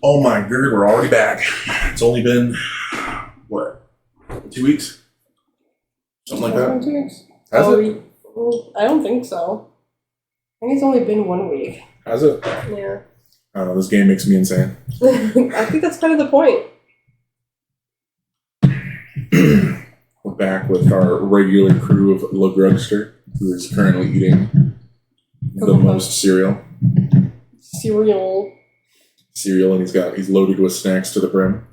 Oh my god, we're already back. It's only been, what, 2 weeks? Something like that? 2 weeks. Has it? I don't think so. I think it's only been 1 week. Has it? Yeah. I don't know, this game makes me insane. I think that's kind of the point. We're back with our regular crew of Le Grugster, who is currently eating the most cereal. Cereal, and he's loaded with snacks to the brim.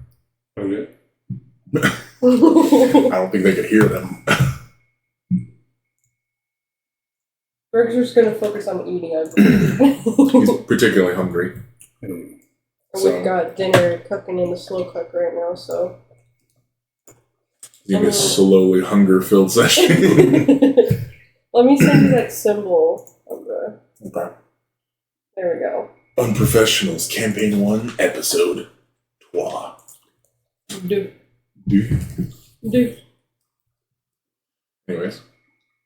Oh, yeah. I don't think they could hear them. Berg's just going to focus on eating, I believe. He's particularly hungry. We've got dinner cooking in the slow cook right now, so... You get slowly hunger-filled session. Let me send you that symbol of the... Okay. There we go. Unprofessionals, Campaign 1, Episode 3. Do. Anyways.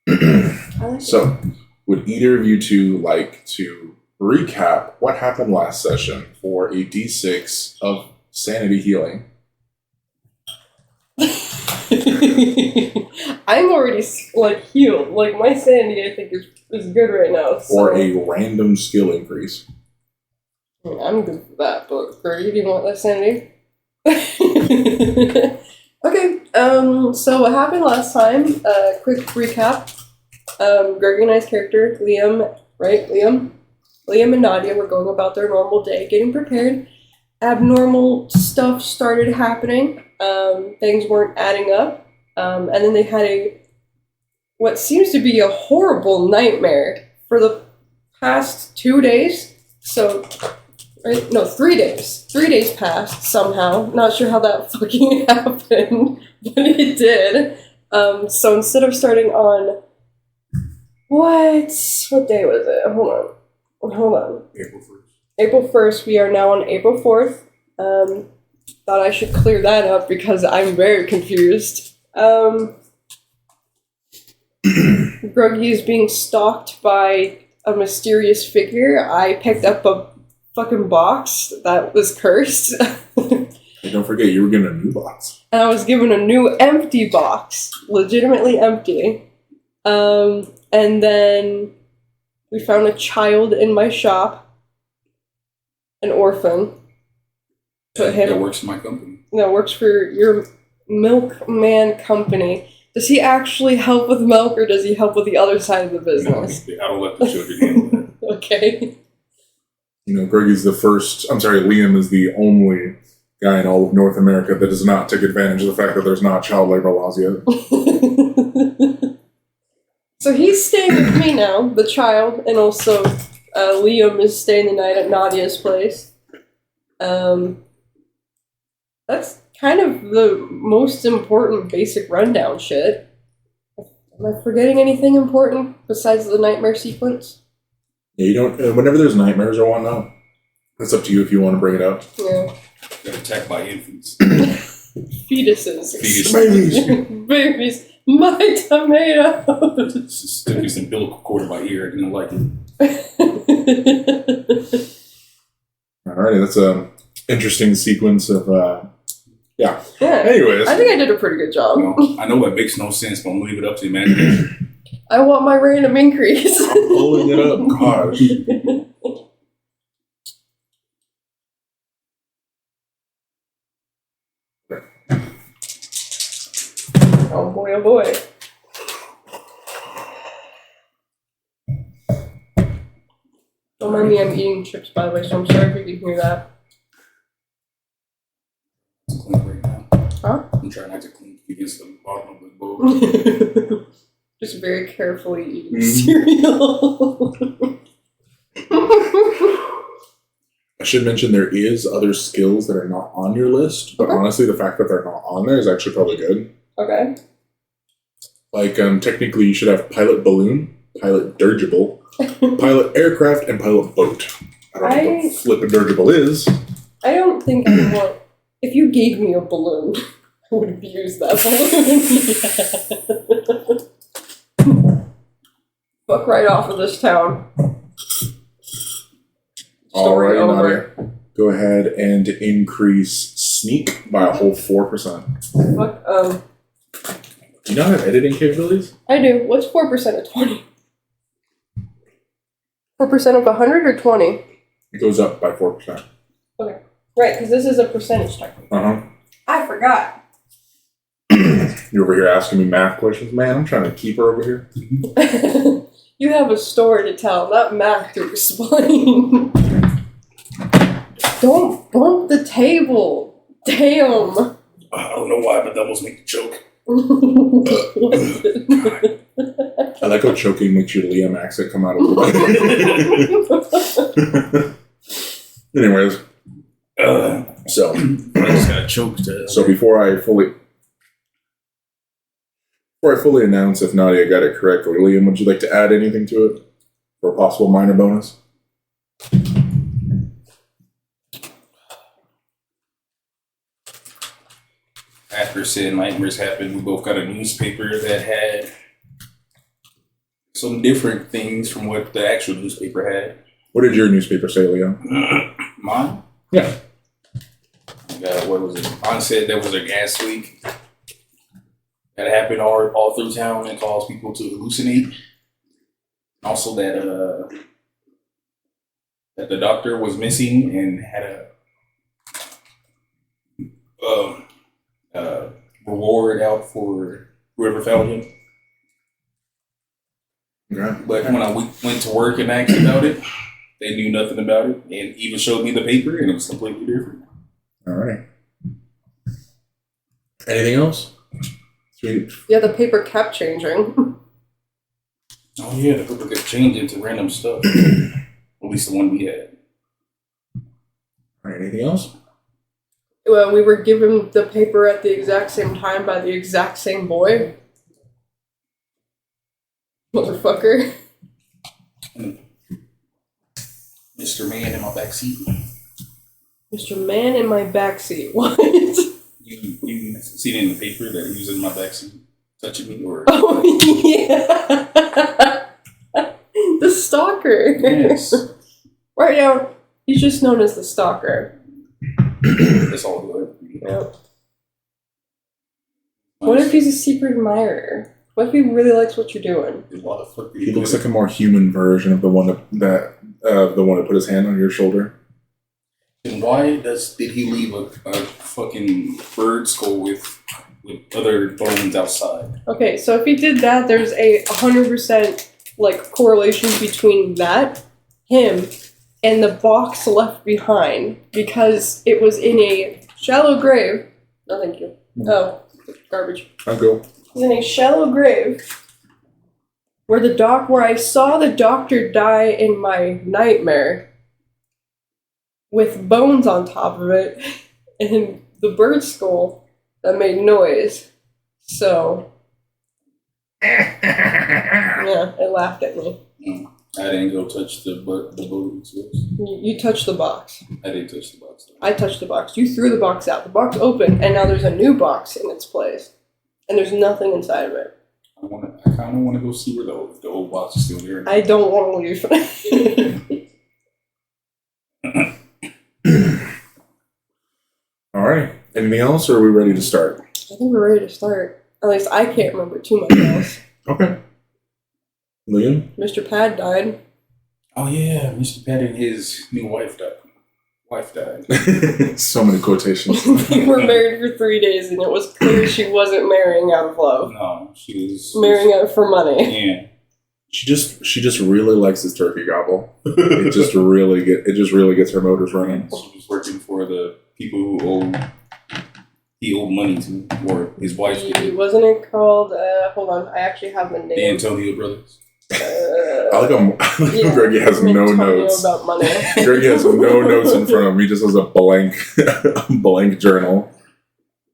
Like So, would either of you two like to recap what happened last session for a D6 of sanity healing? I'm already healed. Like my sanity, I think is good right now. So. Or a random skill increase? I'm good for that. But Greg, do you want that sanity? Okay. So what happened last time? Quick recap. Greg and I's character, Liam, right? Liam and Nadia were going about their normal day, getting prepared. Abnormal stuff started happening. Things weren't adding up. And then they had what seems to be a horrible nightmare for the past 2 days. So, right? No, 3 days. 3 days passed somehow. Not sure how that fucking happened, but it did. So instead of starting on what day was it? Hold on. April 1st. April 1st. We are now on April 4th. Thought I should clear that up because I'm very confused. Gruggy is being stalked by a mysterious figure. I picked up a fucking box that was cursed. Hey, don't forget, you were given a new box. And I was given a new empty box. Legitimately empty. And then we found a child in my shop. An orphan. That works for my company. That works for your milkman company. Does he actually help with milk, or does he help with the other side of the business? No, I don't let the children handle that. Okay. You know, Liam is the only guy in all of North America that does not take advantage of the fact that there's not child labor laws yet. So he's staying with me now, the child, and also Liam is staying the night at Nadia's place. That's kind of the most important basic rundown shit. Am I forgetting anything important besides the nightmare sequence? Yeah, you don't. Whenever there's nightmares or whatnot, it's up to you if you want to bring it up. Yeah. Got attacked by infants. Fetuses. Babies. My tomatoes. Stuck his umbilical cord in my ear. I didn't like it. Alrighty, that's a interesting sequence of. Yeah. Anyways. I think I did a pretty good job. Well, I know it makes no sense, but I'm going to leave it up to the imagination. I want my random increase. I'm pulling it up. Gosh. Oh boy, oh boy. Don't mind me, I'm eating chips by the way, so I'm sorry if you can hear that. It's clean right now. Huh? I'm trying not to clean against the bottom of the bowl. Just very carefully eating cereal. I should mention there is other skills that are not on your list, but honestly, the fact that they're not on there is actually probably good. Okay. Like, technically, you should have pilot balloon, pilot dirigible, pilot aircraft, and pilot boat. I don't know what flippin' dirigible is. I don't think I want. If you gave me a balloon, I would have used that balloon. Fuck right off of this town. All right, Nadia. Go ahead and increase sneak by a whole 4%. Fuck, Do you not have editing capabilities? I do. What's 4% of 20? 4% of 100 or 20? It goes up by 4%. Okay. Right, because this is a percentage type. Uh-huh. I forgot. You're over here asking me math questions? Man, I'm trying to keep her over here. You have a story to tell, not math to explain. Don't bump the table. Damn. I don't know why, but that almost made me choke. I like how choking makes your Liam accent come out a little bit. Anyways, so I just got choked. So before I fully announce if Nadia got it correctly, Liam, would you like to add anything to it for a possible minor bonus? After said nightmares happened, we both got a newspaper that had some different things from what the actual newspaper had. What did your newspaper say, Liam? Mine? Yeah. What was it? Mine said there was a gas leak that happened all through town and caused people to hallucinate. Also that the doctor was missing and had a reward out for whoever found him. Okay. But when I went to work and asked about it, they knew nothing about it and even showed me the paper and it was completely different. All right. Anything else? Sweet. Yeah, the paper kept changing. Oh yeah, the paper kept changing to random stuff. At least the one we had. All right. Anything else? Well, we were given the paper at the exact same time by the exact same boy. Motherfucker. Mr. Man in my backseat. Mr. Man in my backseat. What? You seen it in the paper that he was in my backseat touching me, or? Oh yeah. The stalker. Yes. Right now, he's just known as the stalker. That's all good. Yep. What if he's a secret admirer? What if he really likes what you're doing? He looks like a more human version of the one that put his hand on your shoulder. And why did he leave a fucking bird skull with other bones outside? Okay, so if he did that, there's a 100% like correlation between that, him, and the box left behind because it was in a shallow grave. No, thank you. Oh, garbage. I'll go. It was in a shallow grave where I saw the doctor die in my nightmare with bones on top of it and the bird skull that made noise. So, yeah, it laughed at me. I didn't go touch the bones. You touched the box. I didn't touch the box. I touched the box. You threw the box out. The box opened, and now there's a new box in its place. And there's nothing inside of it. I kind of want to go see where the old box is still there. I don't want to leave. All right. Anything else, or are we ready to start? I think we're ready to start. At least I can't remember too much else. Okay. Liam? Mr. Pad died. Oh yeah, Mr. Pat and his new wife died. So many quotations. They were married for 3 days, and it was clear she wasn't marrying out of love. No, she was marrying out for money. Yeah. She just really likes this turkey gobble. It just really gets her motors running. She was working for the people who he owed money to, or his wife did. Wasn't it called? Hold on, I actually have the name. The Antonio brothers. I like how Greggy has no notes. About money. Greggy has no notes in front of him. He just has a blank journal.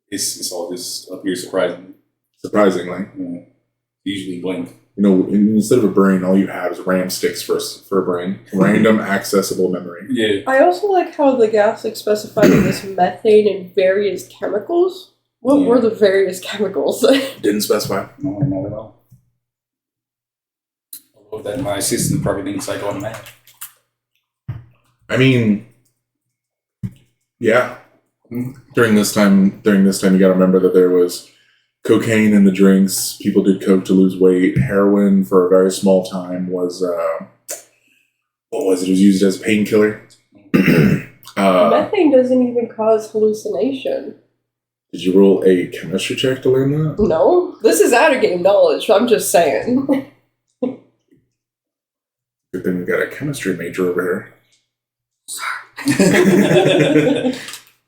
It's all just up here surprisingly. Surprisingly. Yeah. Usually blank. You know, instead of a brain, all you have is RAM sticks for a brain. Random accessible memory. Yeah. I also like how the gas specified in this methane and various chemicals. What were the various chemicals? Didn't specify. No, not at all. Although that my assistant probably thinks I go on math. I mean, Yeah. During this time, you got to remember that there was cocaine in the drinks. People did coke to lose weight. Heroin, for a very small time, was what was it? It was used as a painkiller. Methane doesn't even cause hallucination. Did you roll a chemistry check to learn that? No, this is out of game knowledge. I'm just saying. Good thing we got a chemistry major over here.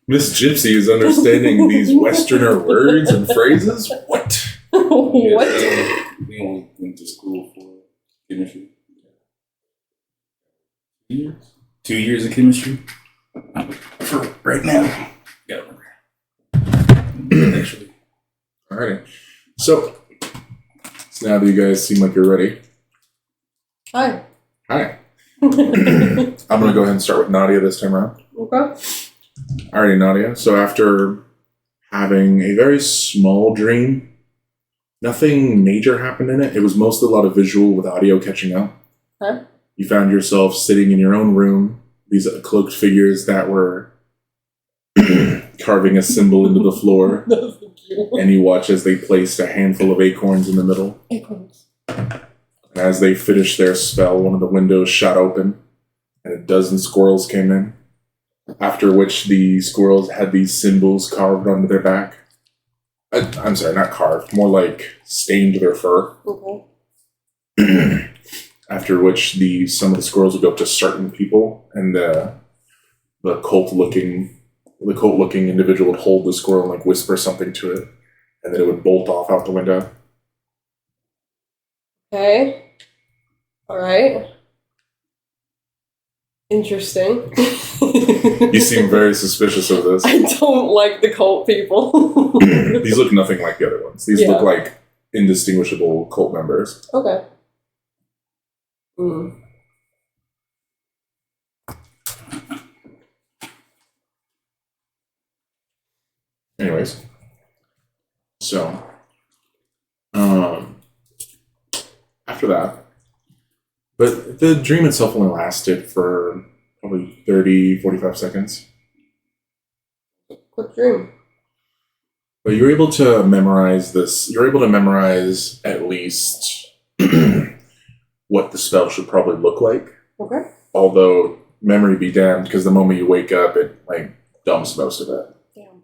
Miss Gypsy is understanding these Westerner words and phrases. What? What? We only went to school for chemistry. 2 years? 2 years of chemistry? For right now. Yeah. Actually. Alrighty. So now that you guys seem like you're ready. Hi. Hi. I'm going to go ahead and start with Nadia this time around. Okay. Alrighty, Nadia. So after having a very small dream, nothing major happened in it. It was mostly a lot of visual with audio catching up. Huh? You found yourself sitting in your own room, these cloaked figures that were carving a symbol into the floor, and you watch as they placed a handful of acorns in the middle. Acorns. And as they finished their spell, one of the windows shot open, and a dozen squirrels came in, after which the squirrels had these symbols carved onto their back. I'm sorry, not carved, more like stained their fur. Okay. After which some of the squirrels would go up to certain people, and the cult-looking individual would hold the squirrel and like whisper something to it, and then it would bolt off out the window. Okay. All right. Interesting. You seem very suspicious of this. I don't like the cult people. These look nothing like the other ones. These look like indistinguishable cult members. Okay. Hmm. Anyways, so after that, but the dream itself only lasted for probably 30, 45 seconds. Quick dream. But you were able to memorize this. You're able to memorize at least what the spell should probably look like. Okay. Although memory be damned, because the moment you wake up, it like dumps most of it. Damn.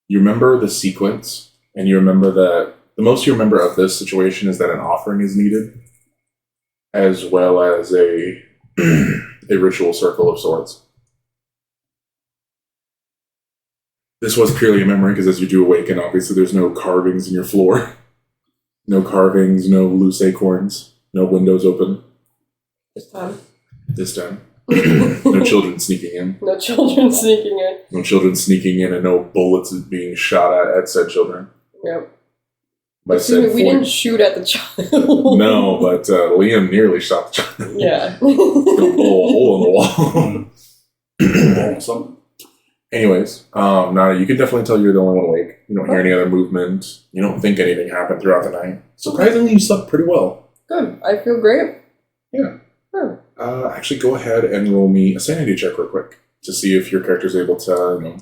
You remember the sequence, and you remember that the most you remember of this situation is that an offering is needed, as well as a ritual circle of sorts. This was purely a memory, because as you do awaken, obviously there's no carvings in your floor. No carvings, no loose acorns, no windows open. This time. This time. No children sneaking in. No children sneaking in. No children sneaking in, and no bullets being shot at said children. Yep. By said We didn't shoot at the child. No, but Liam nearly shot the child. Yeah. Blow a hole in the wall. Anyways, Nada, you can definitely tell you're the only one awake. You don't hear any other movement. You don't think anything happened throughout the night. Surprisingly, you slept pretty well. Good. I feel great. Yeah. Sure. Actually, go ahead and roll me a sanity check real quick to see if your character's able to,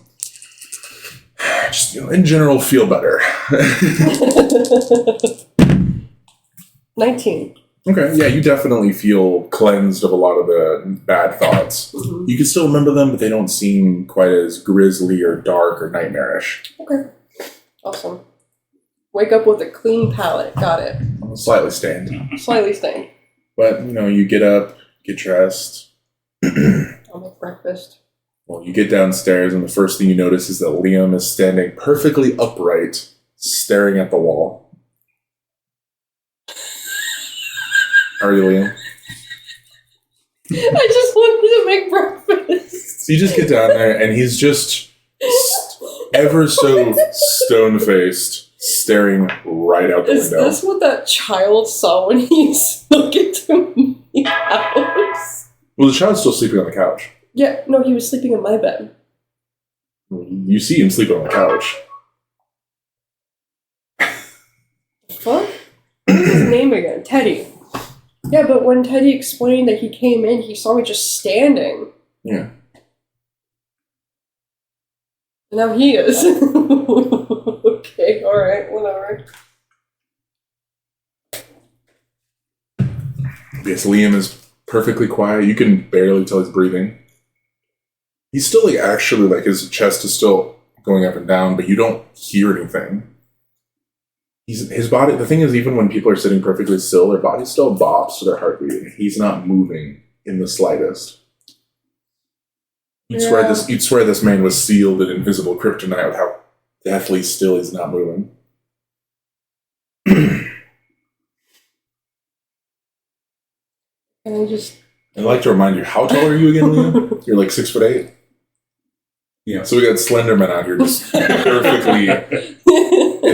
just, in general, feel better. 19. Okay, yeah, you definitely feel cleansed of a lot of the bad thoughts. Mm-hmm. You can still remember them, but they don't seem quite as grisly or dark or nightmarish. Okay. Awesome. Wake up with a clean palate. Got it. Slightly stained. Slightly stained. But, you get up, get dressed. I'll make breakfast. Well, you get downstairs, and the first thing you notice is that Liam is standing perfectly upright, staring at the wall. How are you, Liam? I just wanted to make breakfast. So you just get down there, and he's just ever so stone-faced, staring right out the window. Is this what that child saw when he snuck into my house? Well, the child's still sleeping on the couch. Yeah, no, he was sleeping in my bed. You see him sleeping on the couch. What? What is his name again? Teddy. Yeah, but when Teddy explained that he came in, he saw me just standing. Yeah. Now he is. Okay, alright, whatever. Yes, Liam is perfectly quiet. You can barely tell he's breathing. He's still like actually like his chest is still going up and down, but you don't hear anything. His body. The thing is, even when people are sitting perfectly still, their body still bops to their heartbeat. He's not moving in the slightest. You'd swear this man was sealed in invisible kryptonite with how deathly still he's not moving. And I just... I'd like to remind you, how tall are you again, Liam? You're like 6'8". Yeah, so we got Slenderman out here just perfectly.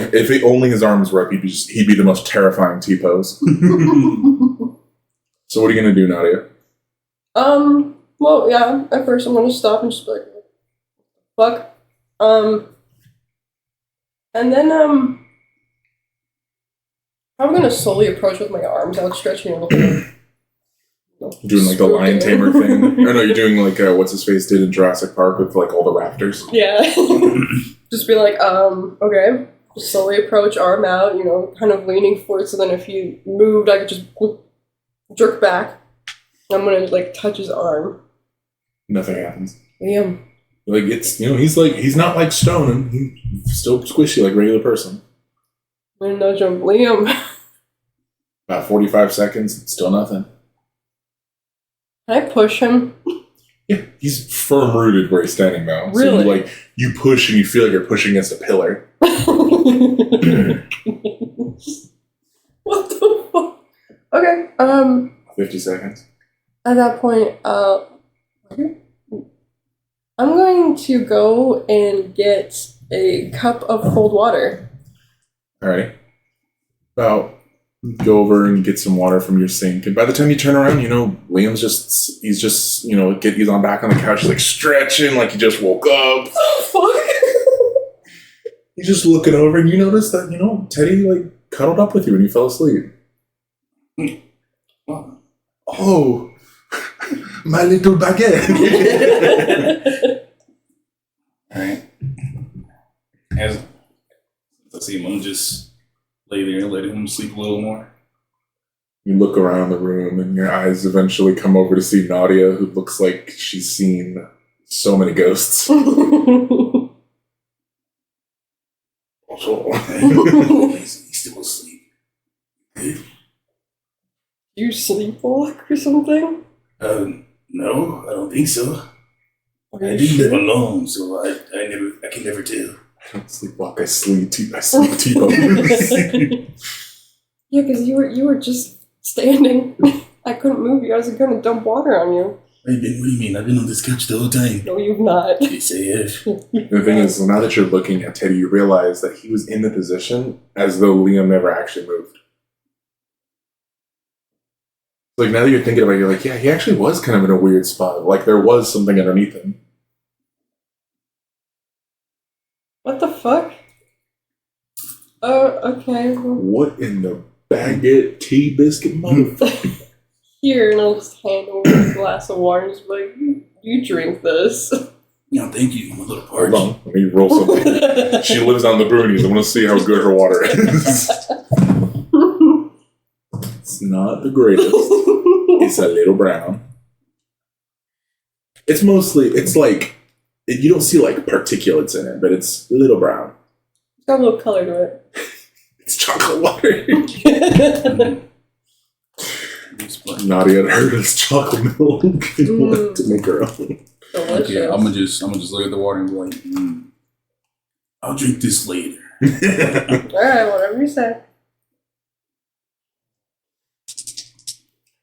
If only his arms were up, he'd be the most terrifying T-pose. So what are you gonna do, Nadia? Well, yeah. At first, I'm gonna stop and just be like, "Fuck," and then I'm gonna slowly approach with my arms outstretched, looking. Doing like the lion tamer thing. Or no, you're doing like what's his face did in Jurassic Park with like all the raptors. Yeah. Just be like, okay. Just slowly approach, arm out, kind of leaning forward. So then if he moved, I could just jerk back. I'm gonna like touch his arm. Nothing happens. Liam. Like it's he's not like stone and he's still squishy like a regular person. I'm gonna nudge him. Liam. About 45 seconds, still nothing. Can I push him? Yeah, he's firm rooted where he's standing now. Really? So you push and you feel like you're pushing against a pillar. What the fuck? Okay. 50 seconds. At that point, I'm going to go and get a cup of cold water. Alright. Go over and get some water from your sink, and by the time you turn around, Liam's he's on back on the couch, like stretching, like he just woke up. Fuck. He's just looking over, and you notice that Teddy like cuddled up with you when you fell asleep. Oh, my little baguette. All right. Let's see, I'm gonna just lay there and let him sleep a little more. You look around the room, and your eyes eventually come over to see Nadia, who looks like she's seen so many ghosts. He's still asleep. You sleepwalk or something? No, I don't think so. I didn't live alone, so I can never tell. I don't sleepwalk. I sleep T-bone. Yeah, because you were just standing. I couldn't move you. I was gonna dump water on you. What do you mean? I've been on this couch the whole time. No, you've not. Yes, I have. The thing is, now that you're looking at Teddy, you realize that he was in the position as though Liam never actually moved. Like, now that you're thinking about it, you're like, yeah, he actually was kind of in a weird spot. Like, there was something underneath him. What the fuck? Oh, okay. What in the baguette tea biscuit motherfucker? Here, and I'll just hand over a glass of water and just be like, you drink this. No, thank you. I'm a little parched. Hold on, let me roll something. She lives on the boonies. I want to see how good her water is. It's not the greatest. It's a little brown. It's like, you don't see like particulates in it, but it's a little brown. It's got a little color to it. It's chocolate water. Nadia had heard it's chocolate milk and wanted to make her own. Delicious. Okay, I'm gonna just look at the water and be like, I'll drink this later. Alright, whatever you say.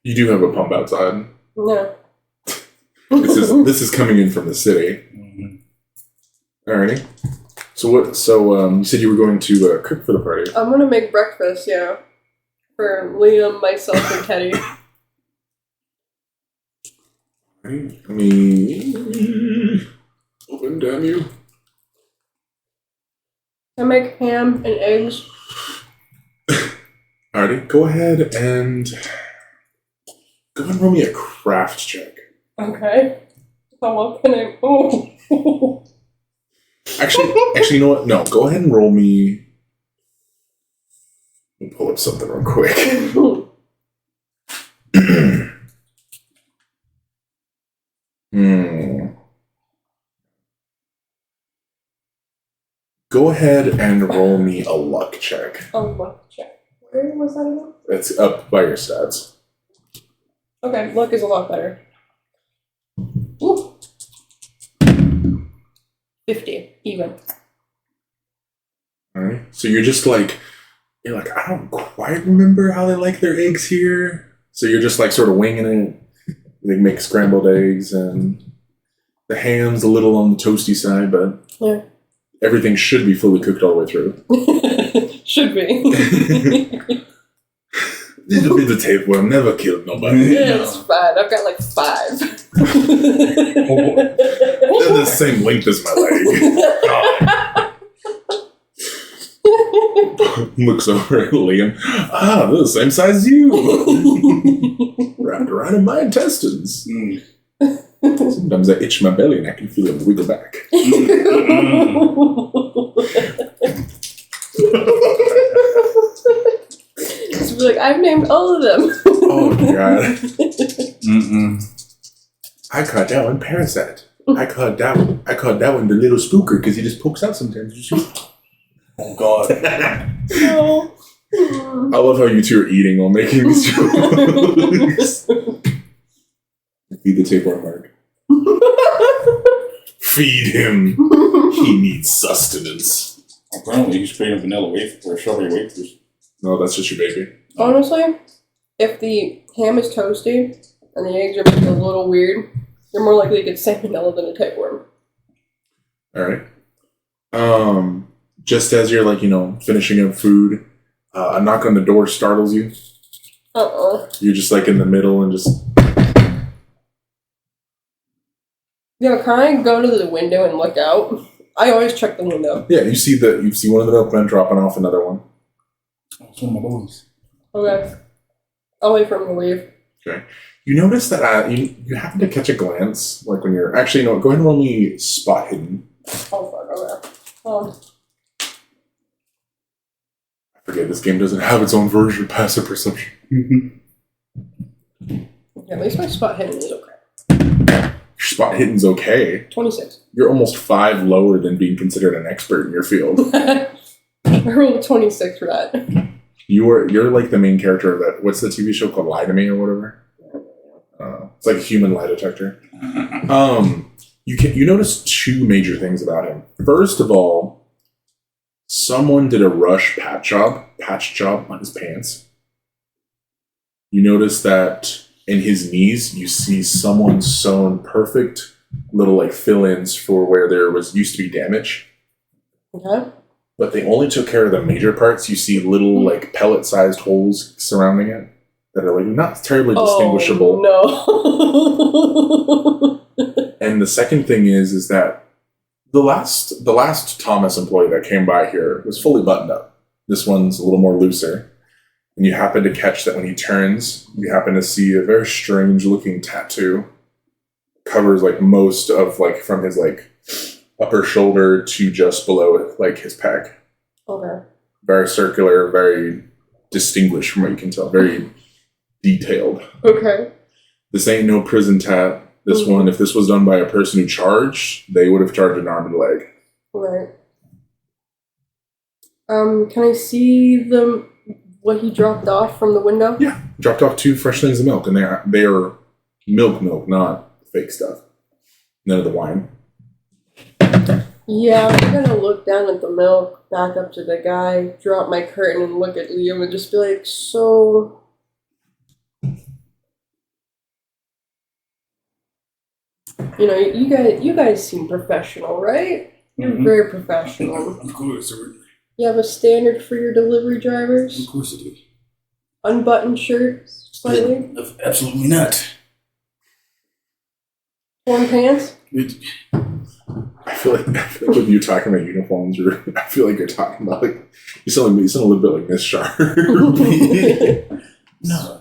You do have a pump outside. No. This is coming in from the city. Mm-hmm. Alrighty. So you said you were going to cook for the party. I'm gonna make breakfast, yeah. For Liam, myself, and Teddy. Let me open damn you. I make ham and eggs. Alrighty, go ahead and roll me a craft check. Okay. So what can I... Oh. Actually, you know what? No, go ahead and roll me. Let me pull up something real quick. Go ahead and roll me a luck check. A luck check. Where was that again? It's up by your stats. Okay, luck is a lot better. Ooh. 50, even. Alright. So you're just like, I don't quite remember how they like their eggs here. So you're just like sort of winging it. They make scrambled eggs and the ham's a little on the toasty side, but yeah. Everything should be fully cooked all the way through. Should be. Little bit of tapeworm never killed nobody. Yeah, it's fine. I've got like 5. They're the same length as my leg. Looks over at Liam. Ah, they're the same size as you. Wrapped around in my intestines. Sometimes I itch my belly and I can feel it wiggle back. Just be like, I've named all of them. Oh god. I caught that one Parasite. I caught that one the little spooker because he just pokes out sometimes. Oh god. No. I love how you two are eating while making these jokes. Feed the tapeworm, Mark. Feed him. He needs sustenance. Apparently, he's creating vanilla wafer or strawberry wafers. No, that's just your baby. Honestly, if the ham is toasty and the eggs are maybe a little weird, you're more likely to get salmonella than a tapeworm. Alright. Just as you're finishing up food, a knock on the door startles you. You're just in the middle and just... Yeah, can I go to the window and look out? I always check the window. Yeah, you see one of the milkmen dropping off another one. It's one of my boys. Okay. I'll wait for him to leave. Okay. You notice that you happen to catch a glance, when you're... Actually, no, go ahead and roll me spot hidden. Oh, fuck, okay. I forget, this game doesn't have its own version of passive perception. Yeah, at least my spot hidden is okay. Your spot hidden's okay. 26. You're almost 5 lower than being considered an expert in your field. I rolled 26 for that. You're like the main character of that. What's the TV show called? Lie to Me or whatever. It's like a human lie detector. You notice 2 major things about him. First of all, someone did a rush patch job on his pants. You notice that in his knees, you see someone sewn perfect little fill-ins for where there used to be damage. Okay. But they only took care of the major parts. You see little pellet-sized holes surrounding it that are not terribly distinguishable. Oh, no. And the second thing is that the last Thomas employee that came by here was fully buttoned up. This one's a little more looser. And you happen to catch that when he turns, you happen to see a very strange looking tattoo. Covers most of from his upper shoulder to just below it, his pec. Okay. Very circular, very distinguished from what you can tell. Very detailed. Okay. This ain't no prison tat. This one, if this was done by a person who charged, they would have charged an arm and leg. Right. Can I see what he dropped off from the window? Yeah. Dropped off 2 fresh things of milk, and they are milk, not fake stuff. None of the wine. Yeah, I'm gonna look down at the milk, back up to the guy, drop my curtain and look at Liam and just be like, so... You guys seem professional, right? You're very professional. Of course. You have a standard for your delivery drivers? Of course I do. Unbuttoned shirts, slightly? Absolutely not. Torn pants? I feel like with you talking about uniforms, I feel like you're talking about you sound a little bit like Miss Sharp. No,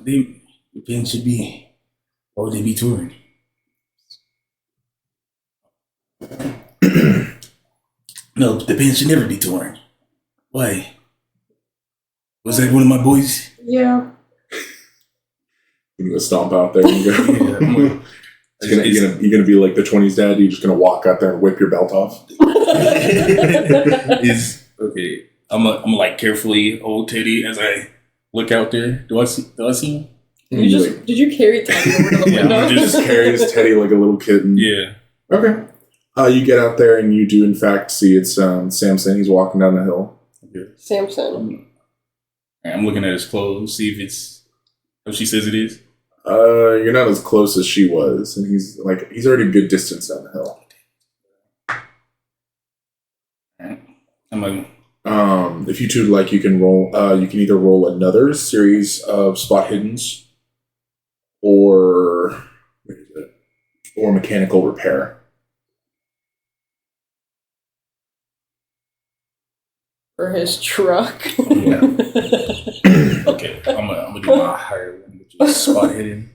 the pants should be, or they be torn. No, the pants should never be torn. Why? Was that one of my boys? Yeah. You gonna stomp out there and go. Yeah, You gonna be like the 20s dad? You're just gonna walk out there and whip your belt off? Is okay. I'm like carefully hold Teddy as I look out there. Do I see him? Did you carry Teddy over to the Yeah, window? Just carries Teddy like a little kitten. Yeah. Okay. You get out there and you do in fact see it's Samson. He's walking down the hill. Samson. I'm looking at his clothes, see if it's what she says it is. You're not as close as she was, and he's already a good distance down the hill. Alright. I'm like, If you two like, you can roll. You can either roll another series of spot hiddens, or mechanical repair. For his truck. Yeah. okay, I'm gonna do my higher one, which is spot hidden.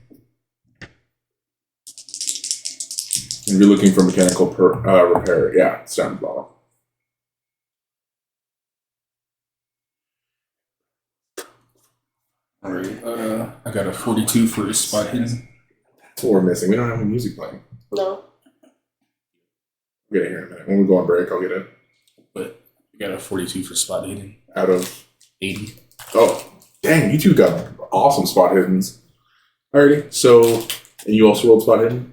If you're looking for mechanical repair, yeah, it's down the bottom. Alright, I got a 42 for spot hidden. That's what we're missing. We don't have any music playing. No. I'll get it here in a minute. When we go on break, I'll get it. But I got a 42 for spot hidden. Out of 80. Oh, dang! You two got awesome spot hiddens. Alrighty. So, and you also rolled spot hidden.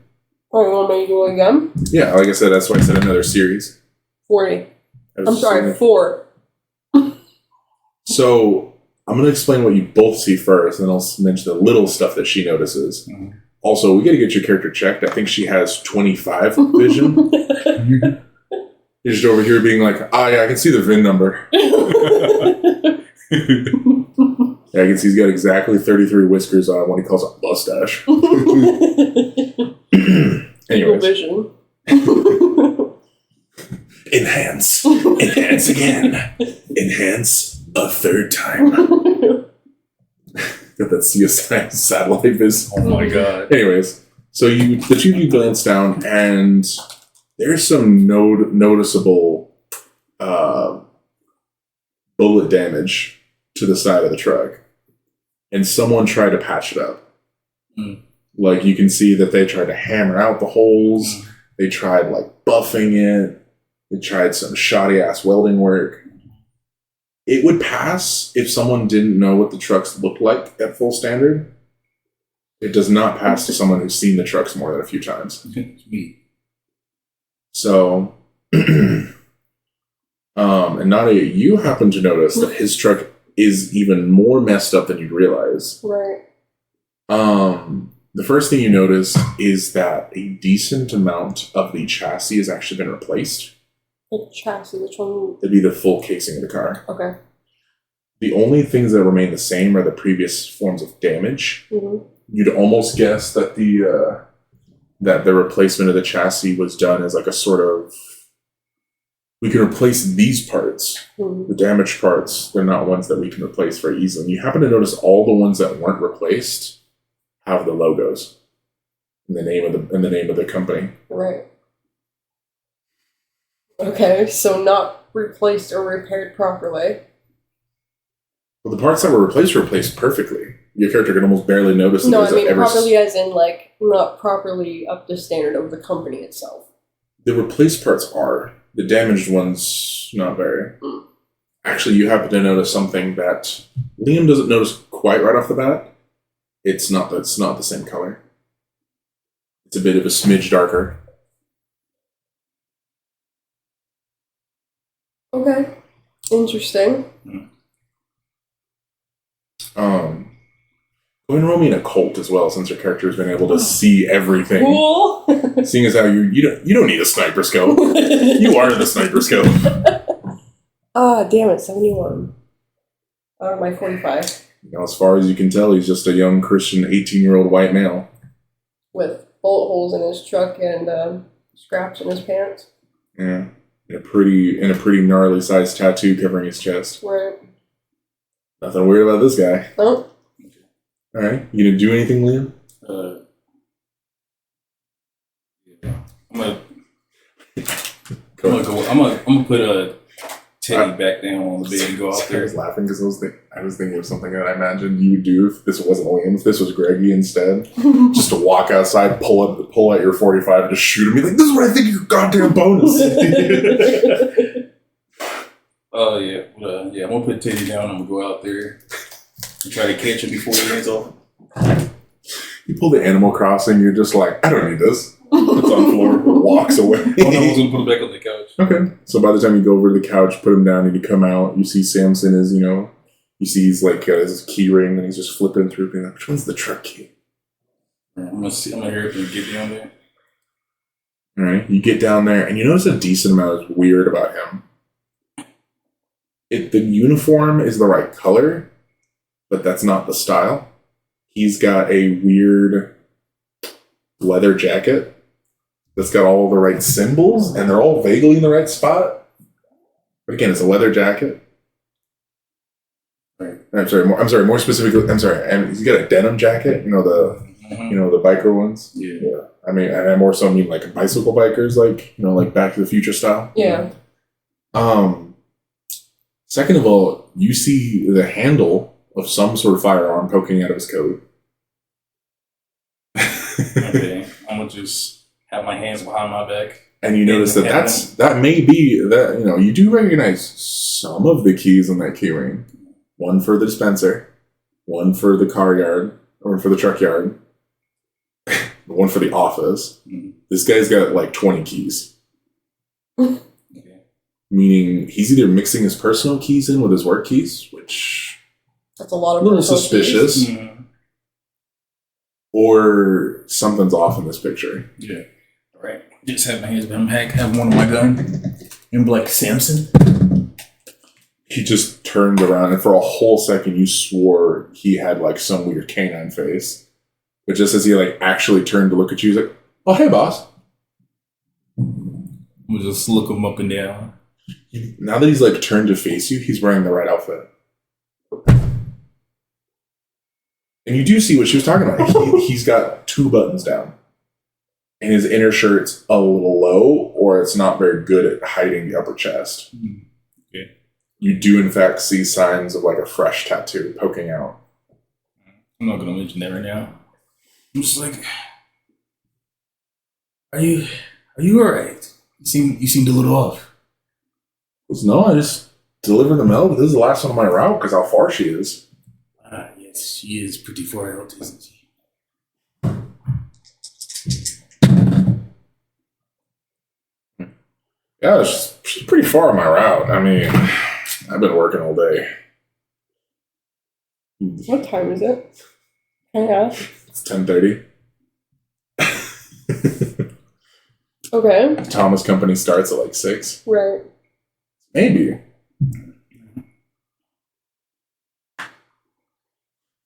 Oh, you want me to do it again? Yeah, like I said, that's why I said another series. 40. I'm sorry, 4. So I'm going to explain what you both see first, and then I'll mention the little stuff that she notices. Mm-hmm. Also, we got to get your character checked. I think she has 25 vision. You're just over here being like, yeah, I can see the VIN number. Yeah, I can see he's got exactly 33 whiskers on what he calls a mustache. Anyways. Vision. Enhance. Enhance again. Enhance a third time. Got that CSI satellite viz. Oh my god. Anyways, so the two of you glance down, and there's some noticeable bullet damage to the side of the truck. And someone tried to patch it up. Mm. Like, you can see that they tried to hammer out the holes. Mm. They tried, buffing it. They tried some shoddy-ass welding work. It would pass if someone didn't know what the trucks looked like at full standard. It does not pass to someone who's seen the trucks more than a few times. So, and Nadia, you happen to notice that his truck is even more messed up than you'd realize. Right. The first thing you notice is that a decent amount of the chassis has actually been replaced. The chassis, which one? It'd be the full casing of the car. Okay. The only things that remain the same are the previous forms of damage. Mm-hmm. You'd almost guess that the replacement of the chassis was done as a sort of, we can replace these parts, the damaged parts. They're not ones that we can replace very easily. And you happen to notice all the ones that weren't replaced have the logos in the name of the company. Right. Okay, so not replaced or repaired properly. Well, the parts that were replaced perfectly. Your character can almost barely notice that No, there's I mean ever properly as in not properly up to standard of the company itself. The replaced parts are. The damaged ones, not very. Actually, you happen to notice something that Liam doesn't notice quite right off the bat. It's not the same color. It's a bit of a smidge darker. Okay. Interesting. Go ahead and roll me an occult as well, since your character has been able to see everything. Cool. Seeing as how you don't need a sniper scope. You are the sniper scope. Damn it, 71. Out of my 45. Now, as far as you can tell, he's just a young Christian 18-year-old white male. With bullet holes in his truck and scraps in his pants. Yeah. And a pretty gnarly sized tattoo covering his chest. Right. Nothing weird about this guy. Oh. Alright. You gonna do anything, Liam? Yeah. I'm gonna I'm gonna put a Teddy back down on the bed and go out I there. was laughing because I was thinking of something that I imagined you would do if this wasn't Liam, if this was Greggy instead. Just to walk outside, pull out your 45 and just shoot him. Be like, this is what I think your goddamn bonus. Oh yeah, I'm gonna put Teddy down. I'm gonna go out there and try to catch him before he hands off. You pull the Animal Crossing, you're just like, I don't need this. Puts on the floor, walks away. Oh no, I was gonna put him back on the couch. Okay. So by the time you go over to the couch, put him down, and you come out, you see Samson is, you see he's like his key ring, and he's just flipping through, being like, which one's the truck key? I'm gonna hear if he get down there. All right. You get down there, and you notice a decent amount is weird about him. The uniform is the right color, but that's not the style. He's got a weird leather jacket that's got all the right symbols, and they're all vaguely in the right spot. But again, it's a leather jacket. Right. More specifically, he's got a denim jacket. The biker ones. Yeah. I mean, and I more so mean like bicycle bikers, like Back to the Future style. Yeah. Second of all, you see the handle of some sort of firearm poking out of his coat. Okay, I'm gonna just have my hands behind my back. And you notice that may be that, you do recognize some of the keys on that key ring. One for the dispenser, one for the car yard, or for the truck yard, one for the office. Mm-hmm. This guy's got like 20 keys. Okay. Meaning he's either mixing his personal keys in with his work keys, which That's a lot of a little personal suspicious. keys. Mm-hmm. Or something's off in this picture. Yeah. All right. Just have my hands behind my back, have one on my gun, and be like, Samson? He just turned around, and for a whole second you swore he had like some weird canine face. But just as he like actually turned to look at you, he's like, "Oh, hey, boss." I'm gonna just look him up and down. Now that he's like turned to face you, he's wearing the right outfit. And you do see what she was talking about. He's got 2 buttons down. And his inner shirt's a little low, or it's not very good at hiding the upper chest. Okay. You do, in fact, see signs of like a fresh tattoo poking out. I'm not gonna mention that right now. I'm just like, are you alright? You seemed a little off. No, I just delivered the mail, but this is the last one on my route because how far she is. Yes, she is pretty far out, isn't she? Yeah, she's pretty far on my route. I mean, I've been working all day. What time is it? Can I ask? It's 10:30. Okay. Thomas Company starts at like 6. Right. Maybe.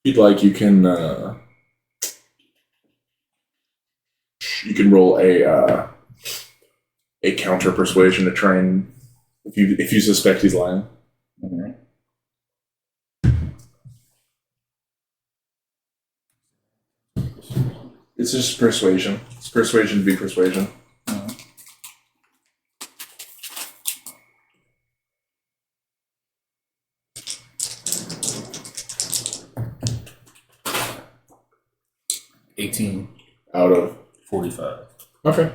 If you'd like, you can roll a counter persuasion to try and if you suspect he's lying. Alright. It's just persuasion. It's persuasion to be persuasion. 18 out of 45. Okay.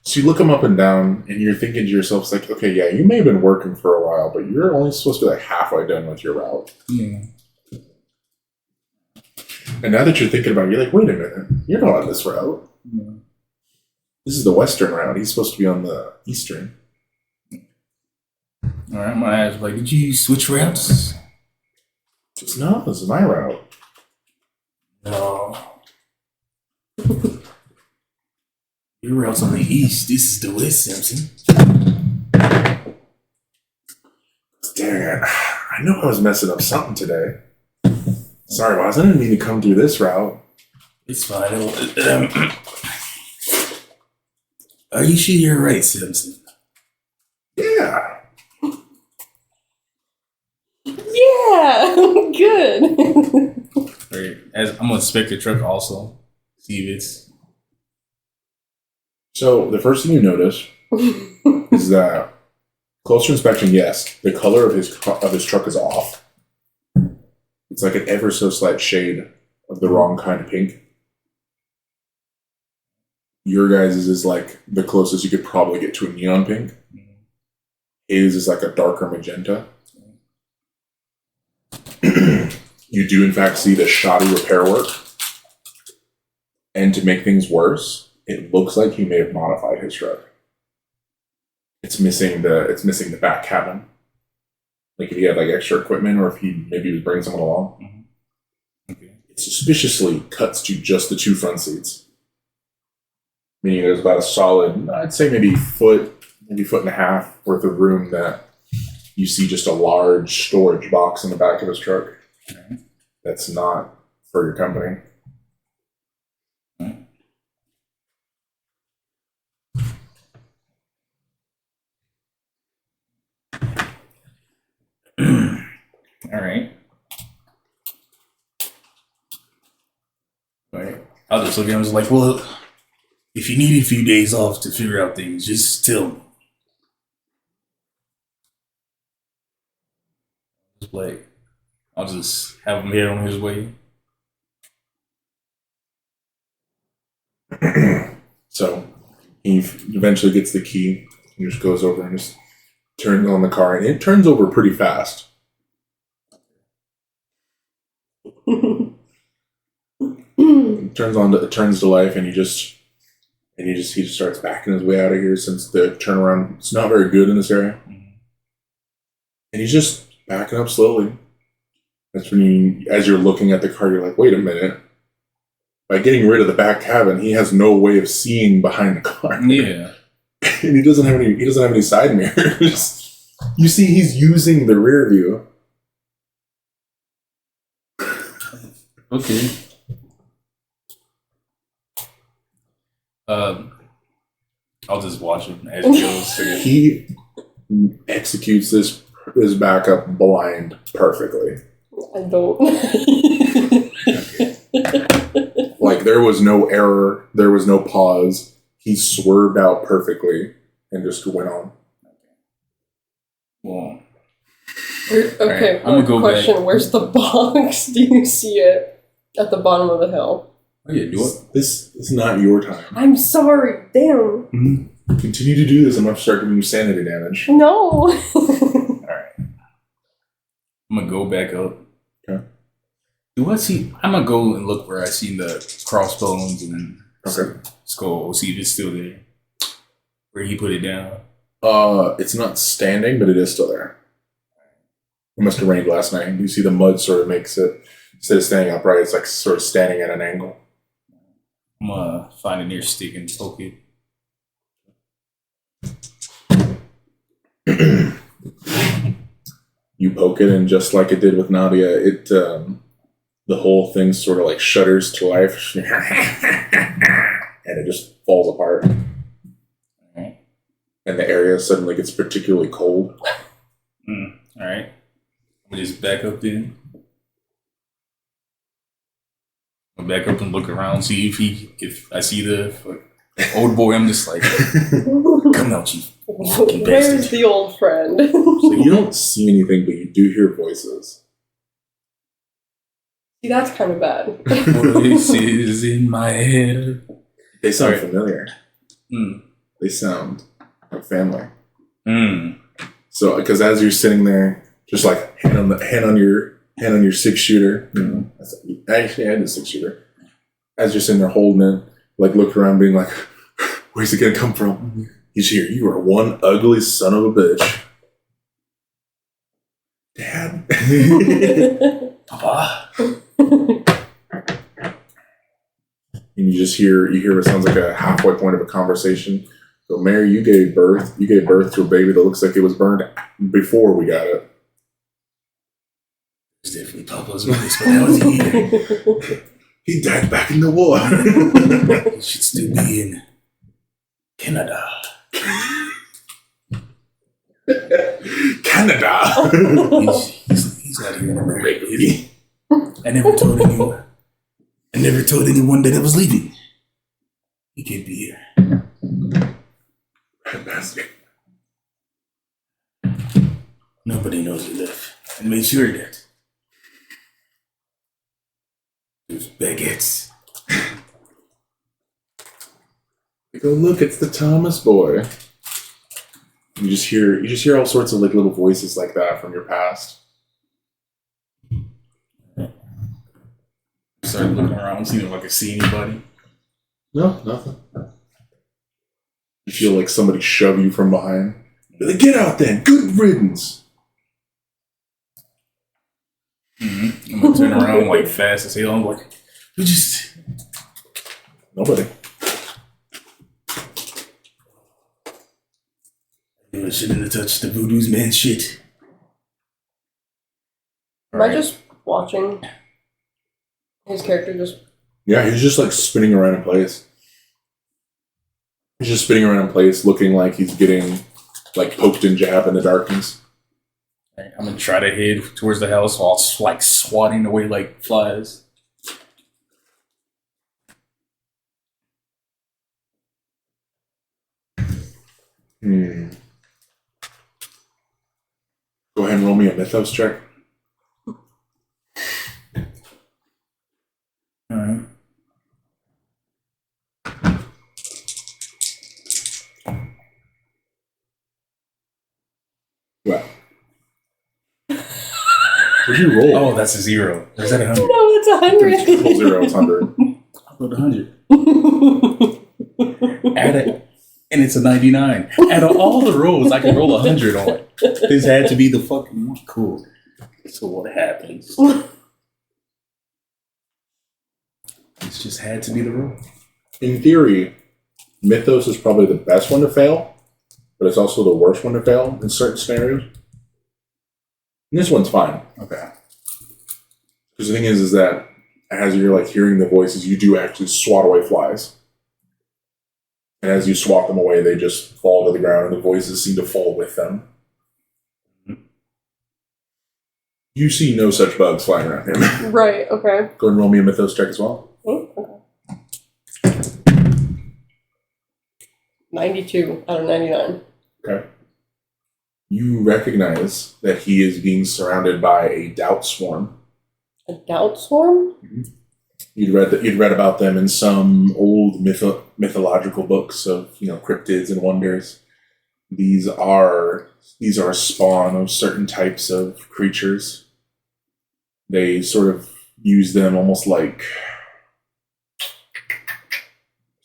So you look them up and down, and you're thinking to yourself, it's like, okay, yeah, you may have been working for a while, but you're only supposed to be like halfway done with your route. Yeah. And now that you're thinking about it, you're like, wait a minute, you're not on this route. Yeah. This is the western route. He's supposed to be on the eastern. All right, my ass like, did you switch routes? It's no, this is my route. No. Your route's on the east. This is the west, Simpson. Dang it. I know I was messing up something today. Sorry, boss. I didn't mean to come through this route. It's fine. Are you sure you're right, Simpson? Yeah. Yeah, good. Right. I'm gonna inspect the truck also. See if it's. So the first thing you notice is that closer inspection, yes, the color of his truck is off. It's like an ever so slight shade of the wrong kind of pink. Your guys' is like the closest you could probably get to a neon pink. His is like a darker magenta. You do in fact see the shoddy repair work. And to make things worse, it looks like he may have modified his truck. It's missing the back cabin. Like if he had like extra equipment, or if he maybe was bringing someone along. Mm-hmm. Okay. It suspiciously cuts to just the 2 front seats. Meaning there's about a solid, I'd say maybe foot and a half worth of room that you see just a large storage box in the back of his truck. Okay. That's not for your company. All right. I'll just look at him and was like, well, if you need a few days off to figure out things, just tell me. Just like, I'll just have him head on his way. So he eventually gets the key and just goes over and just turns on the car, and it turns over pretty fast. It turns to life, and he just starts backing his way out of here, since the turnaround is not very good in this area. And he's just backing up slowly. That's when as you're looking at the car, you're like, wait a minute. By getting rid of the back cabin, he has no way of seeing behind the car. Yeah. And he doesn't have any side mirrors. You see he's using the rear view. Okay. I'll just watch him as he goes. He executes this backup blind perfectly. I don't. Like, there was no error, there was no pause. He swerved out perfectly and just went on. Well, okay, right, I'm gonna go question. back. Where's the box? Do you see it at the bottom of the hill? Oh yeah, do it. This is not your time. I'm sorry. Damn. Mm-hmm. Continue to do this. I'm going to start giving you sanity damage. No. Alright. I'm gonna go back up. Okay. Do I see? I'm gonna go and look where I seen the crossbones and Okay. skull. See if it's still there. Where he put it down. It's not standing, but it is still there. It must have rained last night. You see the mud sort of makes it, instead of standing upright, it's like sort of standing at an angle. I'm gonna find a near stick and poke it. You poke it, and just like it did with Nadia, it the whole thing sort of like shudders to life, and it just falls apart. Alright. And the area suddenly gets particularly cold. Alright. I'm gonna just back up then. I'll back up and look around, see if I see the old boy. I'm just like, come out, you fucking Where's bastard. the old friend? So you don't see anything, but you do hear voices. See, that's kind of bad. Voices in my head. They sound familiar. Mm. They sound like family. Mm. So, because as you're sitting there, just like hand on your 6-shooter, you know, actually I had a 6-shooter. As you're sitting there holding it, like looking around, being like, "Where's it gonna come from?" He's here. You are one ugly son of a bitch, Dad. Papa. And you just hear what sounds like a halfway point of a conversation. So, Mary, you gave birth to a baby that looks like it was burned before we got it. It's definitely Papa's voice, but now it's here. He died back in the war. He should still be in Canada. Canada. He's not here in America, is he? I never told anyone that I was leaving. He can't be here. Bad bastard. Nobody knows you live. And made sure that. Those baguettes. You go, look, it's the Thomas boy. You just hear all sorts of like little voices like that from your past. Start looking around, seeing if I can see anybody. No, nothing. You feel like somebody shove you from behind. Be like, get out then! Good riddance! Mm-hmm. I'm gonna turn around like fast as hell. I'm like, we just Nobody. I shouldn't have touched the voodoo's man shit. Am I just watching his character just... Yeah, he's just like spinning around in place. He's just spinning around in place, looking like he's getting like poked and jabbed in the darkness. I'm gonna try to head towards the house while like swatting away like flies. Go ahead and roll me a mythos check. Alright. Well. What'd you roll? Oh, that's a 0. Or is that 100? No, it's 100. Roll 0, it's 100. I rolled 100. And it's a 99. Out of all the rolls I can roll 100 on, this had to be the fucking one. Cool. So what happens? This just had to be the roll. In theory, mythos is probably the best one to fail, but it's also the worst one to fail in certain scenarios. And this one's fine. Okay. Because the thing is that as you're like hearing the voices, you do actually swat away flies. And as you swat them away, they just fall to the ground, and the voices seem to fall with them. You see no such bugs flying around him. Right, okay. Go ahead and roll me a mythos check as well. Oh, okay. 92 out of 99. Okay. You recognize that he is being surrounded by a doubt swarm. A doubt swarm? You'd read about them in some old mythological books of cryptids and wonders. These are a spawn of certain types of creatures. They sort of use them almost like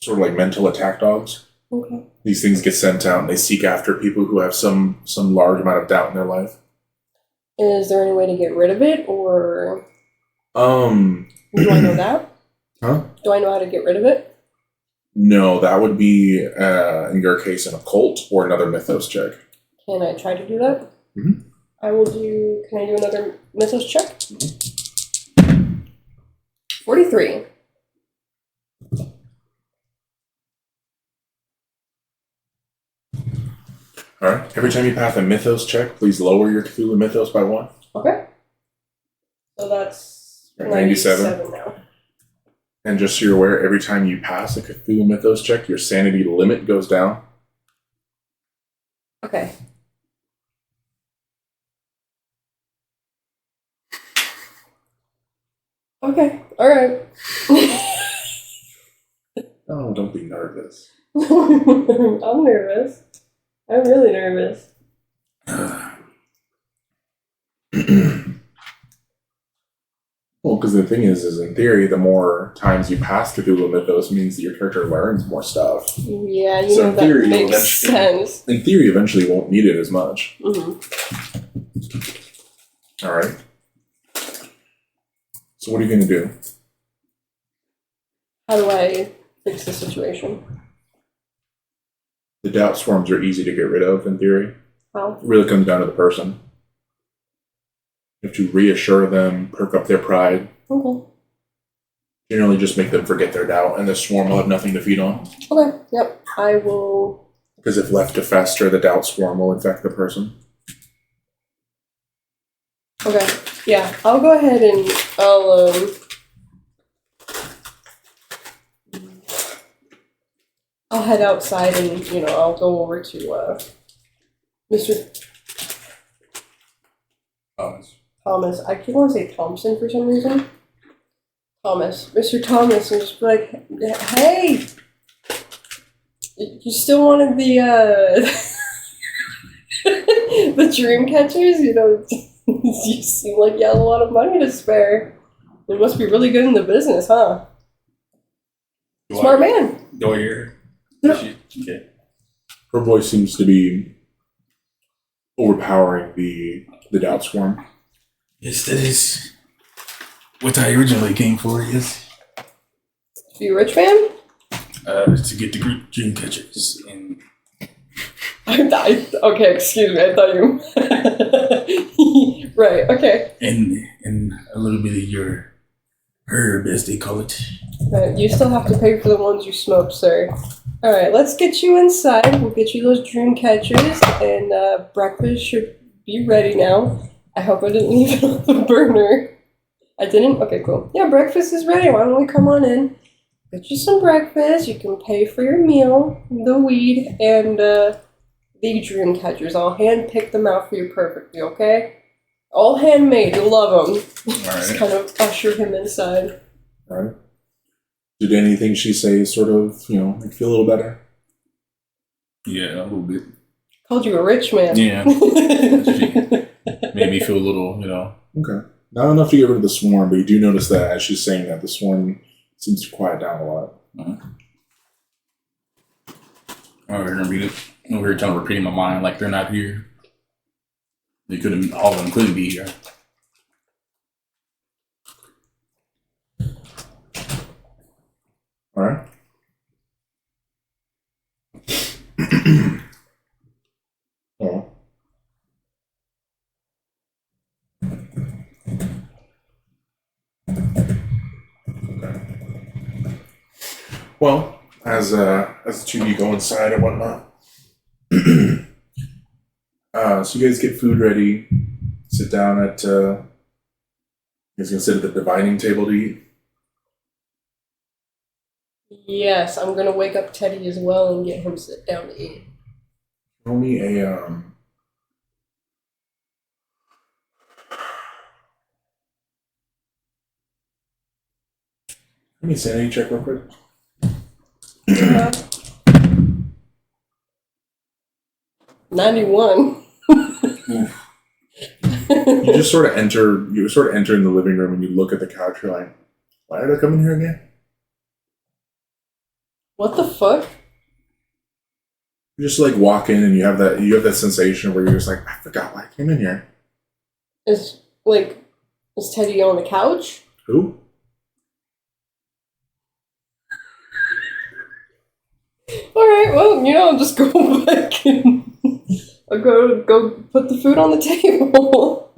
mental attack dogs. Okay. These things get sent out and they seek after people who have some large amount of doubt in their life. Is there any way to get rid of it, or... Do I know that? Huh? Do I know how to get rid of it? No, that would be, in your case, an occult or another mythos check. Can I try to do that? Mm-hmm. Can I do another mythos check? Mm-hmm. 43. Alright, every time you pass a mythos check, please lower your Cthulhu mythos by 1. Okay. So that's You're at 97. 97 now. And just so you're aware, every time you pass a Cthulhu mythos check, your sanity limit goes down. Okay. Okay, alright. Oh, don't be nervous. I'm nervous. I'm really nervous. Well, because the thing is in theory, the more times you pass Cthulhu mythos means that your character learns more stuff. Yeah, So know in theory, that you'll makes sense. In theory, eventually you won't need it as much. Mm-hmm. All right. So what are you going to do? How do I fix the situation? The doubt swarms are easy to get rid of, in theory. How? It really comes down to the person. You have to reassure them, perk up their pride. Okay. Generally just make them forget their doubt, and the swarm will have nothing to feed on. Okay, yep. I will... Because if left to fester, the doubt swarm will infect the person. Okay, yeah. I'll go ahead and I'll head outside and, I'll go over to Mr. Thomas. I keep want to say Thompson for some reason. Thomas. Mr. Thomas. And just be like, hey! You still wanted the, the dream catchers? You know, you seem like you have a lot of money to spare. You must be really good in the business, huh? Smart man. Do I hear Yeah. her? Okay. Her voice seems to be overpowering the doubt swarm. Yes, that is what I originally came for, yes. Are you a rich man? To get the dream catchers and Okay, excuse me. I thought you. Right. Okay. and a little bit of your herb, as they call it. Right, you still have to pay for the ones you smoke, sir. All right, let's get you inside. We'll get you those dream catchers, and breakfast should be ready now. I hope I didn't leave it on the burner. I didn't? Okay, cool. Yeah, breakfast is ready. Why don't we come on in? Get you some breakfast. You can pay for your meal, the weed, and the dream catchers. I'll hand pick them out for you perfectly, okay? All handmade. You'll love them. All Just right. kind of usher him inside. All right. Did anything she say sort of, make you feel a little better? Yeah, a little bit. Called you a rich man. Yeah. Made me feel a little, Okay. Not enough to get rid of the swarm, but you do notice that as she's saying that, the swarm seems to quiet down a lot. All right, read it. Over here trying to repeat in my mind like they're not here. They couldn't. All of them couldn't be here. All right. Oh. Well, as the two of you go inside and whatnot, so you guys get food ready, sit down at. You guys gonna sit at the divining table to eat. Yes, I'm gonna wake up Teddy as well and get him to sit down to eat. Roll me a Let me sanity check real quick. 91. You just sort of enter. You sort of enter in the living room and you look at the couch. You're like, "Why did I come in here again?" What the fuck? You just like walk in and you have that sensation where you're just like, "I forgot why I came in here." Is Teddy on the couch? Who? Alright, well, I'll just go back and I'll go put the food on the table.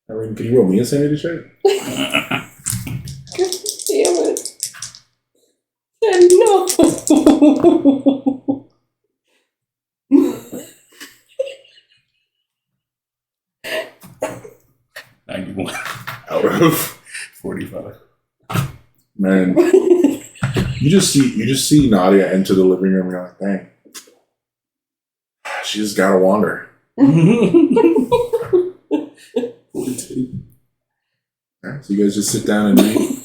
I mean, can you roll me a sanity check? God damn it. Teddy, no. 91 Out of 45. man, you just see Nadia enter the living room. And you're like, "Dang, she just gotta wander." Alright, so you guys just sit down and eat. And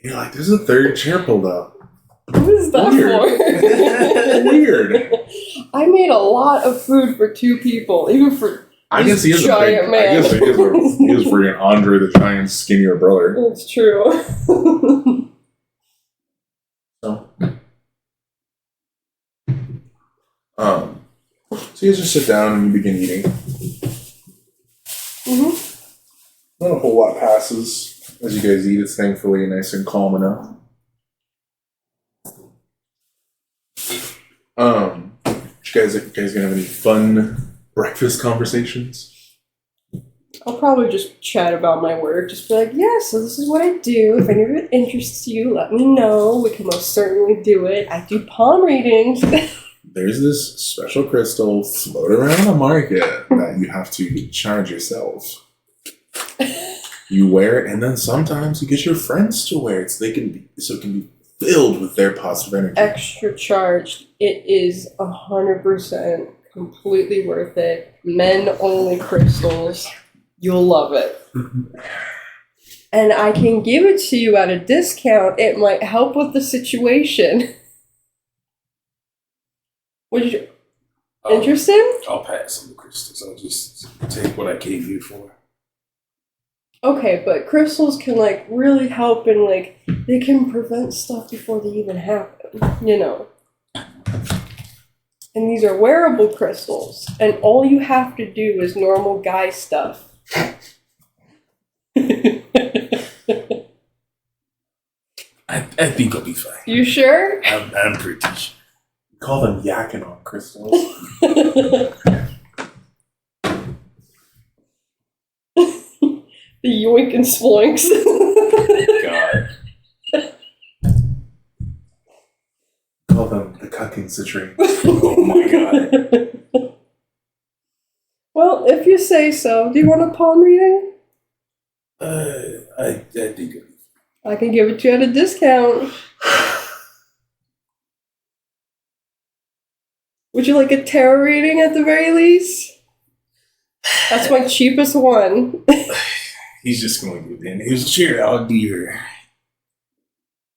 you're like, "There's a third chair pulled up." What is that for? Weird. I made a lot of food for 2 people, even for I guess he is a giant big. man. I guess he is freaking Andre the Giant's skinnier brother. It's true. So, so you guys just sit down and you begin eating. Not a whole lot passes as you guys eat. It's thankfully nice and calm enough. You guys gonna have any fun breakfast conversations? I'll probably just chat about my work. Just be like, yeah, so this is what I do. If any of it interests you, let me know. We can most certainly do it. I do palm readings. There's this special crystal floating around the market that you have to charge yourself. You wear it, and then sometimes you get your friends to wear it so it can be filled with their positive energy. Extra charged. It is 100% Completely worth it. Men only crystals. You'll love it. And I can give it to you at a discount. It might help with the situation. Would you interested? I'll pass on the crystals. I'll just take what I came here for. Okay, but crystals can like really help and like they can prevent stuff before they even happen, you know. And these are wearable crystals, and all you have to do is normal guy stuff. I think I'll be fine. You sure? I'm pretty sure. Call them Yakinaw crystals. The yoink and sploinks. God. Call them the cucking citrine. Oh my God. Well, if you say so. Do you want a palm reading? I think it'll be I can give it to you at a discount. Would you like a tarot reading at the very least? That's my cheapest one. He's just going to do it. He was sure I'll do your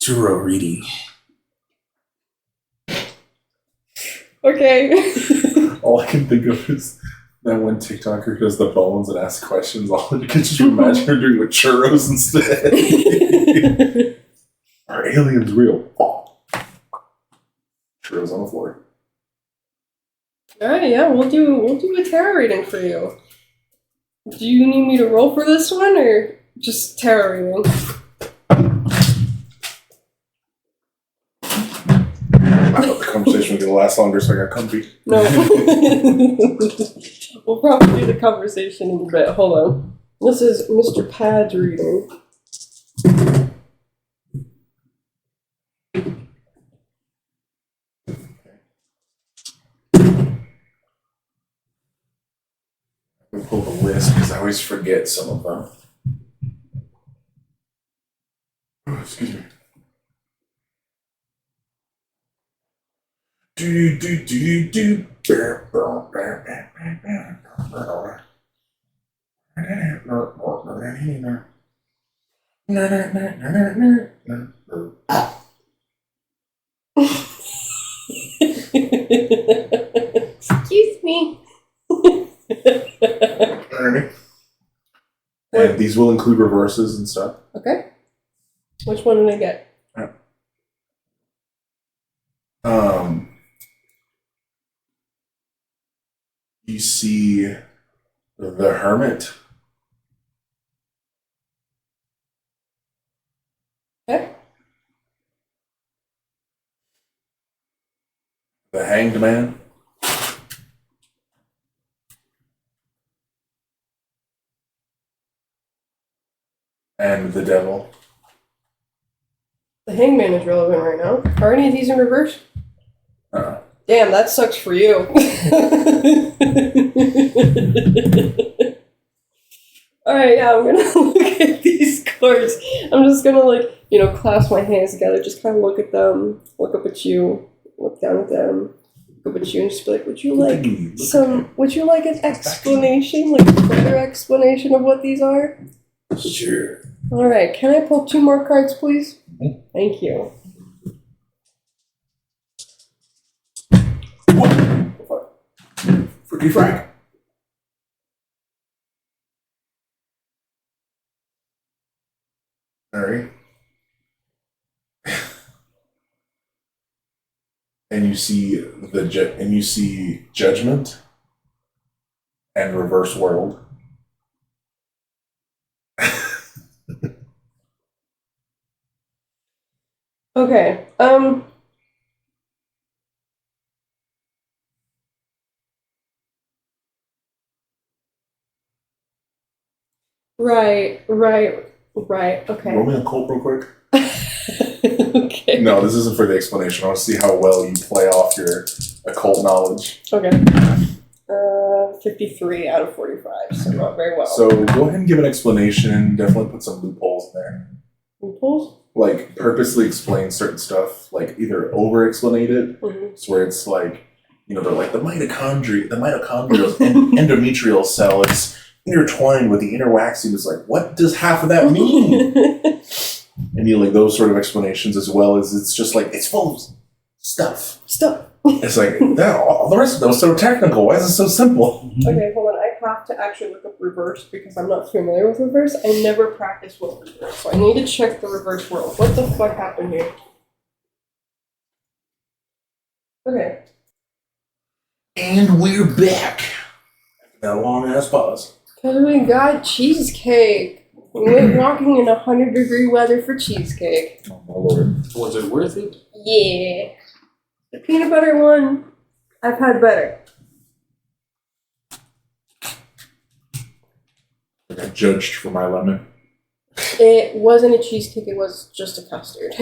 tarot reading. Okay. All I can think of is that one TikToker who does the bones and asks questions. All I can just imagine her doing with churros instead. Are aliens real? Churros on the floor. Alright, yeah, we'll do a tarot reading for you. Do you need me to roll for this one or just tarot reading? I thought the conversation was gonna last longer, so I got comfy. No. We'll probably do the conversation in a bit. Hold on. This is Mr. Pad's reading. Let me pull the list because I always forget some of them. Oh, excuse me. Do do do do. Excuse me. And these will include reverses and stuff. Okay. Which one did I get? You see the Hermit. Okay. The Hanged Man. And the Devil. The Hangman is relevant right now. Are any of these in reverse? Uh-uh. Damn, that sucks for you. Alright, yeah, I'm gonna look at these cards. I'm just gonna, like, clasp my hands together, just kind of look at them, look up at you, look down at them, look up at you, and just be like, would you like an explanation, like a further explanation of what these are? Sure. Alright, can I pull 2 more cards, please? Mm-hmm. Thank you. Freaky Frank. Alright. And you see Judgment and Reverse World. Okay, Right, okay. Roll me a cult real quick. Okay. No, this isn't for the explanation. I want to see how well you play off your occult knowledge. Okay. 53 out of 45, so not very well. So go ahead and give an explanation. Definitely put some loopholes in there. Loopholes? Like, purposely explain certain stuff. Like, either over-explanate it, Mm-hmm. so where it's like, they're like the mitochondrial endometrial cell is intertwined with the inner waxing. It's like, what does half of that mean? And like those sort of explanations, as well as it's just like it's full of stuff. It's like that. All the rest of them was so technical. Why is it so simple? Okay, hold on. I have to actually look up reverse because I'm not familiar with reverse. I never practiced with reverse, so I need to check the reverse world. What the fuck happened here? Okay. And we're back. That long ass pause. Because we got cheesecake. We went walking in 100-degree weather for cheesecake. Oh my lord. Was it worth it? Yeah. The peanut butter one, I've had better. I got judged for my lemon. It wasn't a cheesecake, it was just a custard.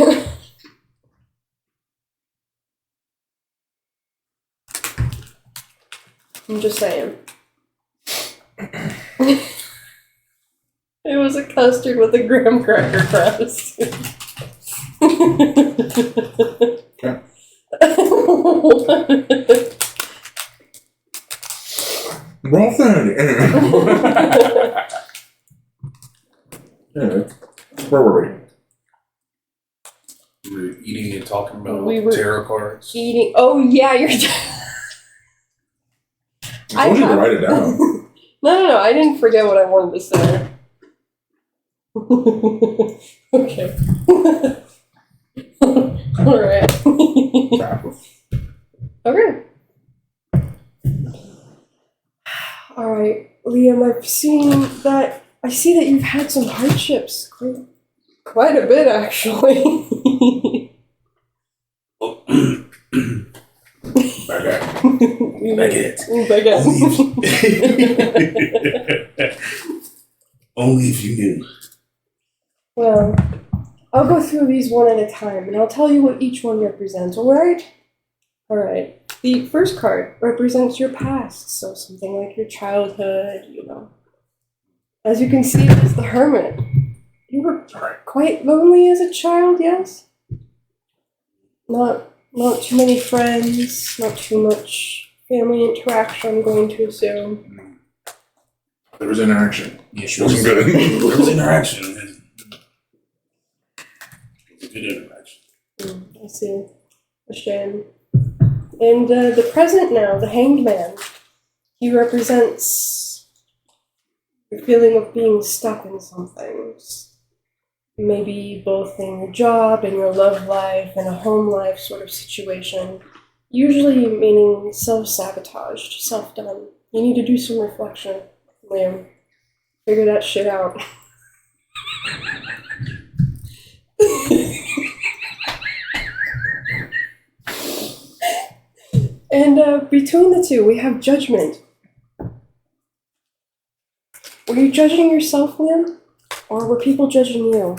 I'm just saying. It was a custard with a graham cracker crust. Okay. Well said. Anyway, where were we? We were eating and talking about We were tarot cards. Eating. Oh, yeah, you're. I told you to write it down. No. I didn't forget what I wanted to say. Okay. Alright. Okay. Alright, Liam, I see that you've had some hardships. Quite a bit, actually. Baguette. Only if you knew. Well, I'll go through these one at a time, and I'll tell you what each one represents, alright? Alright. The first card represents your past, so something like your childhood, As you can see, it's the Hermit. You were quite lonely as a child, yes? Not too many friends, not too much family interaction, I'm going to assume. There was interaction. Yeah, It wasn't good. There was interaction. It was a good interaction. I see. A shame. And the present now, the Hanged Man, he represents the feeling of being stuck in something. Maybe both in your job and your love life and a home life sort of situation. Usually meaning self-sabotaged, self-done. You need to do some reflection, Liam. Figure that shit out. And between the two, we have judgment. Were you judging yourself, Liam? Or were people judging you?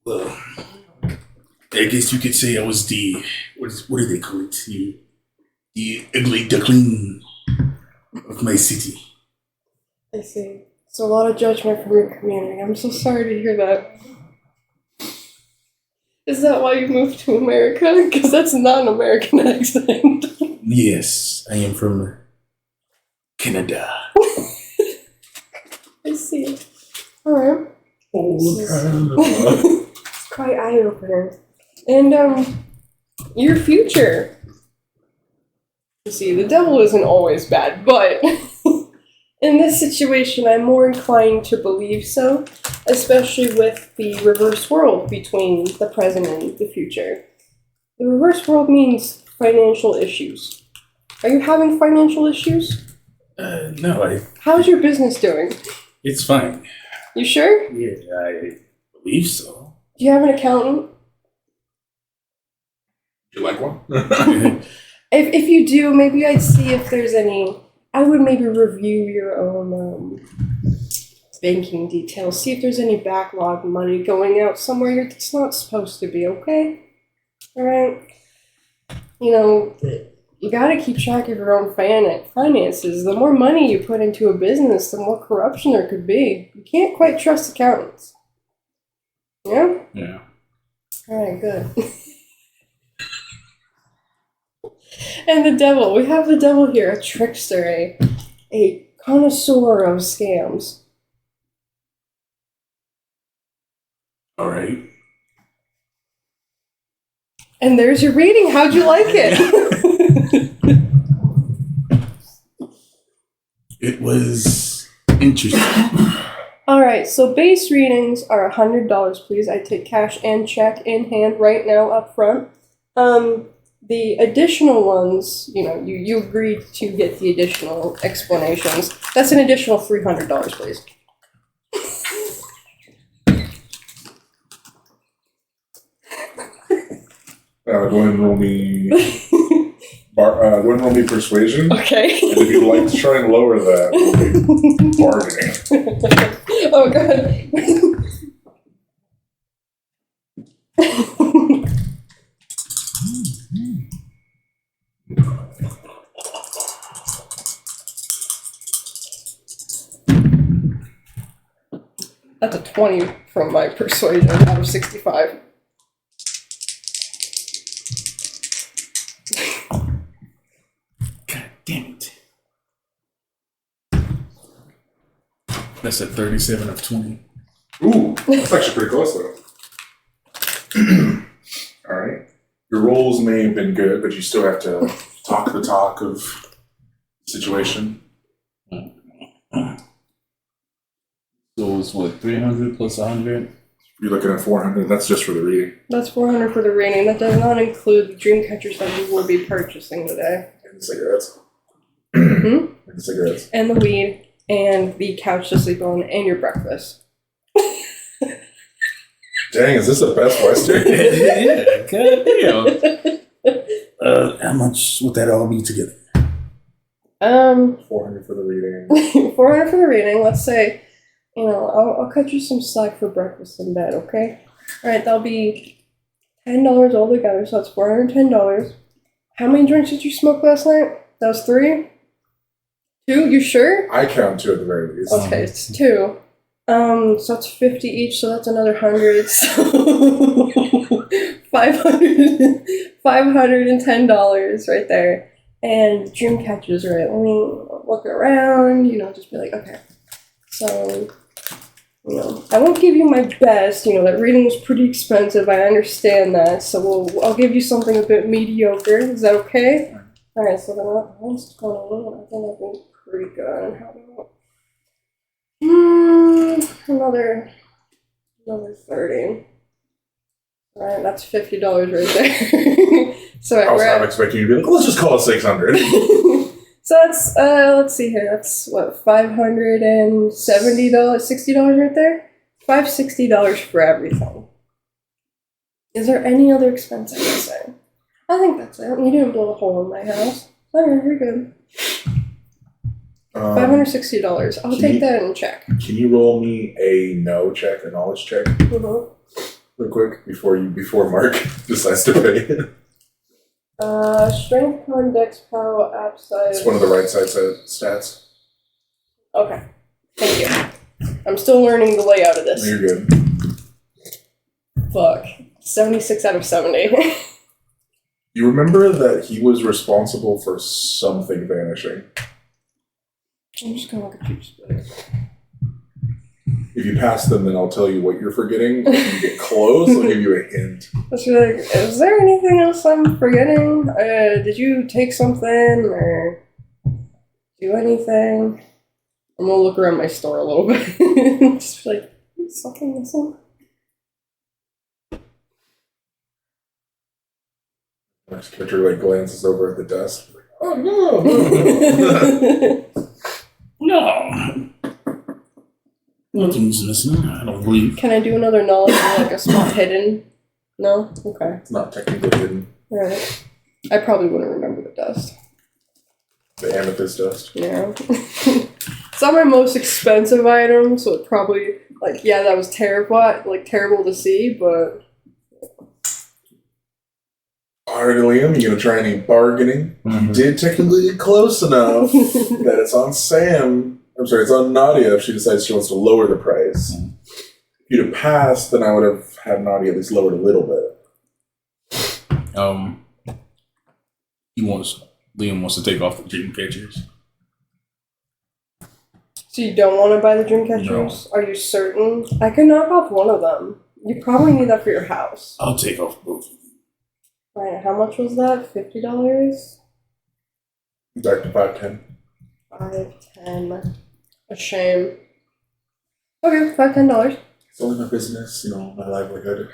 Well, I guess you could say I was the what do they call it? The ugly duckling of my city. I see. So a lot of judgment from your community. I'm so sorry to hear that. Is that why you moved to America? Because that's not an American accent. Yes, I am from Canada. I see. Alright. It's quite eye-opening. And, your future. You see, the devil isn't always bad, but in this situation, I'm more inclined to believe so, especially with the reverse world between the present and the future. The reverse world means financial issues. Are you having financial issues? No, How's your business doing? it's fine. You sure? Yeah, I believe so. Do you have an accountant? You like one? If you do, maybe I'd see if there's any. I would maybe review your own banking details, see if there's any backlog money going out somewhere it's not supposed to be, okay? Alright? You gotta keep track of your own finances. The more money you put into a business, the more corruption there could be. You can't quite trust accountants. Yeah? Yeah. Alright, good. And the devil. We have the devil here, a trickster, a connoisseur of scams. All right. And there's your reading. How'd you like it? It was interesting. All right, so base readings are $100, please. I take cash and check in hand right now up front. The additional ones, you agreed to get the additional explanations. That's an additional $300, please. Go ahead and roll me. Go ahead and roll me persuasion. Okay. And if you'd like to try and lower that, roll me bargaining. Oh, God. That's a 20 from my persuasion out of 65. God damn it. That's a 37 of 20. Ooh, that's actually pretty close though. All right. Your rolls may have been good, but you still have to talk the talk of the situation. So it's what, 300 plus 100? You're looking at 400. That's just for the reading. That's 400 for the reading. That does not include the dream catchers that we will be purchasing today. And the cigarettes. Hmm? And the cigarettes. And the weed, and the couch to sleep on, and your breakfast. Dang, is this a Best Western? Yeah, goddamn. How much would that all be together? 400 for the reading. 400 for the reading. Let's say, I'll cut you some slack for breakfast in bed, okay? All right, that'll be $10 altogether, so that's $410. How many drinks did you smoke last night? That was 3? 2? You sure? I count 2 at the very least. Okay, it's 2. So that's 50 each, so that's another 100. So $510 right there. And dream catches, right? Let me look around, just be like, okay. So, I won't give you my best. That reading was pretty expensive. I understand that. So I'll give you something a bit mediocre. Is that okay? All right. So then that's 20. I think I've been pretty good. How about another 30? All right. That's $50 right there. So I was half expecting you to be like, let's just call it 600. So that's, let's see here, that's what, $570, $60 right there? $560 for everything. Is there any other expense I can say? I think that's it. You didn't blow a hole in my house. Alright, you're good. $560. I'll take that in check. Can you roll me a a knowledge check, Mm-hmm. real quick, before Mark decides to pay it? Strength, con, dex, power, app size. It's one of the right side stats. Okay. Thank you. I'm still learning the layout of this. You're good. Fuck. 76 out of 70. You remember that he was responsible for something vanishing. I'm just gonna look at Peeps Place. If you pass them, then I'll tell you what you're forgetting. If you get close, I'll give you a hint. I was like, is there anything else I'm forgetting? Did you take something or do anything? I'm gonna look around my store a little bit. Just like, is something missing? Next character glances over at the desk. Like, oh no! No. Nothing's missing. I don't believe. Can I do another knowledge of a spot hidden? No? Okay. It's not technically hidden. Alright. I probably wouldn't remember the dust. The amethyst dust. Yeah. It's not my most expensive item, so it probably, that was terrible to see, but... Alright, Liam, you gonna try any bargaining? Mm-hmm. You did technically get close enough that it's on Sam. I'm sorry, it's on Nadia if she decides she wants to lower the price. Mm-hmm. If you'd have passed, then I would have had Nadia at least lowered a little bit. Liam wants to take off the dream catchers. So you don't want to buy the dream catchers? No. Are you certain? I could knock off one of them. You probably need that for your house. I'll take off both. Right, how much was that? $50? Back to $5.10. $5.10. A shame. Okay, $5.10. It's only my business, my livelihood.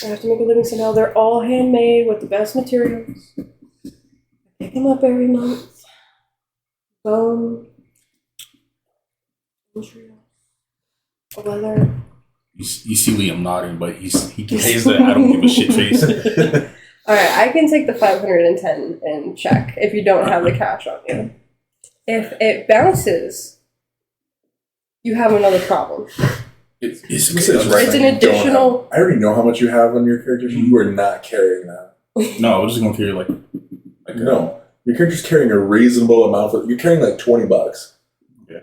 I have to make a living somehow. They're all handmade with the best materials. I pick them up every month. Bone. Leather. You see Liam nodding, but he has that I don't give a shit face. Alright, I can take the $510 and check if you don't have the cash on you. If it bounces, you have another problem. It's an additional. I already know how much you have on your character. You are not carrying that. No, we're just gonna carry like no. Your character's carrying a reasonable amount. You're carrying like $20. Yeah.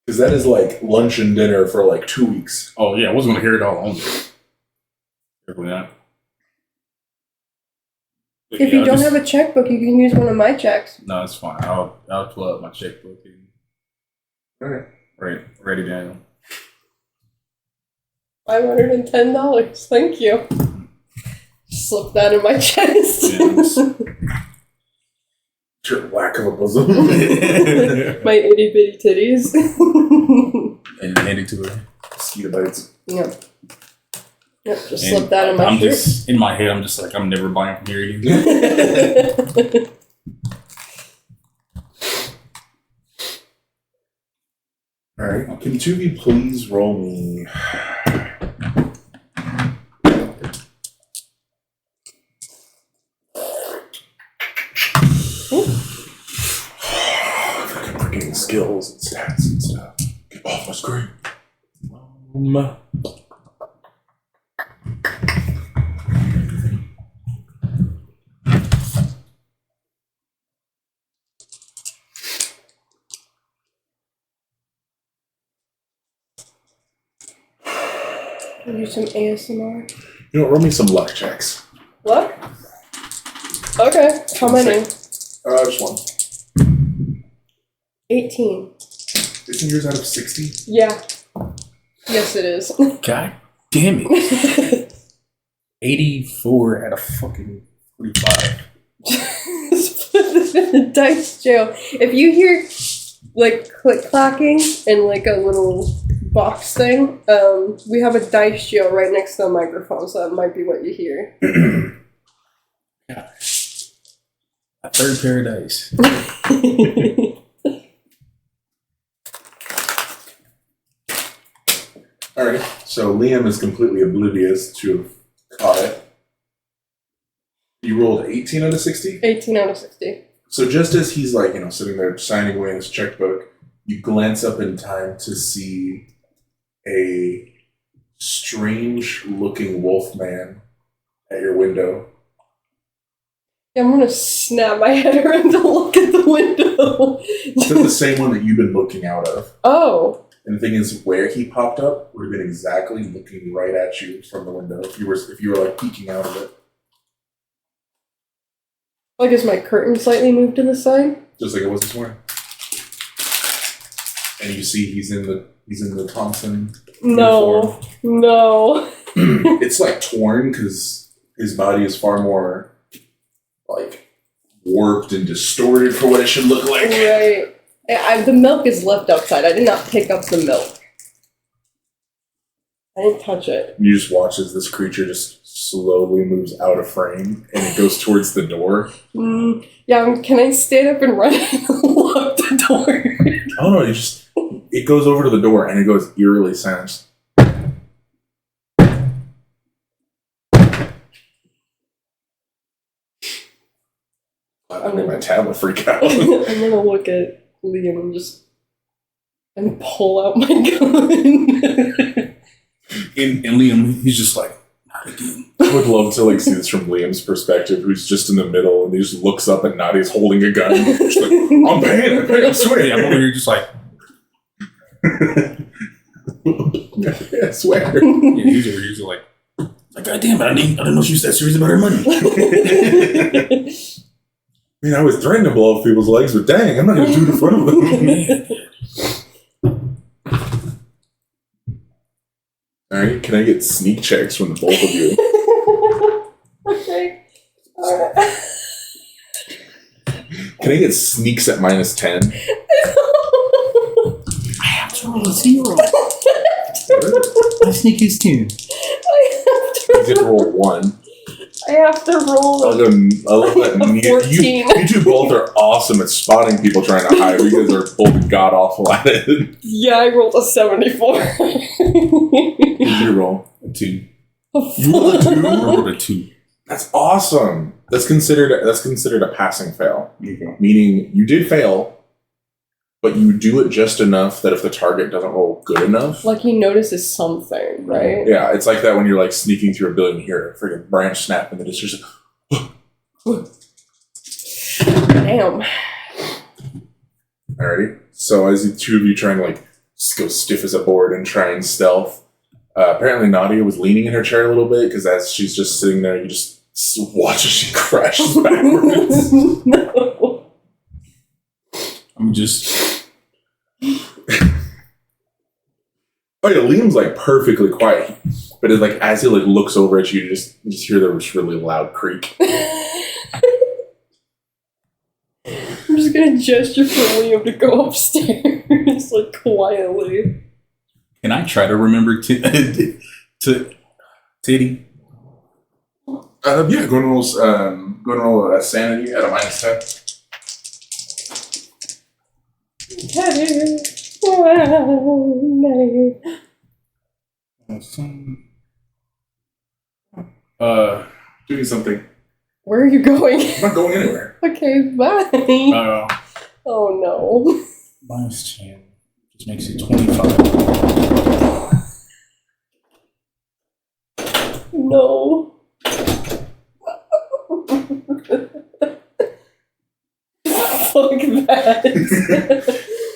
Because that is like lunch and dinner for like 2 weeks. Oh yeah, I wasn't gonna carry it all on. Definitely not. If you don't have a checkbook, you can use one of my checks. No, it's fine. I'll pull out my checkbook and write it down. $510. Thank you. Slip that in my chest. Yes. Your lack of a bosom. My itty bitty titties. And hand it to her. Mosquito bites. Yep. Yep, just slip that in my shirt. Just in my head, I'm just like, I'm never buying from here again. Alright, can two of you please roll me? Fucking freaking skills and stats and stuff. Get off my screen. Do some ASMR. Roll me some luck checks. Luck? Okay. How many? Just one. 18. Isn't yours out of 60? Yeah. Yes, it is. God damn it. 84 out of fucking 45. Just put this in the dice jail. If you hear like click-clacking and like a little box thing, we have a dice jail right next to the microphone, so that might be what you hear. God. A third paradise. Alright, so Liam is completely oblivious to have caught it. You rolled 18 out of 60? 18 out of 60. So just as he's like, sitting there signing away his checkbook, you glance up in time to see a strange-looking wolf man at your window. Yeah, I'm gonna snap my head around to look at the window. It's the same one that you've been looking out of. Oh. And the thing is, where he popped up would have been exactly looking right at you from the window if you were like peeking out of it. Like, is my curtain slightly moved to the side? Just like it was this morning. And you see he's in the Thompson uniform. No. It's like torn because his body is far more like warped and distorted for what it should look like. Right. The milk is left outside. I did not pick up the milk. I didn't touch it. You just watch as this creature just slowly moves out of frame and it goes towards the door. Yeah, can I stand up and run and lock the door? Oh no, it goes over to the door and it goes eerily silent. I'm gonna make my tablet freak out. I'm gonna look at Liam and pull out my gun. And Liam, he's just like, not again. I would love to see this from Liam's perspective, who's just in the middle and he just looks up at Nadia's holding a gun. She's like, I'm paying, I swear. Yeah, I'm over here just like, I swear. yeah, he's over here like God damn it, I didn't know she was that serious about her money. I mean, I was threatening to blow off people's legs, but dang, I'm not going to do it in front of them. All right, can I get sneak checks from the both of you? Okay. Alright. Can I get sneaks at -10? I have to roll a 0. My sneak is 10. You get to roll 1. I have to roll I love that. a 14. You two both are awesome at spotting people trying to hide. You guys are both god awful at it. Yeah, I rolled a 74. What did you roll? A 2. You rolled a 2? I rolled a 2. That's awesome. That's considered a passing fail. Okay. Meaning you did fail, but you do it just enough that if the target doesn't roll good enough. Like he notices something, right? Yeah, it's like that when you're like sneaking through a building here, a freaking branch snap, and then it's just Damn. Alrighty. So as the two of you trying to like go stiff as a board and try and stealth, apparently Nadia was leaning in her chair a little bit because as she's just sitting there, you just watch as she crashes backwards. No. I'm just. Oh yeah, Liam's like perfectly quiet, but it's like as he like looks over at you, you just hear this really loud creak. I'm just gonna gesture for Liam to go upstairs, like quietly. Can I try to remember Titty? Yeah, go and roll a sanity at a -10. Teddy. Doing something. Where are you going? I'm not going anywhere. Okay, bye. Oh no. -10. Just makes it 25. No. Fuck that.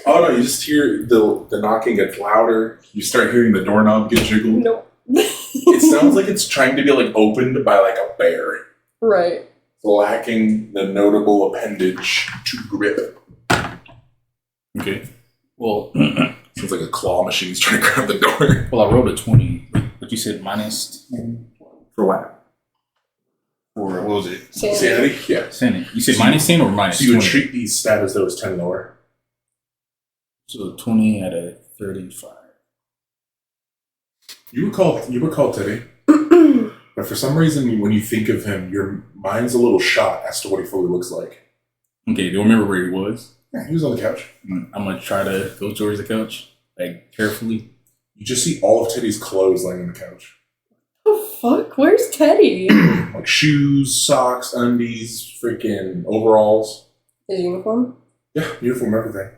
Oh no, you just hear the knocking gets louder. You start hearing the doorknob get jiggled. No. It sounds like it's trying to be like opened by like a bear. Right. Lacking the notable appendage to grip. Okay. Well, Sounds like a claw machine's trying to grab the door. I rolled a 20, but you said -10 For what? or what was it? Sanity? Yeah. Sanity. You said -10 or So you would -20? treat these stat as though it's 10 lower. So 20 out of 35. You recall Teddy. But for some reason, when you think of him, your mind's a little shot as to what he fully looks like. Okay, do you remember where he was? Yeah, he was on the couch. I'm gonna try to go towards the couch, like carefully. You just see all of Teddy's clothes laying on the couch. Oh fuck, where's Teddy? Like shoes, socks, undies, freaking overalls. His uniform? Yeah, uniform, everything.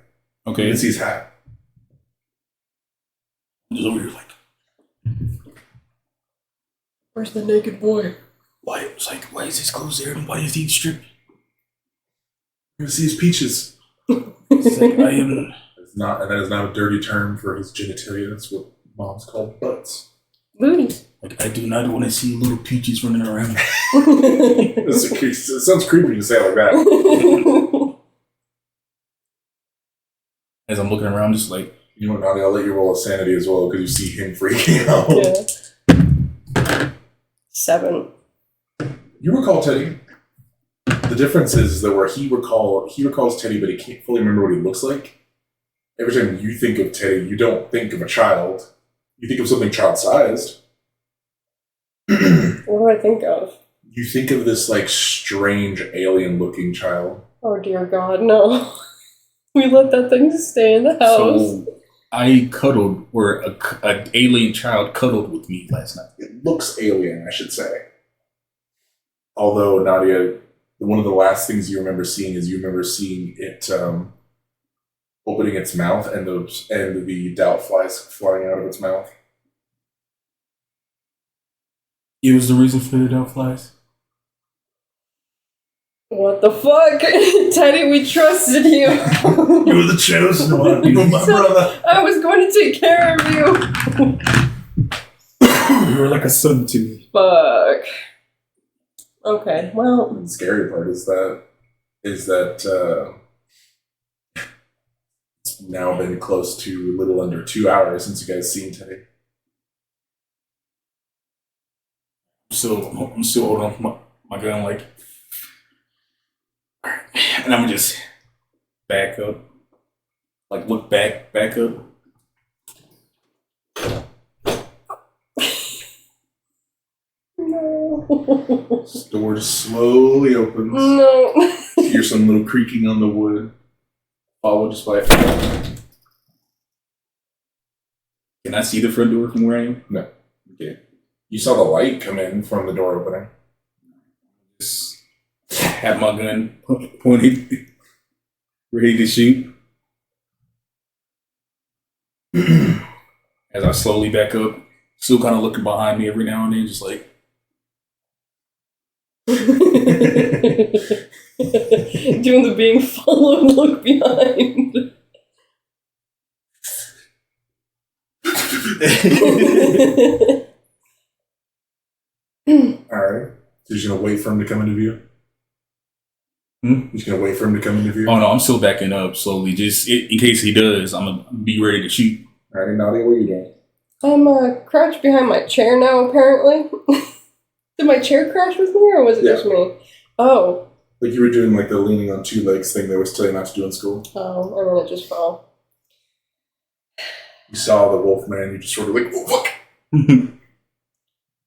You Okay, can see his hat. just over here, like, Where's the naked boy? why? It's like, why is his clothes there and why is he stripped? You can see his peaches. It's like, I am. It's not, and that is not a dirty term for his genitalia. That's what moms call butts. Booties. Like, I do not want to see little peaches running around. It sounds creepy to say it like that. As I'm looking around, just like, You know what, Nadia, I'll let you roll a sanity as well because you see him freaking out. Yeah. 7. You recall Teddy. The difference is that where he recalls Teddy, but he can't fully remember what he looks like. Every time you think of Teddy, you don't think of a child. You think of something child-sized. What do I think of? You think of this like strange alien-looking child. Oh dear God, no. We let that thing stay in the house. so I cuddled, or an alien child cuddled with me last night. It looks alien, I should say. Although, Nadia, one of the last things you remember seeing is it opening its mouth and the doubt flies flying out of its mouth. It was the reason for the doubt flies. What the fuck? Teddy, we trusted you. You were the chosen one. You were my brother. I was going to take care of you. You were like a son to me. Fuck. Okay, well. The scary part is that it's now been close to a little under 2 hours since you guys seen Teddy. I'm still holding on to my gun, like, all right. And I'm gonna just back up, like look back up. No. The door just slowly opens. No. You hear some little creaking on the wood. Followed just by. Can I see the front door from where I am? No. Okay. You saw the light come in from the door opening. Just have my gun pointed, ready to shoot. As I slowly back up, still kind of looking behind me every now and then, just like. Doing the being followed look behind. Alright. So you're just gonna wait for him to come into view? Hmm? You're just gonna wait for him to come into view? Oh no, I'm still backing up slowly, just in case he does. I'm gonna be ready to shoot. Alright, Nadia, what are you doing? I'm crouched behind my chair now, apparently. Did my chair crash with me, or was it just me? Oh. Like you were doing like the leaning on two legs thing they was telling you not to do in school. Oh, and then it just fell. You saw the wolf man, you just sort of like, oh, fuck!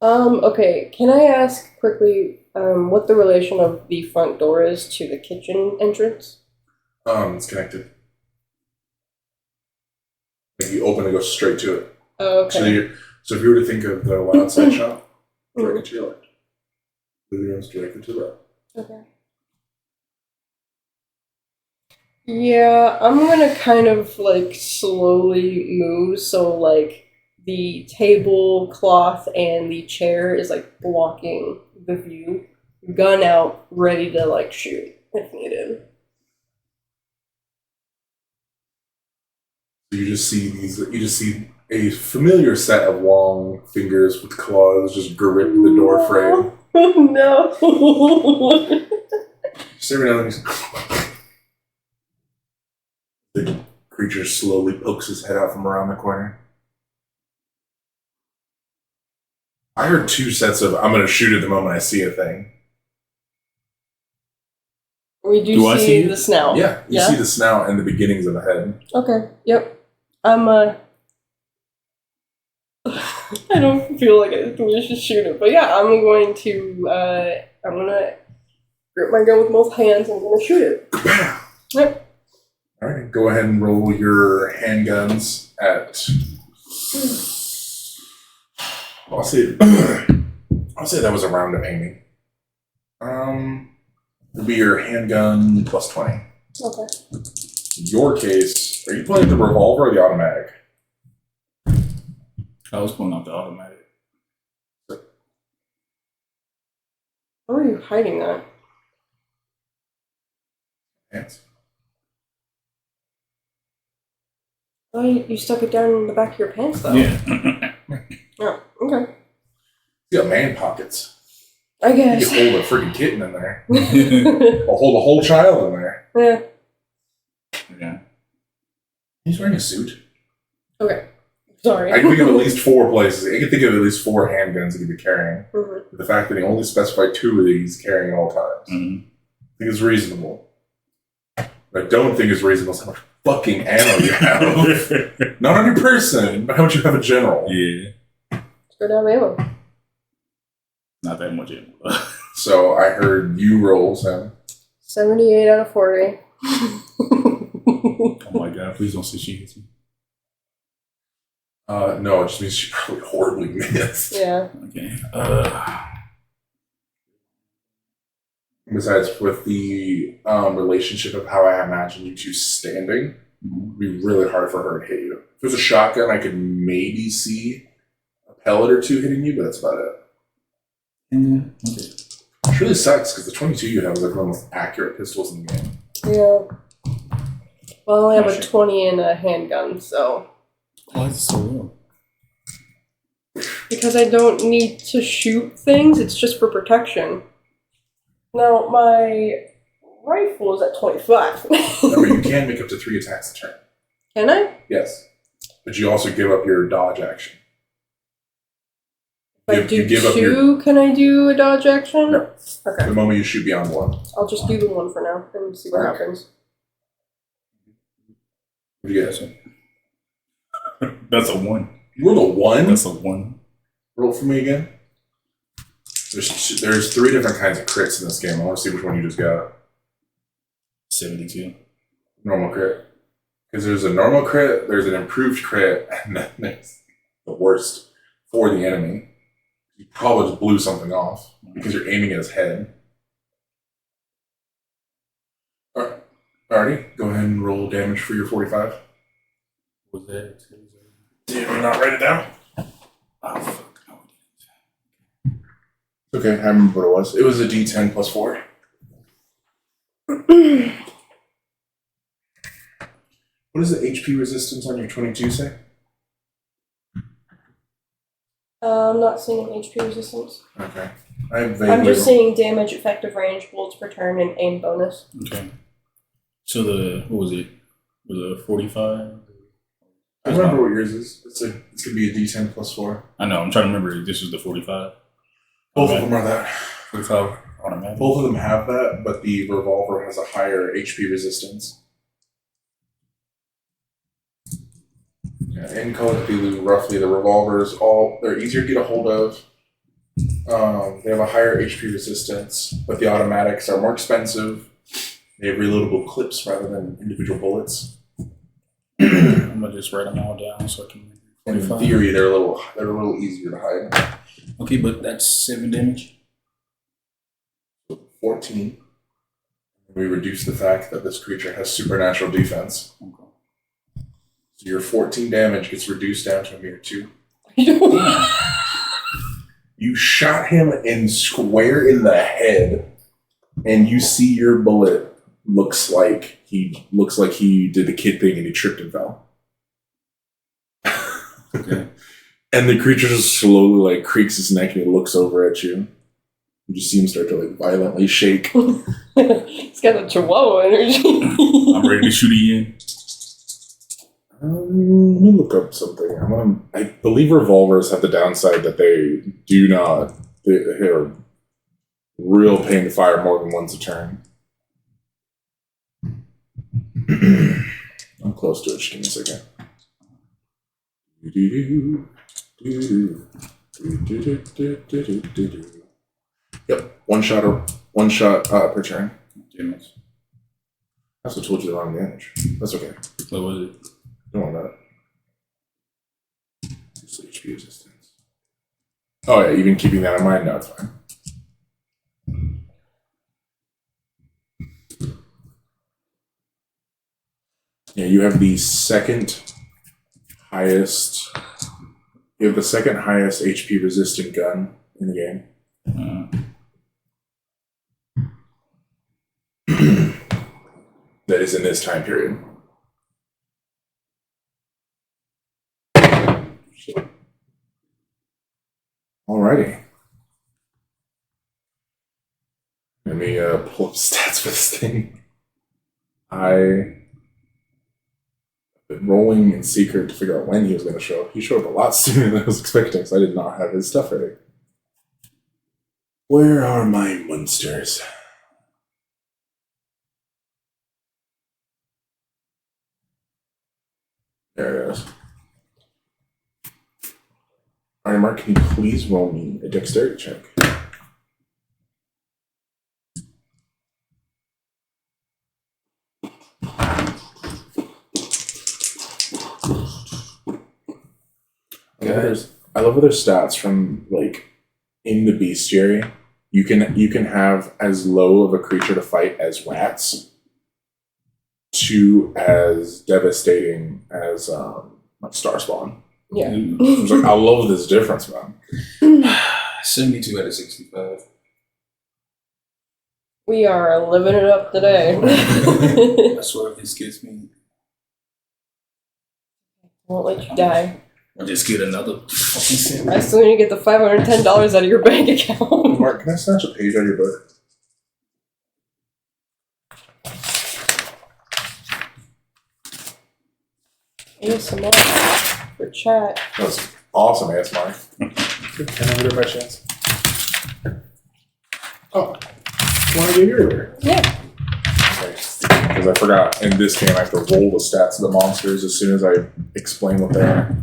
Okay, can I ask quickly what the relation of the front door is to the kitchen entrance? It's connected. Like you open and go straight to it. Oh, okay. So if you were to think of the one outside shop, directly to your left. The living room's directly to the right. Okay. Yeah, I'm gonna kind of like slowly move so like the tablecloth and the chair is like blocking the view. Gun out, ready to like shoot if needed. You just see a familiar set of long fingers with claws just grip the door frame. Oh no! Just every now and then the creature slowly pokes his head out from around the corner. I heard two sets of "I'm gonna shoot at the moment I see a thing." We do I see see it? the snout. Yeah, you see the snout and the beginnings of a head. Okay. Yep. I'm I don't feel like we should shoot it, but yeah, I'm going to I'm gonna grip my gun with both hands and I'm gonna shoot it. Yep. All right, go ahead and roll your handguns at. I'll say that was a round of aiming. It'll be your handgun plus 20. Okay. In your case, are you playing the revolver or the automatic? I was pulling out the automatic. Where are you hiding that? Hands. Oh, you stuck it down in the back of your pants, though. Yeah. Oh, okay. You got man pockets. I You guess. can hold a freaking kitten in there. Or hold a whole child in there. Yeah. Yeah. He's wearing a suit. Okay. Sorry. I can think of at least 4 places. I can think of at least 4 handguns he could be carrying. Mhm. But the fact that he only specified 2 of these carrying at all times. Mm-hmm. I think it's reasonable. What I don't think is reasonable is how much fucking ammo you have. Not on your person, but how much you have in general. Yeah. Let's go down ammo. Not that much ammo. So I heard you roll, Sam. 78 out of 40. Oh my god, please don't say she hits me. No, it just means she probably horribly missed. Yeah. Okay. Besides, with the relationship of how I imagine you two standing, it would be really hard for her to hit you. If it was a shotgun, I could maybe see a pellet or 2 hitting you, but that's about it. Okay. Which really sucks, because the 22 you have is like one of the most accurate pistols in the game. Yeah. Well, I only have a Shit. 20 and a handgun, so. Why is it so low? because I don't need to shoot things. It's just for protection. Now, my rifle is at 25. Remember, you can make up to 3 attacks a turn. Can I? Yes. But you also give up your dodge action. If I do 2, can I do a dodge action? No. Okay. The moment you shoot beyond 1. I'll just do the 1 for now and see what happens. What do you guys think? That's a 1. You rolled a 1? That's a 1. Roll for me again. There's 3 different kinds of crits in this game. I want to see which one you just got. 72. Normal crit. Because there's a normal crit, there's an improved crit, and then there's the worst for the enemy. You probably just blew something off because you're aiming at his head. Alrighty, go ahead and roll damage for your 45. Was that? Did you not write it down? Oh, fuck. No, Okay, I remember what it was. It was a D10 plus 4. What does the HP resistance on your 22 say? I'm not seeing HP resistance. Okay. I'm just seeing damage, effective range, bullets per turn, and aim bonus. Okay. So what was it? Was it 45? I remember what yours is. It's going to be a D10 plus 4. I know, I'm trying to remember. This was the 45. Both of them are that. 45 automatic. Both of them have that, but the revolver has a higher HP resistance. Yeah, in Call of Cthulhu, roughly, the revolvers, they're easier to get a hold of. They have a higher HP resistance, but the automatics are more expensive. They have reloadable clips rather than individual bullets. I'm gonna just write them all down so I can remember. In theory, they're a little easier to hide. Okay, but that's 7 damage. 14. We reduce the fact that this creature has supernatural defense. Okay. So your 14 damage gets reduced down to a mere 2. You shot him square in the head, and you see your bullet looks like he did the kid thing and he tripped and fell. Okay. And the creature just slowly creaks his neck and he looks over at you. You just see him start to violently shake. He's got a chihuahua energy. I'm ready to shoot again. Let me look up something. I believe revolvers have the downside that they're real pain to fire more than once a turn. I'm close to it. Just give me a second. Yep, one shot per turn. Damage. I also told you the wrong damage. That's okay. What was it? Don't want that. Just HP resistance. Oh yeah, even keeping that in mind, no, it's fine. Yeah, you have the second highest HP resistant gun in the game. That is in this time period. Alrighty. Let me pull up stats for this thing. I've been rolling in secret to figure out when he was going to show up. He showed up a lot sooner than I was expecting, so I did not have his stuff ready. Where are my monsters? There it is. Alright, Mark, can you please roll me a dexterity check? I love other stats from in the bestiary. You can have as low of a creature to fight as rats to as devastating as Star Spawn. Yeah. I was like, I love this difference, man. 72 out of 65. We are living it up today. I swear if this gets me. Won't let you die. Or just get another fucking sandwich. I still need to get the $510 out of your bank account. Mark, can I snatch a page out of your book? ASMR for chat. That was awesome, ASMR. Good pen over there by chance? Oh, one I gave you earlier. Yeah. Because I forgot, in this game I have to roll the stats of the monsters as soon as I explain what they are.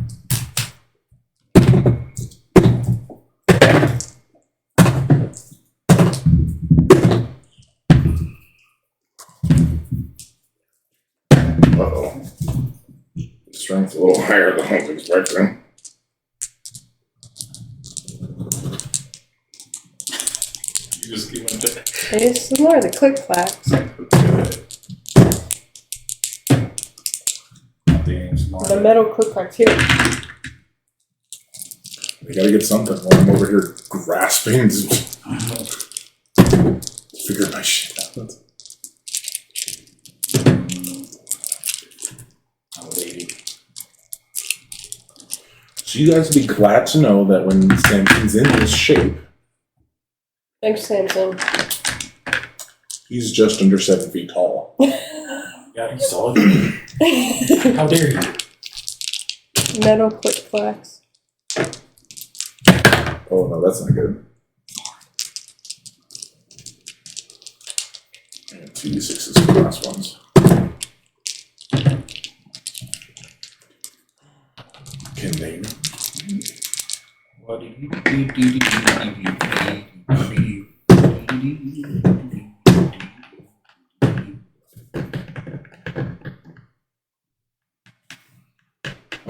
Uh-oh. Strength's a little higher than I was expecting. You just give it that. ASMR, the click clacks. The metal click clacks here. We gotta get something while I'm over here grasping to figure my shit out. So you guys would be glad to know that when Samson's in this shape, Thanks, Samson. he's just under 7 feet tall. Yeah, you saw it. How dare you? Metal click clacks. Oh no, that's not good. And 2d6s for the last ones. Can they? What do you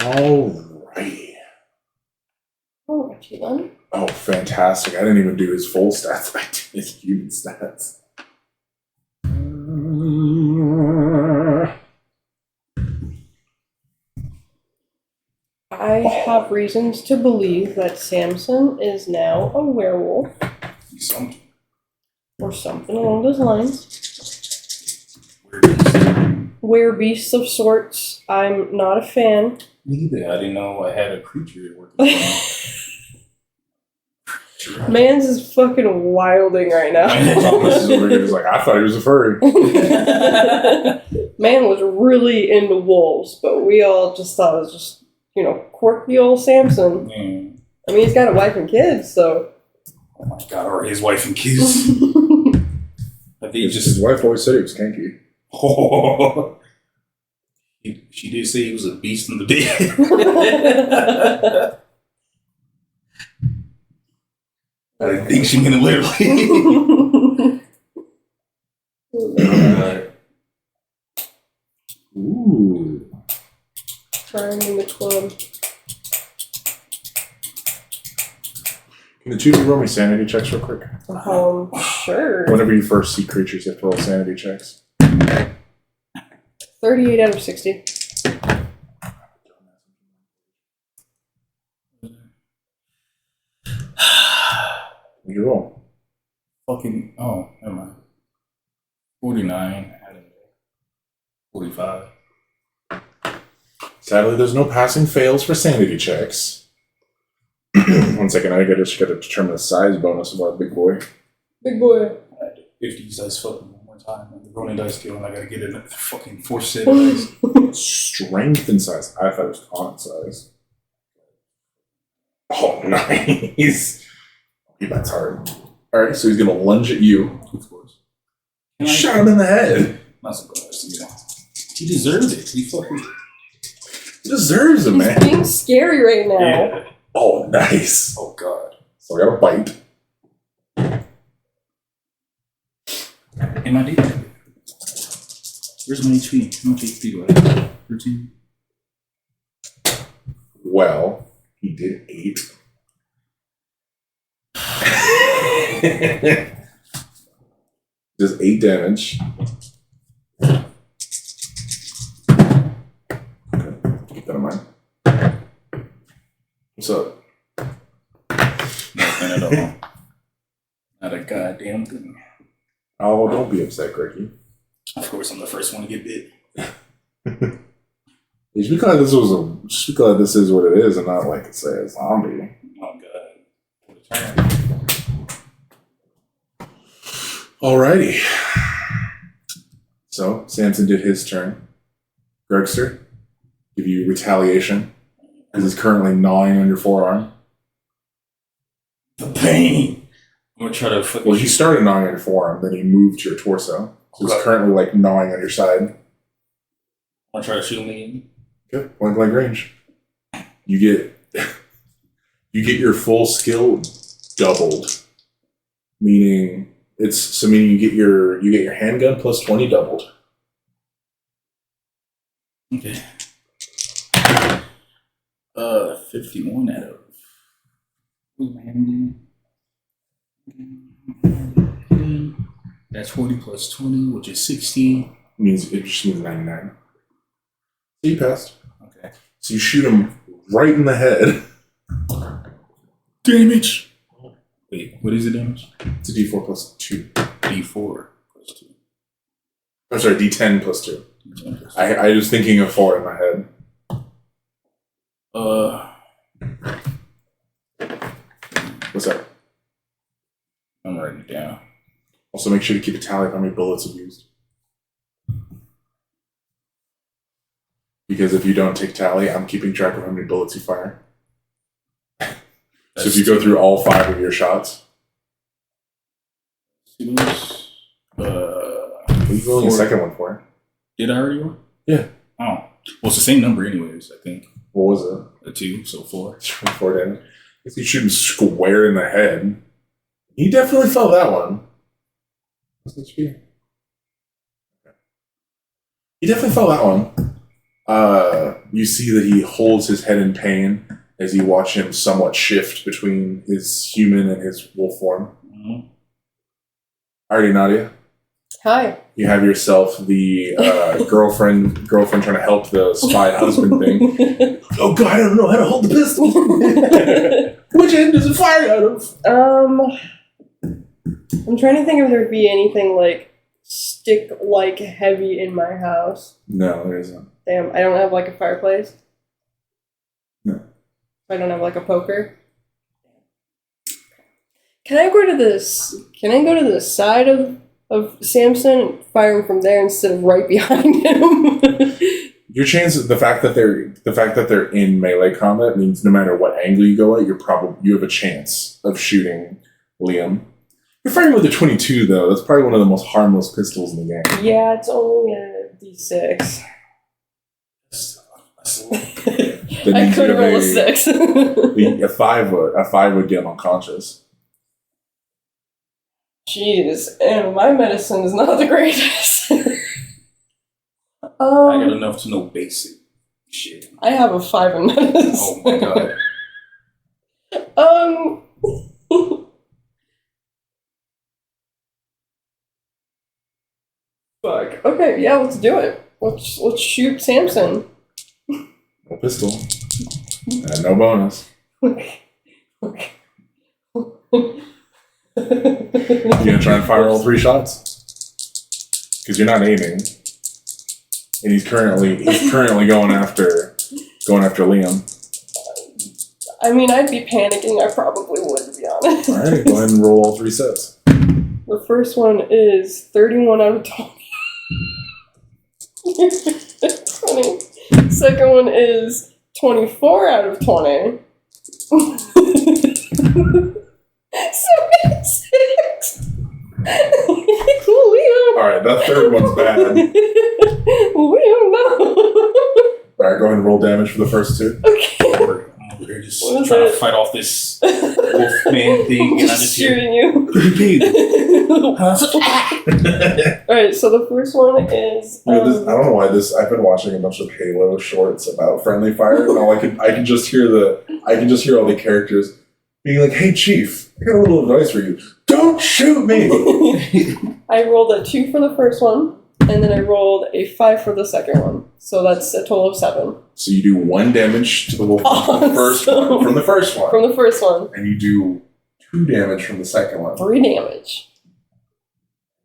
Alright. Oh, what you done? Oh, fantastic. I didn't even do his full stats. I did his human stats. I have reasons to believe that Samson is now a werewolf. Something. Or something along those lines. Werebeasts of sorts. I'm not a fan. Neither. I didn't know I had a creature working. Mans is fucking wilding right now. Thomas is over here just like, I thought he was a furry. Man was really into wolves, but we all just thought it was just, quirky old Samson. Man. I mean, he's got a wife and kids, so. Oh my god, or his wife and kids. I think His wife always said he was kinky. Oh. She did say he was a beast in the bed. I think she meant it literally. Ooh. Trying in the club. Can the two of you roll me sanity checks real quick? Sure. Whenever you first see creatures, you have to roll sanity checks. 38 out of 60. You roll. Fucking, oh, never mind. 49 out of 45. Sadly, there's no passing fails for sanity checks. 1 second, I just gotta determine the size bonus of our big boy. Big boy. 50 dice fucking one more time. And the rolling dice skill, and I gotta get another fucking 4 set of dice. Strength and size. I thought it was con size. Oh, nice. That's hard. Alright, so he's gonna lunge at you. Of course. Shot him in the head. Not surprised, He deserved it. He fucking He deserves it, He's man. being scary right now. yeah. Oh, nice. Oh god. So I got a bite. Am I deep? Where's my HP? How much HP do I have? 13? Well, he did 8. Does 8 damage. Okay, keep that in mind. What's up? Nothing at all. Not a goddamn thing. Oh, don't be upset, Greggy. Of course, I'm the first one to get bit. Just be glad this is what it is, and not like say a zombie. Oh god. Alrighty. So Samson did his turn. Gregster, give you retaliation because he's currently gnawing on your forearm. The pain. I'm gonna try to. Well, he started gnawing on your forearm, then he moved to your torso. So he's currently like gnawing on your side. I'm gonna try to shoot him again. Okay, point blank range. You get your full skill doubled, meaning you get your handgun plus 20 doubled. Okay. 51 out of. That's 40 plus 20, which is 60. It just means 99. So you passed. Okay. So you shoot him right in the head. Damage. Wait, what is the damage? It's a D4 plus 2. D4 plus 2. I'm sorry, D10 plus 2. D10 plus 2. I was thinking of 4 in my head. What's that? I'm writing it down. Also, make sure to keep a tally of how many bullets you've used. Because if you don't take tally, I'm keeping track of how many bullets you fire. So if you go through all 5 of your shots. What What are you rolling the second one for? Did I already roll? Yeah. Oh. Well, it's the same number anyways, I think. What was it? A 2, so 4. 4 damage. If you shoot him square in the head, he definitely felt that one. What's HP? He definitely felt that one. You see that he holds his head in pain as you watch him somewhat shift between his human and his wolf form. Mm-hmm. Alrighty, Nadia. Hi. You have yourself the girlfriend trying to help the spy husband thing. Oh god, I don't know how to hold the pistol. Which end does it fire out of? I'm trying to think if there'd be anything like stick-like heavy in my house. No, there isn't. Damn, I don't have like a fireplace. No. I don't have like a poker. Can I go to the side of Samson and fire him from there instead of right behind him? Your chances, the fact that they're in melee combat means no matter what angle you go at, you have a chance of shooting Liam. You're firing with a 22 though. That's probably one of the most harmless pistols in the game. Yeah, it's only a D6. I could roll a 6. A 5 would get him unconscious. Jeez, and my medicine is not the greatest. I got enough to know basic shit. I have a 5 in medicine. Oh my god. Fuck. Okay, yeah, let's do it. Let's shoot Samson. No pistol. And no bonus. Okay. You gonna try and fire all 3 shots? Because you're not aiming, and he's currently going after Liam. I mean, I'd be panicking. I probably would, to be honest. All right, go ahead and roll all 3 sets. The first one is 31 out of 20. 20. Second one is 24 out of 20. 76. Liam. Alright, that third one's bad. Liam, no. Alright, go ahead and roll damage for the first 2. Okay. I'm over here just trying to fight off this wolfman thing, and I just shooting you. Alright, so the first one is. I don't know why I've been watching a bunch of Halo shorts about friendly fire, and I can just hear all the characters being like, "Hey, Chief, I got a little advice for you. Don't shoot me." I rolled a 2 for the first one, and then I rolled a 5 for the second one. So that's a total of 7. So you do 1 damage to the wolf from the first one. From the first one. And you do 2 damage from the second one. 3 damage.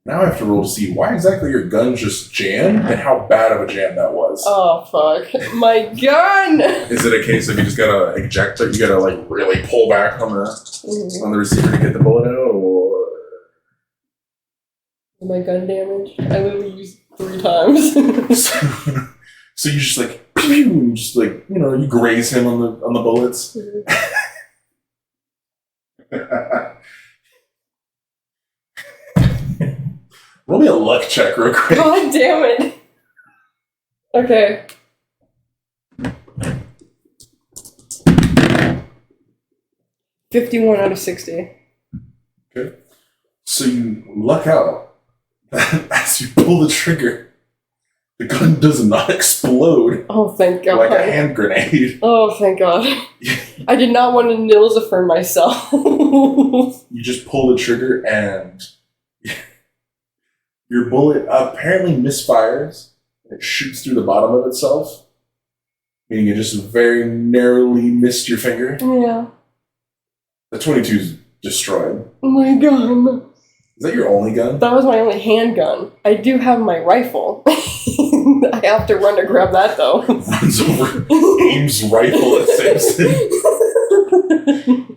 Now I have to roll to see why exactly your gun just jammed and how bad of a jam that was. Oh, fuck. My gun! Is it a case of you just gotta eject it? You gotta like really pull back on the receiver to get the bullet out, or my gun damaged? I literally used 3 times. so you just like pew, just like you graze him on the bullets. Roll me a luck check real quick. God damn it. Okay. $51 out of 60. Okay. So you luck out that as you pull the trigger, the gun does not explode Oh, thank God. like a hand grenade. Oh, thank God. I did not want to nilsifer myself. You just pull the trigger and your bullet apparently misfires. It shoots through the bottom of itself, meaning it just very narrowly missed your finger. Yeah. The 22's destroyed. Oh my God. Is that your only gun? That was my only handgun. I do have my rifle. I have to run to grab that though. Runs over, aims rifle at Samson.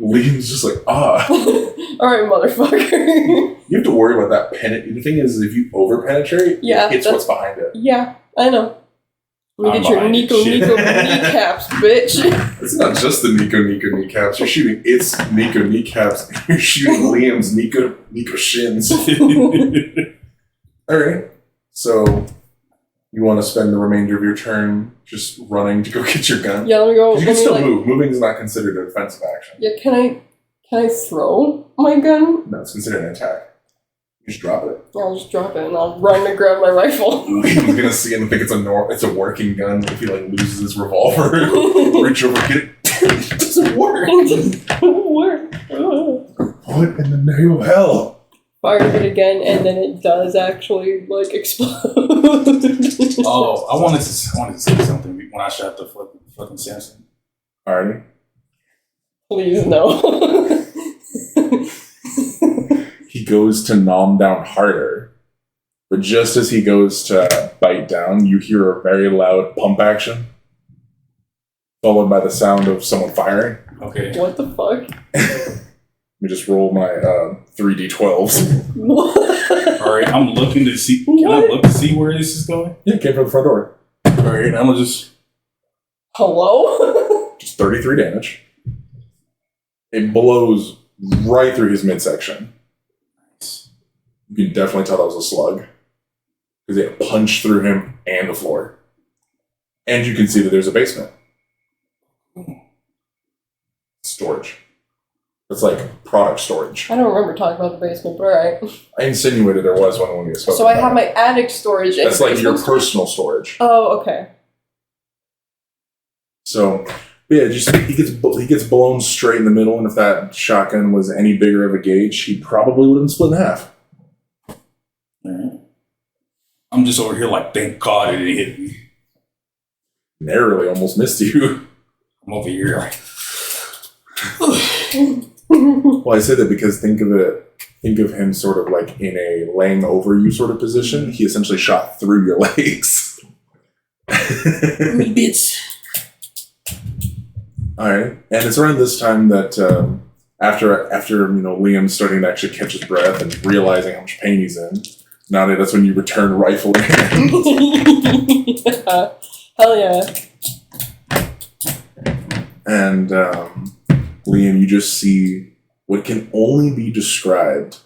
Liam's just like, Alright, motherfucker. You have to worry about that penetrate. The thing is, if you over penetrate, Yeah, it hits what's behind it. Yeah, I know. We I'm get your behind Nico shit. kneecaps, bitch. It's not just the Nico kneecaps. You're shooting its Nico kneecaps. And you're shooting Liam's Nico shins. All right. So you want to spend the remainder of your turn just running to go get your gun? Yeah, let me go. You can still move. Moving is not considered a defensive action. Yeah, can I throw my gun? No, it's considered an attack. You just drop it. Yeah, I'll just drop it and I'll run to grab my rifle. Liam's gonna see it and think it's a working gun. If he like loses his revolver, reach over, get it. It doesn't work. It just don't work. What in the name of hell? Fired it again, and then it does actually like explode. Oh, I wanted to say something when I shot the fucking Samson. Alrighty. Please no. He goes to nom down harder, but just as he goes to bite down, you hear a very loud pump action, followed by the sound of someone firing. Okay. What the fuck? Let me just roll my 3d12s. What? All right, I'm looking to see. Can I look to see where this is going? Yeah, it came from the front door. All right, I'm gonna just. Hello? Just 33 damage. It blows right through his midsection. You can definitely tell that was a slug. Because it punched through him and the floor. And you can see that there's a basement. Storage. It's like product storage. I don't remember talking about the basement, but alright. I insinuated there was one when we spoke. So I have my attic storage and That's like your basement personal storage. Oh, okay. So, yeah, just he gets blown straight in the middle, and if that shotgun was any bigger of a gauge, he probably would have been split in half. Alright. I'm just over here like, thank God it didn't hit me. Narrowly almost missed you. I'm over here like. Well, I say that because think of him sort of like in a laying over you sort of position. He essentially shot through your legs. Me bits. All right, and it's around this time that after Liam's starting to actually catch his breath and realizing how much pain he's in. Nadia, that's when you return rifle in hand. Yeah. Hell yeah. And Liam, you just see what can only be described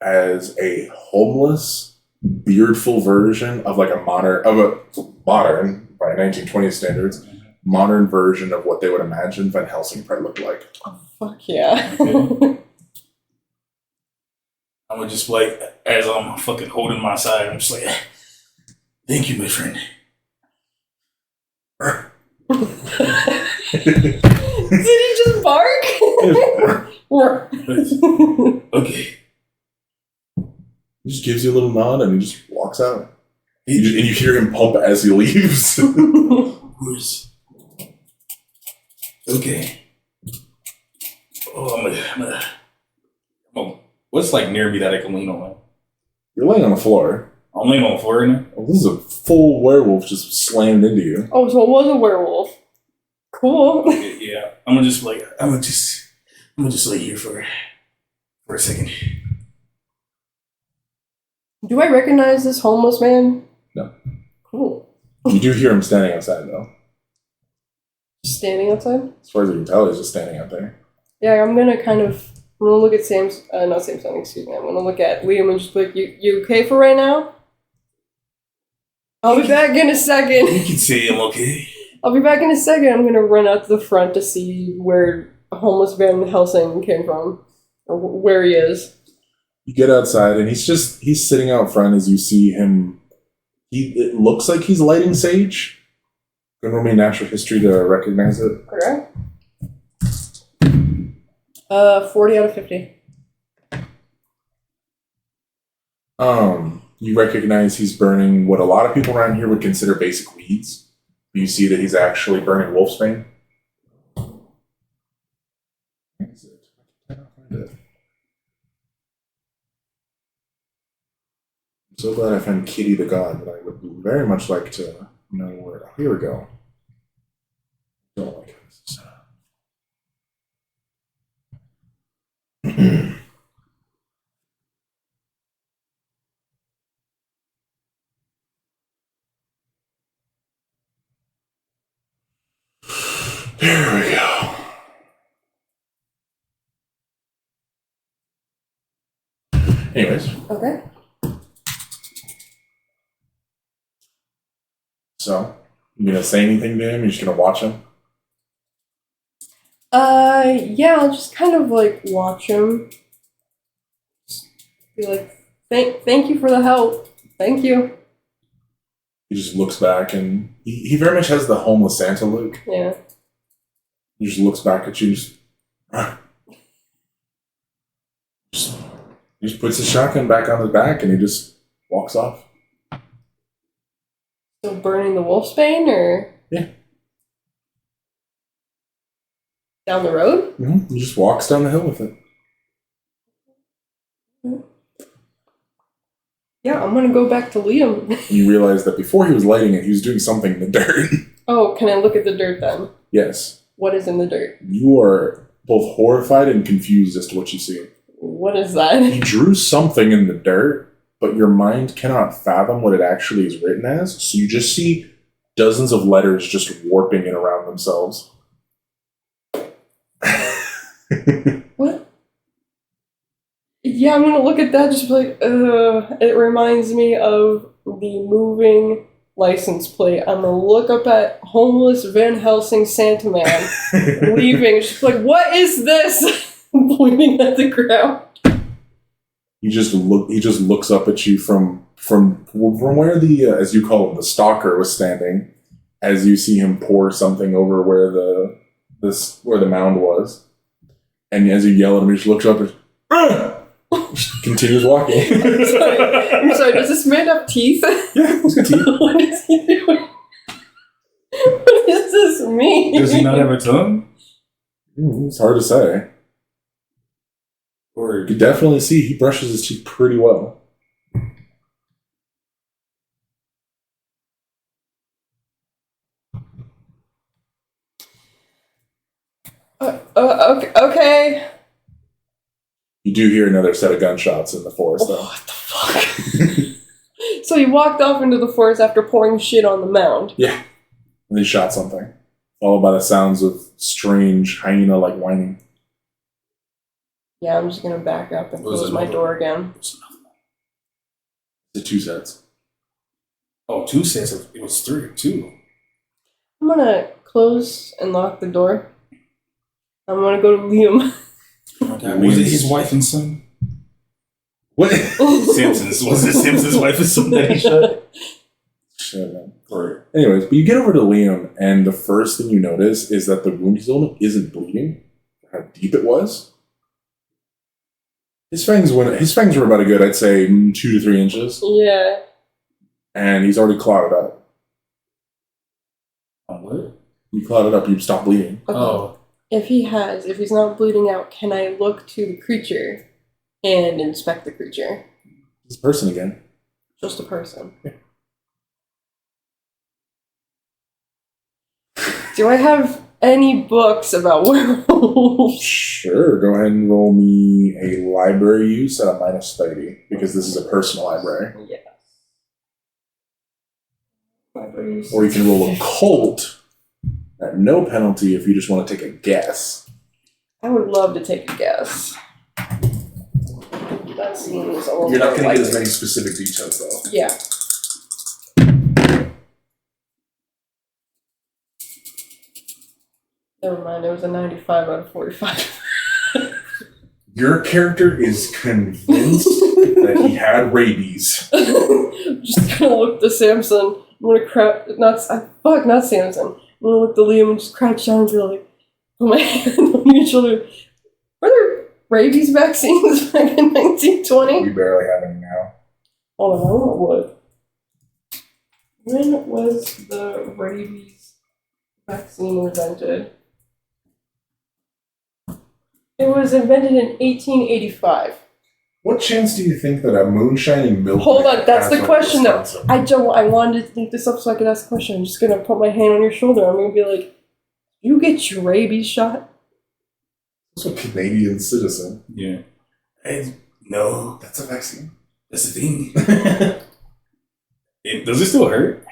as a homeless, beardful version of like a modern by 1920s standards, modern version of what they would imagine Van Helsing probably looked like. Oh, fuck yeah. I would just like, as I'm fucking holding my side, I'm just like, thank you, my friend. Did he just bark? Okay. He just gives you a little nod and he just walks out. And you hear him pump as he leaves. Who's? Okay. Oh, I'm gonna, what's like near me that I can lean on? You're laying on the floor. I'm laying on the floor right now. Oh, this is a full werewolf just slammed into you. Oh, so it was a werewolf. Cool. Yeah. I'm gonna just lay here for a second. Do I recognize this homeless man? No. Cool. You do hear him standing outside, though. Just standing outside? As far as you can tell, he's just standing out there. Yeah, I'm gonna look at not Samson, excuse me. I'm gonna look at Liam and just be like, you okay for right now? I'll be back in a second. You can say I'm okay. I'll be back in a second. I'm gonna run out to the front to see where homeless Van Helsing came from. Or where he is. You get outside, and he's sitting out front as you see him. It looks like he's lighting sage. Can roll me natural history to recognize it. Okay. 40 out of 50. You recognize he's burning what a lot of people around here would consider basic weeds. You see that he's actually burning wolfsbane. Where is it? I cannot find it. I'm so glad I found Kitty the God, but I would very much like to know where. Oh, here we go. Don't like this. There we go. Anyways, Okay. so you gonna say anything to him? You're just gonna watch him? Yeah, I'll just kind of like watch him. Just be like, thank you for the help. Thank you. He just looks back, and he very much has the homeless Santa look. Yeah. He just looks back at you, he just puts his shotgun back on his back, and he just walks off. So burning the wolfsbane, or? Yeah. Down the road? Mm-hmm. He just walks down the hill with it. Yeah, I'm gonna go back to Liam. And you realize that before he was lighting it, he was doing something in the dirt. Oh, can I look at the dirt then? Yes. What is in the dirt? You are both horrified and confused as to what you see. What is that? He drew something in the dirt, but your mind cannot fathom what it actually is written as, so you just see dozens of letters just warping in around themselves. What? Yeah, I'm gonna look at that, just be like, it reminds me of the moving license plate. I'm gonna look up at homeless Van Helsing Santa Man leaving. Just like, what is this? Pointing at the ground. He just looks up at you from where the as you call it, the stalker was standing, as you see him pour something over where the mound was. And as you yell at him, he just looks up and continues walking. I'm sorry, does this man have teeth? Yeah, he's got teeth. What is he doing? What does this mean? Does he not have a tongue? It's hard to say. Or You can definitely see he brushes his teeth pretty well. Okay. You do hear another set of gunshots in the forest, though. What the fuck? So he walked off into the forest after pouring shit on the mound. Yeah. And he shot something, followed by the sounds of strange hyena-like whining. Yeah, I'm just gonna back up and What was close it, my another door again. The 2 sets. Oh, 2 sets. It was 3 or 2. I'm gonna close and lock the door. I'm gonna go to Liam. Oh my God. Was it his wife and son? What? Simpsons. Was it Simpsons' wife and son that he shot? Shit, man. Anyways, but you get over to Liam, and the first thing you notice is that the wound he's on isn't bleeding. How deep it was. His fangs were about a good, I'd say, 2 to 3 inches. Yeah. And he's already clotted up. On what? You clotted up, you stop bleeding. Okay. Oh. If he's not bleeding out, can I look to the creature and inspect the creature? It's a person again. Just a person. Do I have any books about werewolves? Sure, go ahead and roll me a library use at a -30, because this is a personal library. Yes. Or you can roll a cult at no penalty if you just want to take a guess. I would love to take a guess. That seems a little You're not going to get as likely. many specific details, though. Yeah. Never mind, it was a 95 out of 45. Your character is convinced that he had rabies. I'm just gonna look to Samson. I'm gonna not Samson. I'm gonna look to Liam and just crouch down and be like, put my hand on your shoulder. Were there rabies vaccines back in 1920? We barely have any now. Oh, I don't know what. When was the rabies vaccine invented? It was invented in 1885. What chance do you think that a moonshining milk? Hold on, that's the question though. Wisconsin? I wanted to think this up so I could ask the question. I'm just gonna put my hand on your shoulder. I'm gonna be like, you get your rabies shot? That's a Canadian citizen. Yeah. No, That's a vaccine. that's the thing. Does it still hurt?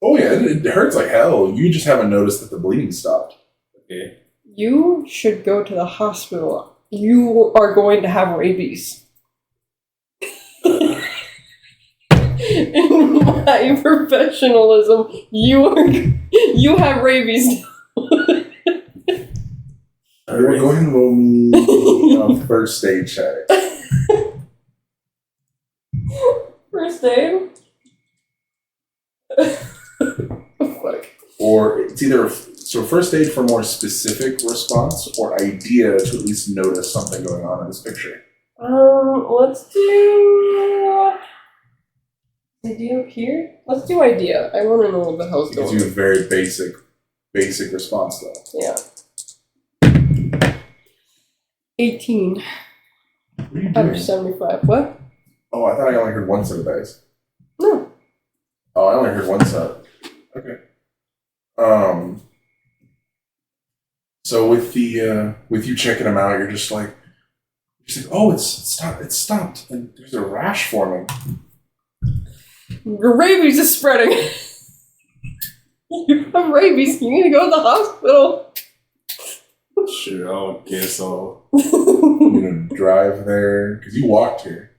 Oh yeah, it hurts like hell. You just haven't noticed that the bleeding stopped. Okay. You should go to the hospital. You are going to have rabies. In my professionalism, you have rabies. Alright, go ahead and roll me a first aid check. First aid? Fuck. Or it's either first aid for more specific response or idea to at least notice something going on in this picture. Let's do idea up here. Let's do idea. I want to know what the hell's It gives going you a on. very basic response though. Yeah. 18 What are you out of doing? 75. What? Oh, I thought I only heard one set of dice. No. Oh, I only heard one set. Okay. So with you checking them out, you're just like, oh, it's stopped, and there's a rash forming. Your rabies is spreading. You have rabies. You need to go to the hospital. Sure, I guess so. You gonna drive there because you walked here.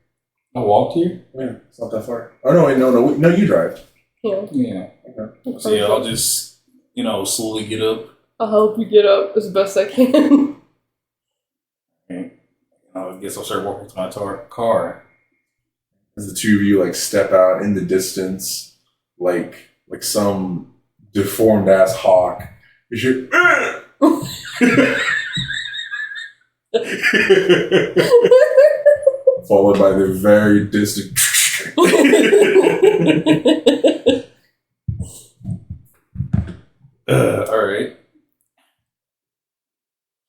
I walked here? Yeah, it's not that far. Oh no, wait, no, you drive. Yeah. Yeah. Okay. So yeah, I'll just, slowly get up. I'll help you get up as best I can. And I guess I'll start walking to my car. As the two of you like step out in the distance, like some deformed ass hawk, as you're followed by the very distant. All right.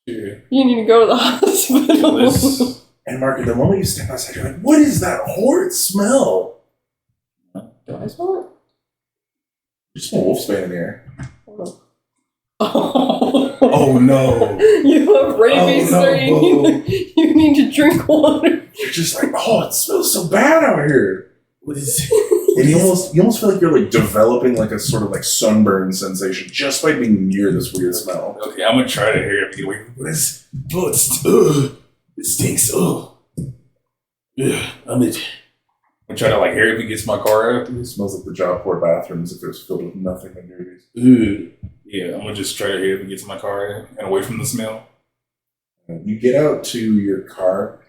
Yeah. You need to go to the hospital. Let's- And Mark, the moment you step outside, you're like, "What is that horrid smell?" Do I smell it? You smell wolfsbane in the air. Oh. Oh no. You have rabies, Oh, no. sir. You need to drink water. You're just like, "Oh, it smells so bad out here." What is And you almost feel like you're like developing like a sort of like sunburn sensation just by being near this weird smell. Okay, I'm gonna try to hear it. Wait, what is? Oh, it stinks. Oh, yeah. I'm gonna try to hear if it gets my car out. It smells like the job corps bathrooms if it was filled with nothing but nudity. Yeah, I'm gonna just try to hear if it gets my car and away from the smell. You get out to your car,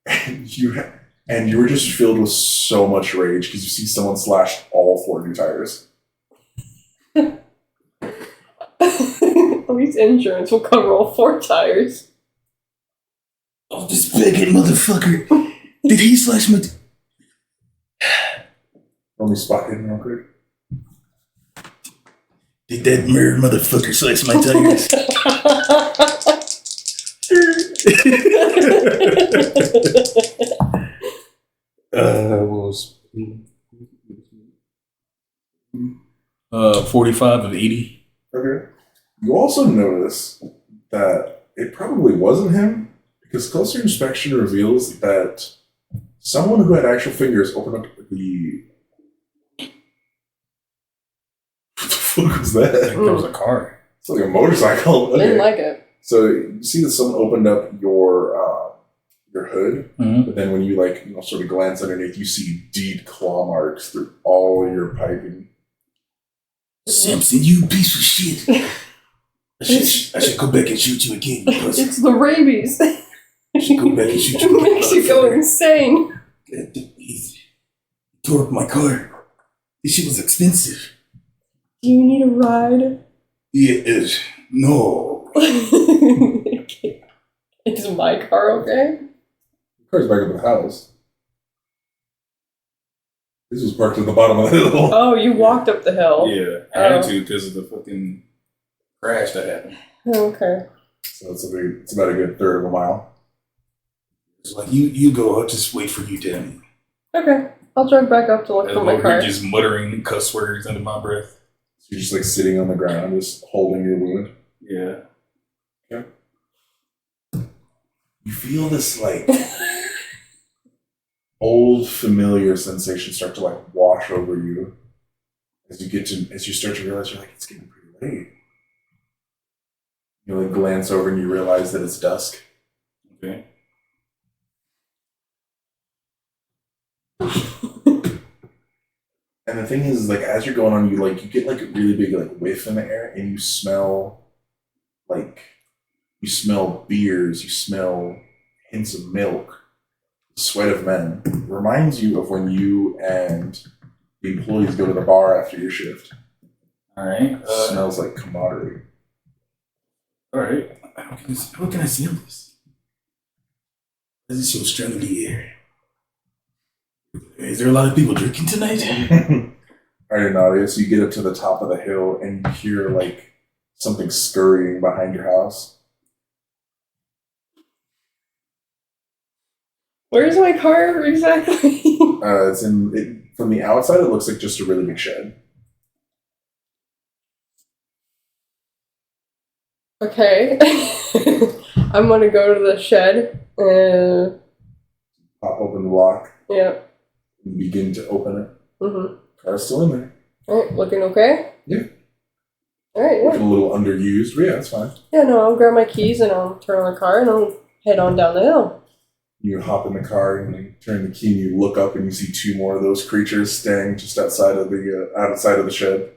and you were just filled with so much rage because you see someone slash all 4 of your tires. At least insurance will cover all 4 tires. Oh, this bigot motherfucker! Did he slash my? Only spot hidden real quick. Did that mirror motherfucker slash my tires? What was 45 of 80. Okay. You also notice that it probably wasn't him because closer inspection reveals that someone who had actual fingers opened up the. What the fuck was that? There was a car. It's like a motorcycle. I didn't Okay. like it. So you see that someone opened up your hood, Mm-hmm. but then when you sort of glance underneath, you see deep claw marks through all your piping. Simpson, you piece of shit. I should go back and shoot you again. Because It's the rabies. I should go back and shoot you. It makes you go insane. He tore up my car. This shit was expensive. Do you need a ride? Yeah, no. Is my car okay? The car's back at the house. This was parked at the bottom of the hill. Oh, you walked up the hill. Yeah, I had to because of the fucking crash that happened. Okay. So it's about a good third of a mile. It's like, you go, I'll just wait for you to. Okay. I'll drive back up to look for my car. Just muttering cuss words under my breath. So you're just sitting on the ground, just holding your wound. Yeah. Okay. You feel this old familiar sensation start to wash over you as you start to realize you're it's getting pretty late. You glance over and you realize that it's dusk. Okay. And the thing is as you're going on, you get a really big whiff in the air, and you smell beers, you smell hints of milk, sweat of men. Reminds you of when you and the employees go to the bar after your shift. All right. Smells like camaraderie. All right. How can I smell this? Does it so strong in the air? Is there a lot of people drinking tonight? All right, Nadia. So you get up to the top of the hill and you hear something scurrying behind your house. Where's my car exactly? It's from the outside. It looks like just a really big shed. Okay. I'm gonna go to the shed and Pop open the lock yeah. and begin to open it. Mm-hmm. Car's still in there. Alright, looking okay? Yeah. Alright, Looking yeah. a little underused, but yeah, that's fine. Yeah, no, I'll grab my keys and I'll turn on the car and I'll head on down the hill. You hop in the car and you turn the key and you look up and you see two more of those creatures standing just outside of the shed.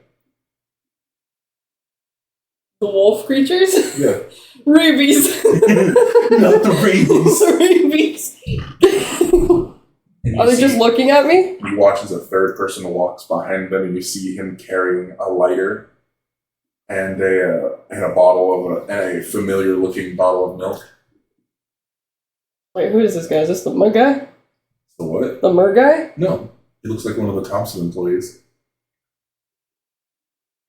The wolf creatures? Yeah. Rabies! Not the rabies. Rabies! And Are they just looking at me? You watch as a third person walks behind them and you see him carrying a lighter and a familiar looking bottle of milk. Wait, who is this guy? Is this the mug guy? The what? The mer guy? No. He looks like one of the Thompson employees.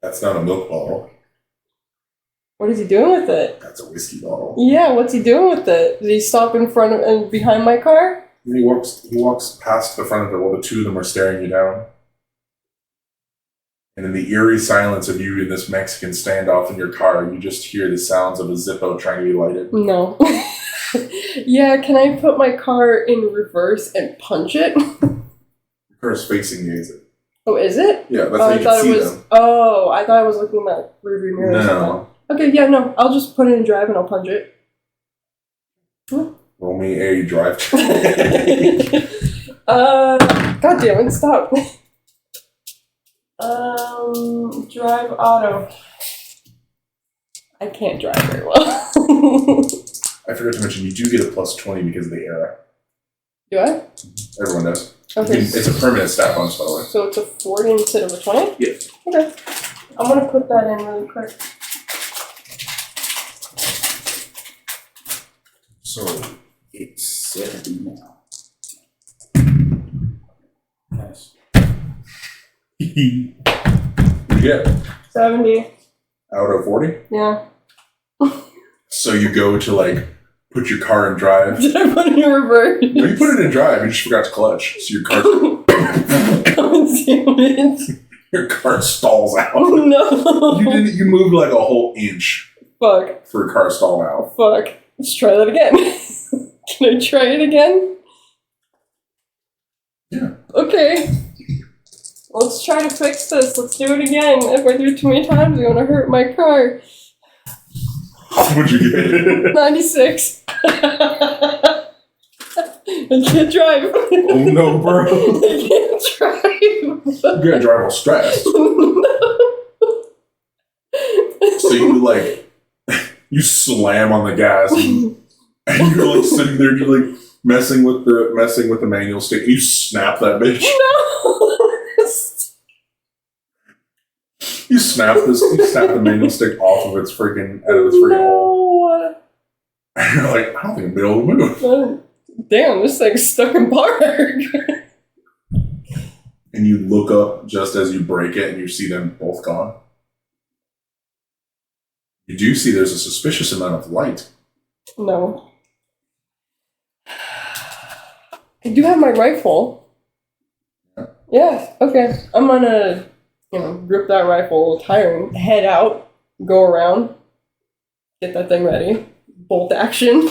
That's not a milk bottle. What is he doing with it? That's a whiskey bottle. Yeah, what's he doing with it? Did he stop in front of and behind my car? And he walks past the front of it while the two of them are staring you down. And in the eerie silence of you in this Mexican standoff in your car, you just hear the sounds of a Zippo trying to be lighted. No. Yeah, can I put my car in reverse and punch it? Your car's facing the exit. Oh, is it? Yeah, that's how you can see them. Oh, I thought I was looking at my rearview mirror or something. No. Okay, yeah, no. I'll just put it in drive and I'll punch it. Roll me a drive check. God damn it, stop. Drive auto. I can't drive very well. I forgot to mention, you do get a plus 20 because of the era. Do I? Everyone does. Okay. It's a permanent stat bonus, by the way. So it's a 40 instead of a 20? Yes. Okay. I'm gonna put that in really quick. So it's 70 now. Nice. What do you get? 70. Out of 40? Yeah. So you go to put your car in drive. Did I put it in reverse? No, you put it in drive. You just forgot to clutch, so your car your car stalls out. No. You moved like a whole inch Fuck. for a car stall out. Fuck. Let's try that again. Can I try it again? Yeah. Okay. Let's try to fix this. Let's do it again. If I do it too many times, I'm gonna hurt my car. What'd you get? 96. I can't drive. Oh no, bro. I can't drive. You gotta drive all stressed. So you like, you slam on the gas and you're like sitting there, you're like messing with the manual stick, and you snap that bitch. No. You snap the manual stick off of its freaking hole. No. And you're like, I don't think I'll be able to move. Damn, this thing's stuck in park. And you look up just as you break it, and you see them both gone. You do see there's a suspicious amount of light. No. I do have my rifle. Yeah, okay. I'm gonna, grip that rifle, tire, and head out, go around, get that thing ready. Bolt action.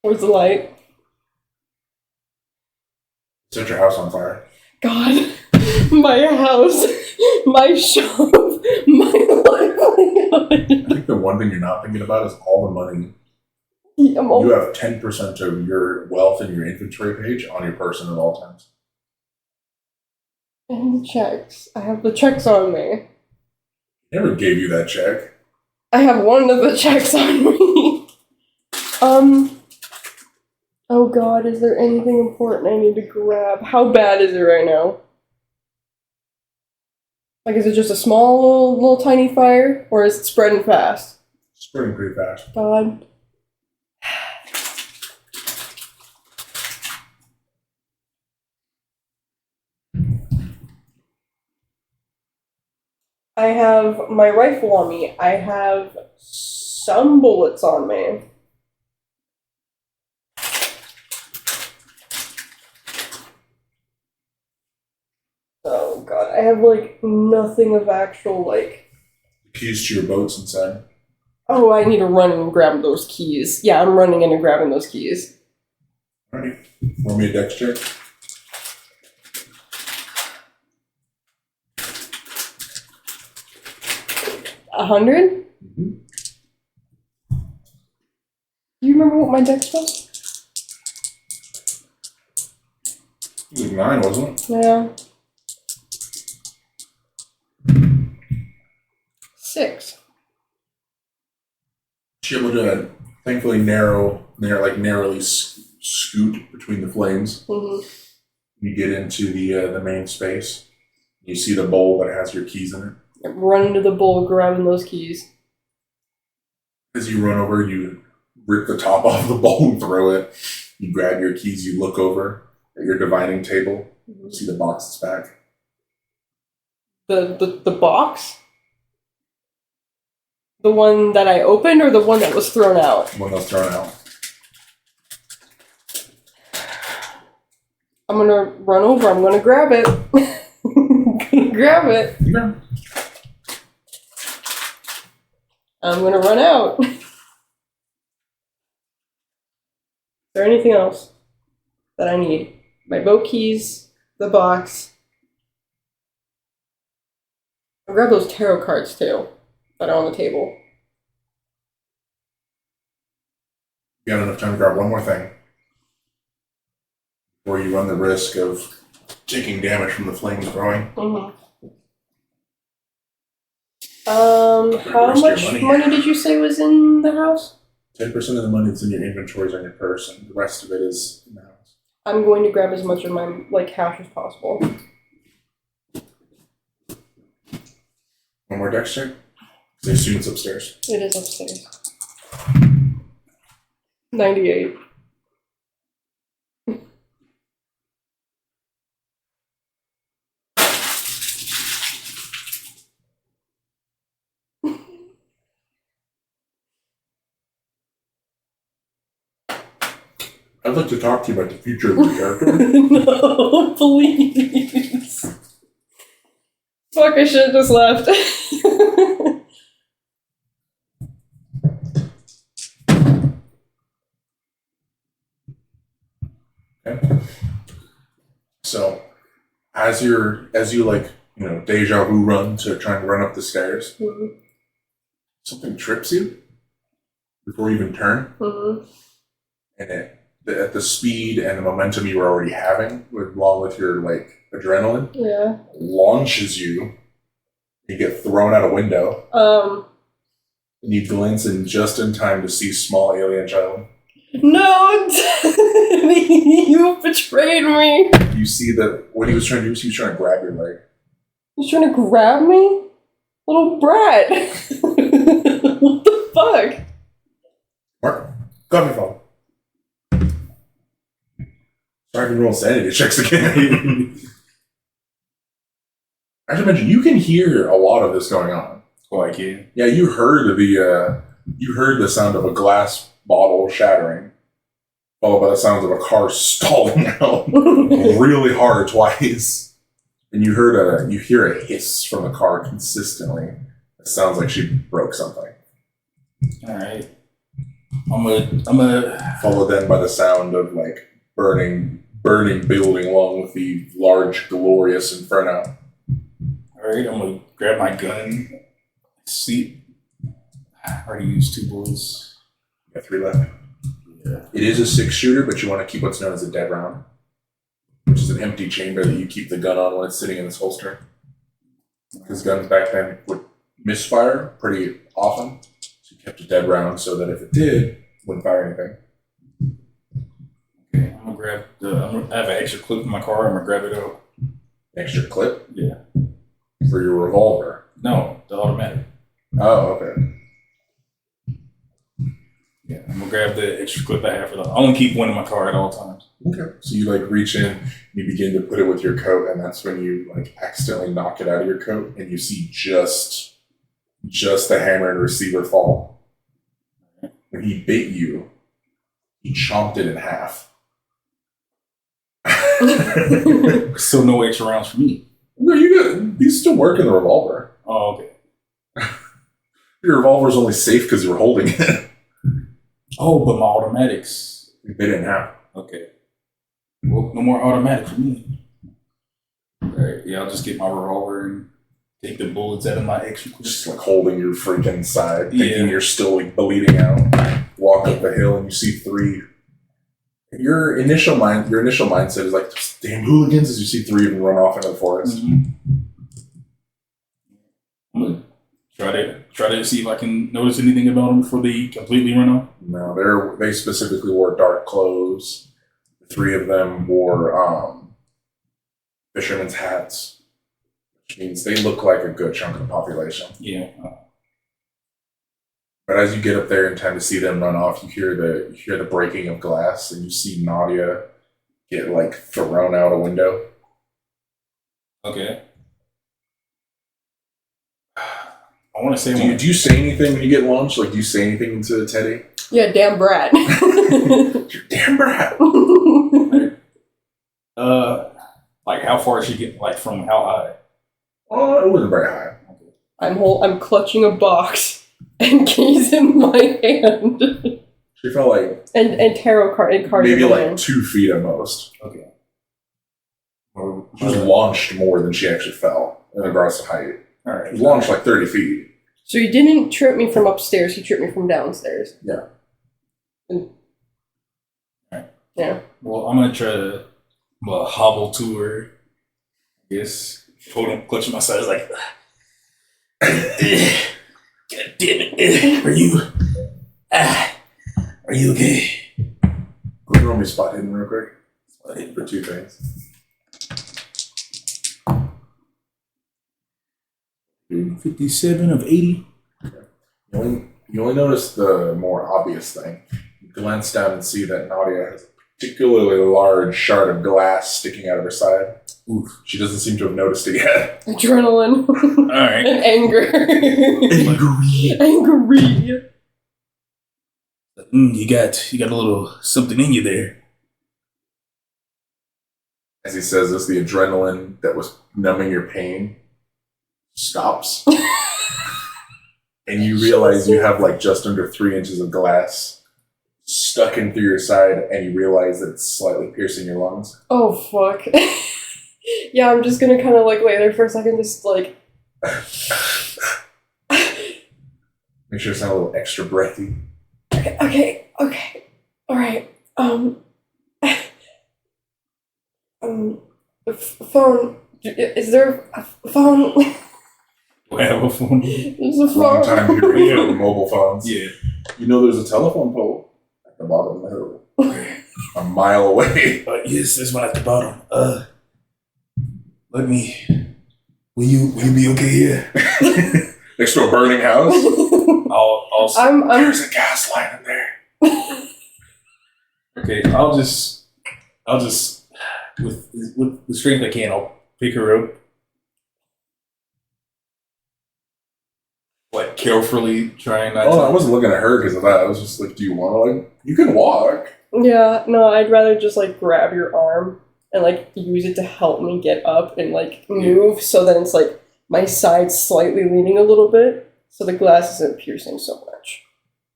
Where's the light? Set your house on fire. God. My house. My shop. My livelihood. I think the one thing you're not thinking about is all the money. You have 10% of your wealth in your inventory page on your person at all times. And checks. I have the checks on me. Never gave you that check. I have one of the checks on me. Oh god, is there anything important I need to grab? How bad is it right now? Like, is it just a small, little tiny fire? Or is it spreading fast? Spreading pretty fast. God. I have my rifle on me. I have some bullets on me. Oh god, I have nothing of actual Keys to your boat's inside. Oh, I need to run and grab those keys. Yeah, I'm running in and grabbing those keys. Alright. Roll me a dex check. $100? Mm-hmm. Do you remember what my dex was? It was 9, wasn't it? Yeah. 6. She able to thankfully narrowly scoot between the flames. Mm-hmm. You get into the main space. You see the bowl that has your keys in it. Run into the bowl, grabbing those keys. As you run over, you rip the top off the bowl and throw it. You grab your keys. You look over at your divining table. You see the box that's back. The box? The one that I opened or the one that was thrown out? The one that's thrown out. I'm gonna run over. I'm gonna grab it. I'm gonna grab it. Yeah. I'm gonna run out. Is there anything else that I need? My boat keys, the box. I'll grab those tarot cards too that are on the table. You got enough time to grab one more thing before you run the risk of taking damage from the flames growing. Mm-hmm. How much money did you say was in the house? 10% of the money that's in your inventory is on your purse, and the rest of it is in the house. I'm going to grab as much of my cash as possible. One more dex check? I assume it's upstairs. It is upstairs. 98. I'd like to talk to you about the future of your character. No, please. Fuck, I should have just left. Okay. So, as you like, deja vu run to try and run up the stairs, something trips you before you even turn, and at the speed and the momentum you were already having, along with your like adrenaline, launches you. You get thrown out a window. And you glance in just in time to see small alien child. No, you betrayed me. You see that what he was trying to do is he was trying to grab your leg. He's trying to grab me? Little brat. What the fuck? Mark, got me phone. Sorry to roll sanity checks again. I should mention you can hear a lot of this going on. Oh, I can. Yeah, you heard the sound of a glass bottle shattering, followed by the sounds of a car stalling out really hard twice. And you hear a hiss from the car consistently. It sounds like she broke something. All right. I'm gonna followed then by the sound of like burning building along with the large glorious inferno. All right, I'm gonna grab my gun. See, I already used 2 bullets. You got 3 left. Yeah. It is a 6-shooter, but you want to keep what's known as a dead round, which is an empty chamber that you keep the gun on when it's sitting in its holster. Because guns back then would misfire pretty often, so you kept a dead round so that if it did, it wouldn't fire anything. Okay, I'm gonna grab I have an extra clip in my car. I'm gonna grab it out. Extra clip? Yeah. For your revolver? No, the automatic. Oh, okay. Yeah, I'm gonna grab the extra clip I have for that. I only keep one in my car at all times. Okay. So you like reach in, you begin to put it with your coat, and that's when you like accidentally knock it out of your coat, and you see just the hammer and receiver fall. When he bit you, he chomped it in half. Still no extra rounds for me. No, you still work in the revolver. Oh, okay. Your revolver's only safe because you were holding it. Oh, but my automatics. They didn't have. Okay. Well, no more automatic for me. Alright, yeah, I'll just get my revolver and take the bullets out of my extra clip. Just like holding your freaking side, thinking you're still like bleeding out. Walk up the hill and you see 3. Your initial mindset is like, damn hooligans, as you see 3 of them run off into the forest. I'm gonna try to see if I can notice anything about them before they completely run off. No, they specifically wore dark clothes. The 3 of them wore fisherman's hats, which means they look like a good chunk of the population. Yeah. But as you get up there in time to see them run off, you hear the breaking of glass, and you see Nadia get like thrown out a window. Okay. I want to say. Do you say anything when you get launched? Like, do you say anything to Teddy? Yeah, damn brat. You're damn brat. Like how far did she get? Like from how high? Oh, it wasn't very high. I'm clutching a box and keys in my hand. She felt like and tarot cards maybe in my like hand. 2 feet at most. Okay. She was launched more than she actually fell in regards to height. All right. She was launched like 30 feet. So he didn't trip me from upstairs, he tripped me from downstairs. Yeah. Yeah. Well, I'm gonna try to hobble to her. I guess clutching my sides like. God damn it! Are you okay? Go throw me spot hidden real quick. Spot hidden for 2 things. 57 of 80. Okay. You only notice the more obvious thing. You glance down and see that Nadia has a particularly large shard of glass sticking out of her side. Oof. She doesn't seem to have noticed it yet. Adrenaline. All right. And anger. Angry. You got a little something in you there. As he says this, the adrenaline that was numbing your pain stops. And you realize you have like just under 3 inches of glass stuck in through your side, and you realize that it's slightly piercing your lungs. Oh, fuck. Yeah, I'm just gonna kind of like lay there for a second, just like... Make sure it's not a little extra breathy. Okay. Alright, phone. Is there a phone? Do I have a phone? There's a phone. Long time period for mobile phones. Yeah. You know there's a telephone pole at the bottom of the hill. A mile away. Yes, there's one at the bottom. Will you be okay here? Next to a burning house. There's a gas line in there. Okay, I'll just with the strength I can, I'll pick her up. Like carefully trying not to. I wasn't looking at her because of that. I was just like, do you want to, like, you can walk. Yeah, no, I'd rather just like grab your arm and like use it to help me get up and like move so that it's like my side's slightly leaning a little bit so the glass isn't piercing so much.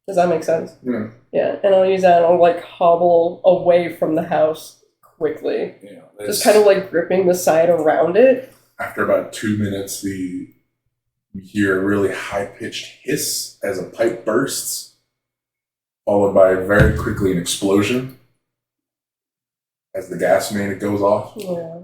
Does that make sense? Yeah. Yeah, and I'll use that and I'll like hobble away from the house quickly. Yeah, just kind of like gripping the side around it. After about 2 minutes, you hear a really high-pitched hiss as a pipe bursts, followed by very quickly an explosion as the gas main goes off. Yeah.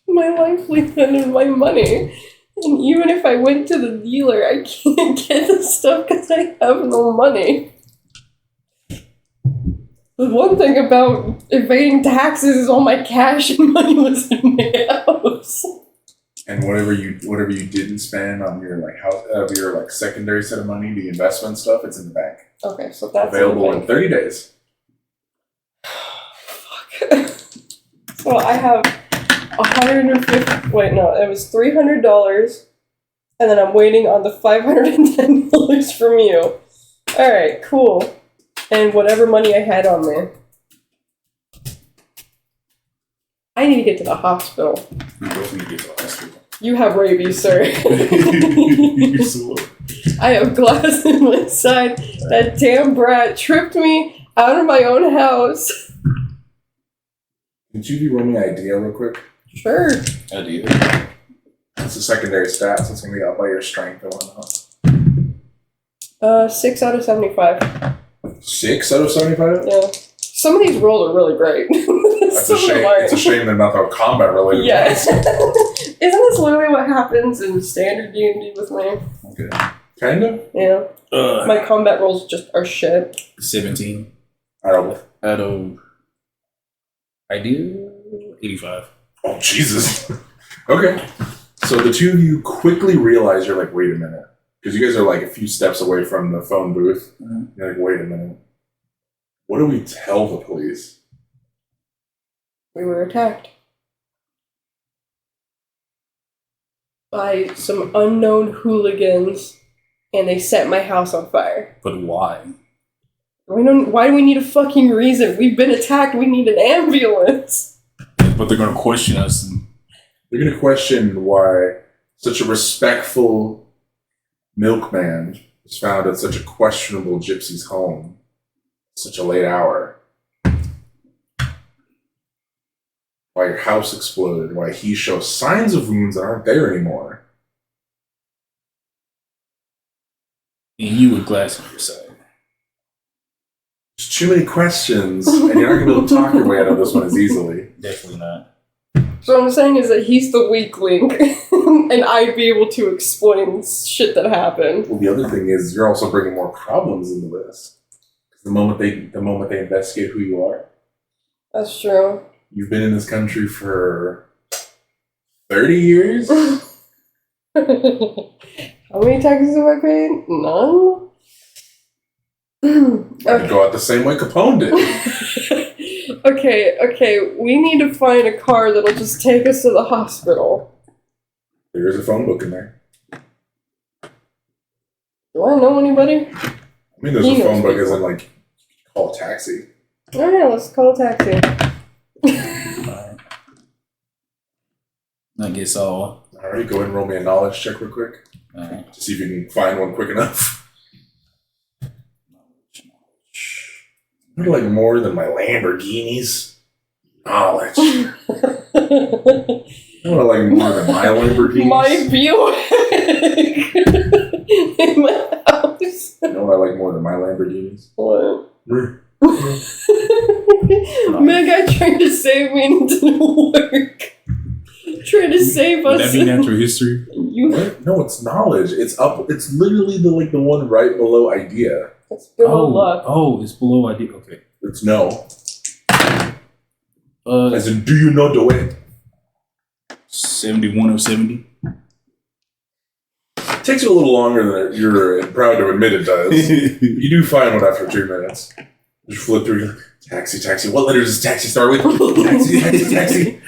My livelihood and my money. And even if I went to the dealer, I can't get the stuff because I have no money. The one thing about evading taxes is all my cash and money was in my house. And whatever you didn't spend on your like house your like secondary set of money, the investment stuff, it's in the bank. Okay, so that's available in 30 days. Fuck. So I have $150. Wait, no, it was $300, and then I'm waiting on the $510 from you. All right, cool. And whatever money I had on me. I need to get to the hospital. We both need to get to the hospital. You have rabies, sir. You're so low. I have glass in my side. That damn brat tripped me out of my own house. Can you roll me idea real quick? Sure. Idea. It's a secondary stat, so it's gonna be out by your strength and whatnot. 6 out of 75. 6 out of 75? Yeah. Some of these rolls are really great. That's a shame. It's a shame they're not the combat related. Yeah. Isn't this literally what happens in standard D&D with me? Okay. Kind of? Yeah. My combat rolls just are shit. 17. Out of idea 85. Oh, Jesus. Okay. So the two of you quickly realize you're like, wait a minute. Because you guys are like a few steps away from the phone booth. Mm-hmm. You're like, wait a minute. What do we tell the police? We were attacked by some unknown hooligans, and they set my house on fire. But why? Why do we need a fucking reason? We've been attacked. We need an ambulance. But they're going to question us. They're going to question why such a respectful milkman was found at such a questionable gypsy's home at such a late hour. Why your house exploded, why he shows signs of wounds that aren't there anymore. And you with glass on your side. There's too many questions, and you're not going to be able to talk your way out of this one as easily. Definitely not. So what I'm saying is that he's the weak link, and I'd be able to explain shit that happened. Well, the other thing is you're also bringing more problems into this. The moment they investigate who you are. That's true. You've been in this country for 30 years? How many taxes have I paid? None? I'd go out the same way Capone did. Okay, we need to find a car that'll just take us to the hospital. There's a phone book in there. Do I know anybody? I mean, there's a phone book as in, like, call a taxi. Oh yeah, let's call a taxi. Alright. I guess I'll. Alright, go ahead and roll me a knowledge check real quick. Alright. To see if you can find one quick enough. I like more than my Lamborghinis. Knowledge. I like more than my Lamborghinis. My Buick in my house. You know what I like more than my Lamborghinis? What? Man, guy trying to save me and it didn't work. Trying to save us. Would that be natural history? What? No, it's knowledge. It's up. It's literally the one right below idea. It's below luck. Oh, it's below idea. Okay. It's no. As in, do you know the way? 71 or 70. It takes you a little longer than you're proud to admit it does. You do find one after 2 minutes. You flip through, you're like, taxi, taxi. What letter does taxi start with? Taxi, taxi, taxi.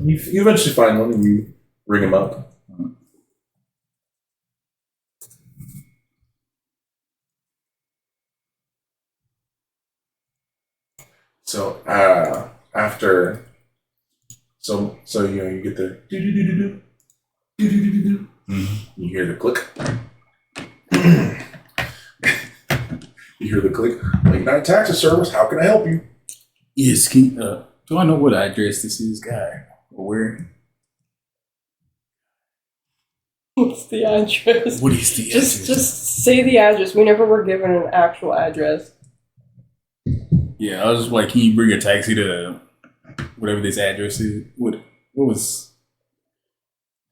You eventually find one and you ring him up. So after, so you get the do do do do do do do do do. You hear the click. You hear the click. Late night taxi service. How can I help you? Yes, do I know what address this is, guy? Or where? What's the address? What is the address? Just say the address. We never were given an actual address. Yeah, I was just like, can you bring a taxi to whatever this address is? What was?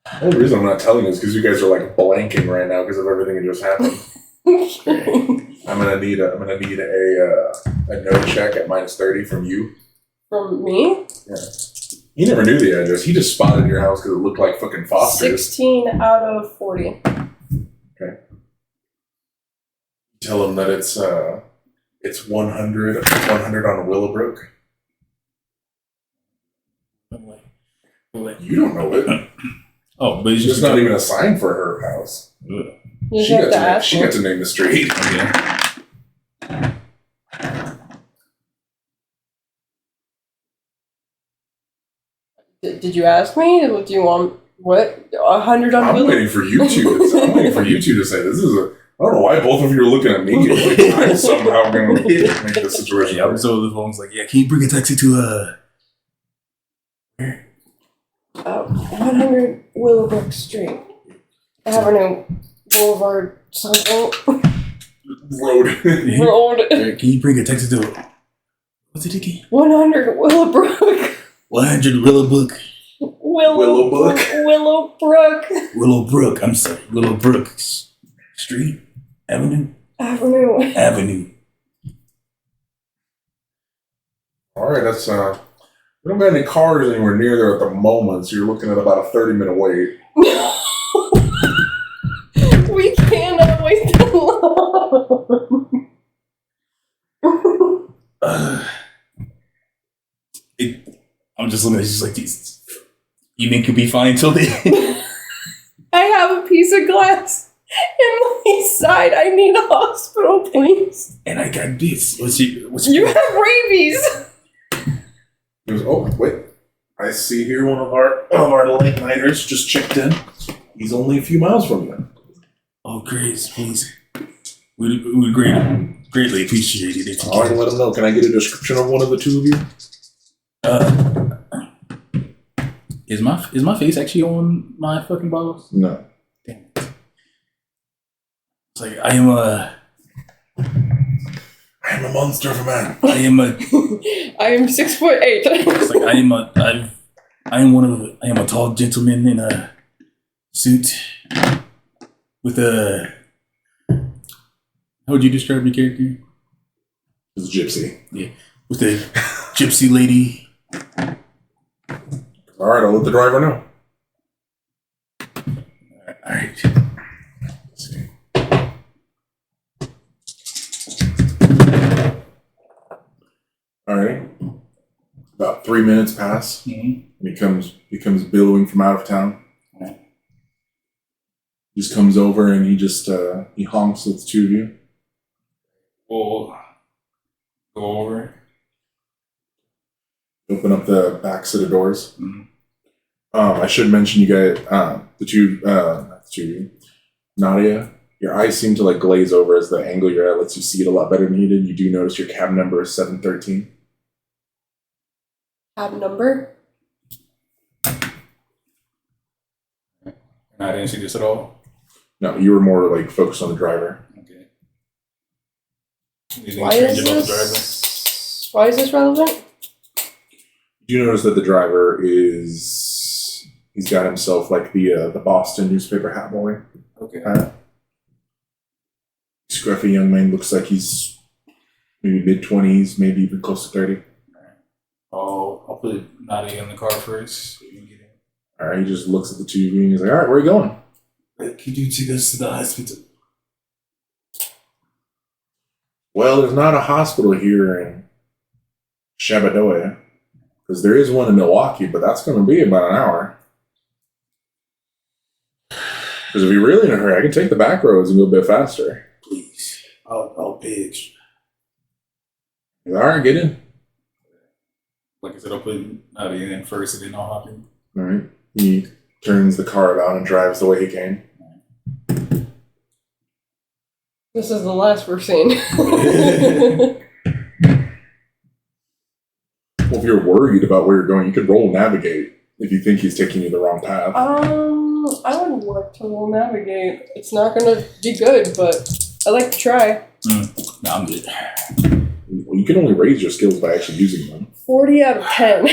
The only reason I'm not telling you is because you guys are like blanking right now because of everything that just happened. I'm gonna need a no check at -30 from you. From me? Yeah. He never knew the address. He just spotted your house because it looked like fucking Foster's. 16 out of 40. Okay. Tell him that it's 100 on Willowbrook. You don't know it. Oh, but it's There's not even a sign for her house. You just have to ask She got to name the street. Yeah. Did you ask me? Do you want what? 100 on I'm Willow? waiting for you two. I'm waiting for you two to say this is a. I don't know why both of you are looking at me. Like I'm somehow going to make this situation. Yeah, so the phone's like, yeah, can you bring a taxi to 100 Willowbrook Street. Avenue. Boulevard. Something. Road. Road. Can you bring a taxi to? What's it again? 100 Willowbrook. 100 Willowbrook. Willowbrook. Willowbrook. Willowbrook. I'm sorry, Willowbrook Street, Avenue. Avenue. All right, that's we don't got any cars anywhere near there at the moment, so you're looking at about a 30-minute wait. We cannot wait that long. I'm just looking at it, it's just like these. You think you'll be fine until then? I have a piece of glass in my side. I need a hospital, please. And I got this. You have rabies. He goes, oh wait, I see here one of our late nighters just checked in. He's only a few miles from you. Oh, great, please. We greatly appreciate it. If you All right, let him know. Can I get a description of one of the two of you? Is my face actually on my fucking bottles? No. Damn it. It's like I am a monster of a man. I am 6'8". It's like I am a tall gentleman in a suit with a. How would you describe your character? It's Gypsy. Yeah, with a gypsy lady. All right, I'll let the driver know. All right. Let's see. All right. About 3 minutes pass, Mm-hmm. and he comes billowing from out of town. Okay. He just comes over and he honks at the two of you. We'll go go over. Open up the back set of doors. Mm-hmm. I should mention you guys, not the two of you, Nadia, your eyes seem to like glaze over as the angle you're at lets you see it a lot better than you did. You do notice your cab number is 713. Cab number? I didn't see this at all. No, you were more like focused on the driver. Okay. Anything Why strange is about the this? Why is this relevant? You notice that the driver is he's got himself like the Boston newspaper hat boy. Okay. Scruffy young man, looks like he's maybe mid-20s, maybe even close to 30. I'll put Nadia in the car first. So you can get in. All right, he just looks at the two of you and he's like, all right, where are you going? Could you take us to the hospital? Well, there's not a hospital here in Shabadoya, because there is one in Milwaukee, but that's going to be about an hour. Because if you're really in a hurry, I can take the back roads and go a bit faster. Please. I'll pay extra. All right, get in. Like I said, I'll put Nadia in first and then I'll hop in. All right. He turns the car around and drives the way he came. This is the last we're seeing. Well, if you're worried about where you're going, you could roll navigate if you think he's taking you the wrong path. I would work to roll navigate. It's not gonna be good, but I like to try. No, I'm good. Well, you can only raise your skills by actually using them. 40 out of 10.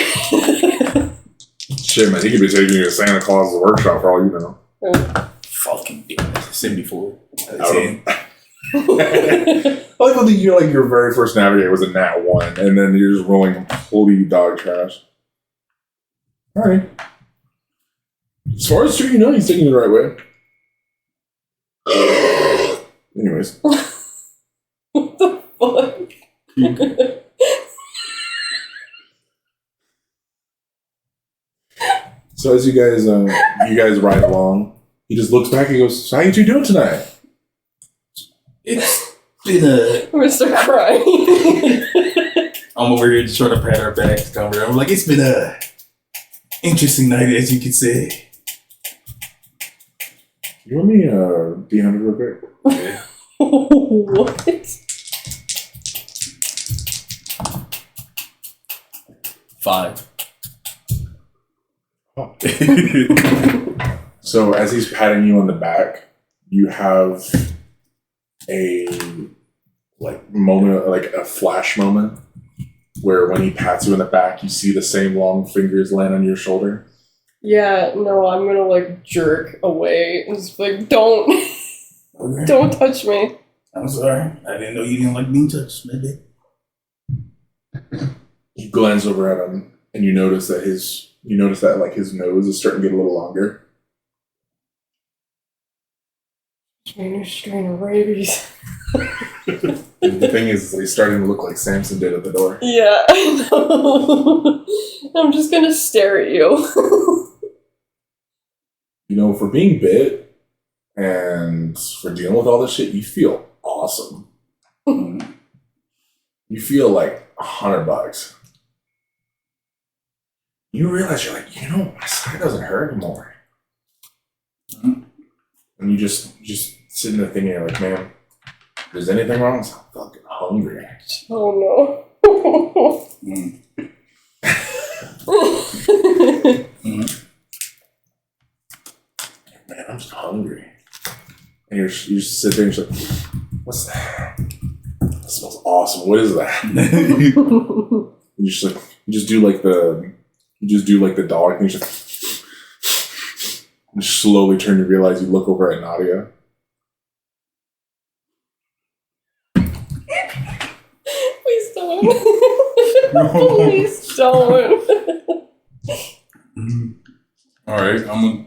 Shit, man, he could be taking you to Santa Claus's workshop for all you know. Fucking damn it. 74. Out of- I like to think you're like your very first navigate was a nat 1, and then you're just rolling complete dog trash. All right. As far as you know, he's taking you the right way. Anyways. What the fuck? So as you guys ride along, he just looks back and goes, "So how you two doing tonight?" It's been a... I'm gonna start crying. I'm over here just trying to pat our backs. I'm like, it's been a interesting night, as you could say. You want me D100 real quick? Yeah. What? 5. Oh. So as he's patting you on the back, you have a moment, like a flash moment, where when he pats you on the back, you see the same long fingers land on your shoulder. Yeah, no, I'm gonna like jerk away and just like, don't touch me. I'm sorry. I didn't know you didn't like being touched, maybe. You glance over at him and you notice that his nose is starting to get a little longer. Strain of rabies. The thing is, he's starting to look like Samson did at the door. Yeah, I know. I'm just gonna stare at you. You know, for being bit and for dealing with all this shit, you feel awesome. You feel like $100. You realize you're like, you know, my side doesn't hurt anymore. And you just sitting there thinking, like, man, if there's anything wrong, I'm fucking hungry. Oh no. Man, I'm just hungry. And you just sit there and you're like, what's that? That smells awesome. What is that? You just do like the dog and you just slowly turn to realize you look over at Nadia. Please don't. Please don't. Alright, I'm gonna...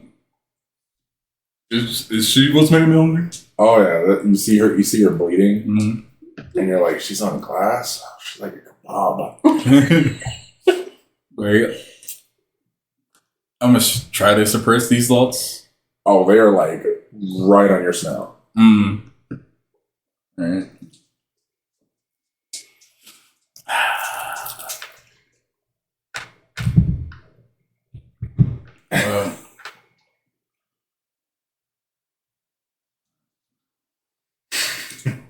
Is she what's making me hungry? Oh yeah, you see her bleeding, Mm-hmm. and you're like, she's on glass. She's like a kebab. Wait. I'm gonna try to suppress these thoughts. Oh, they are like right on your snout. Alright.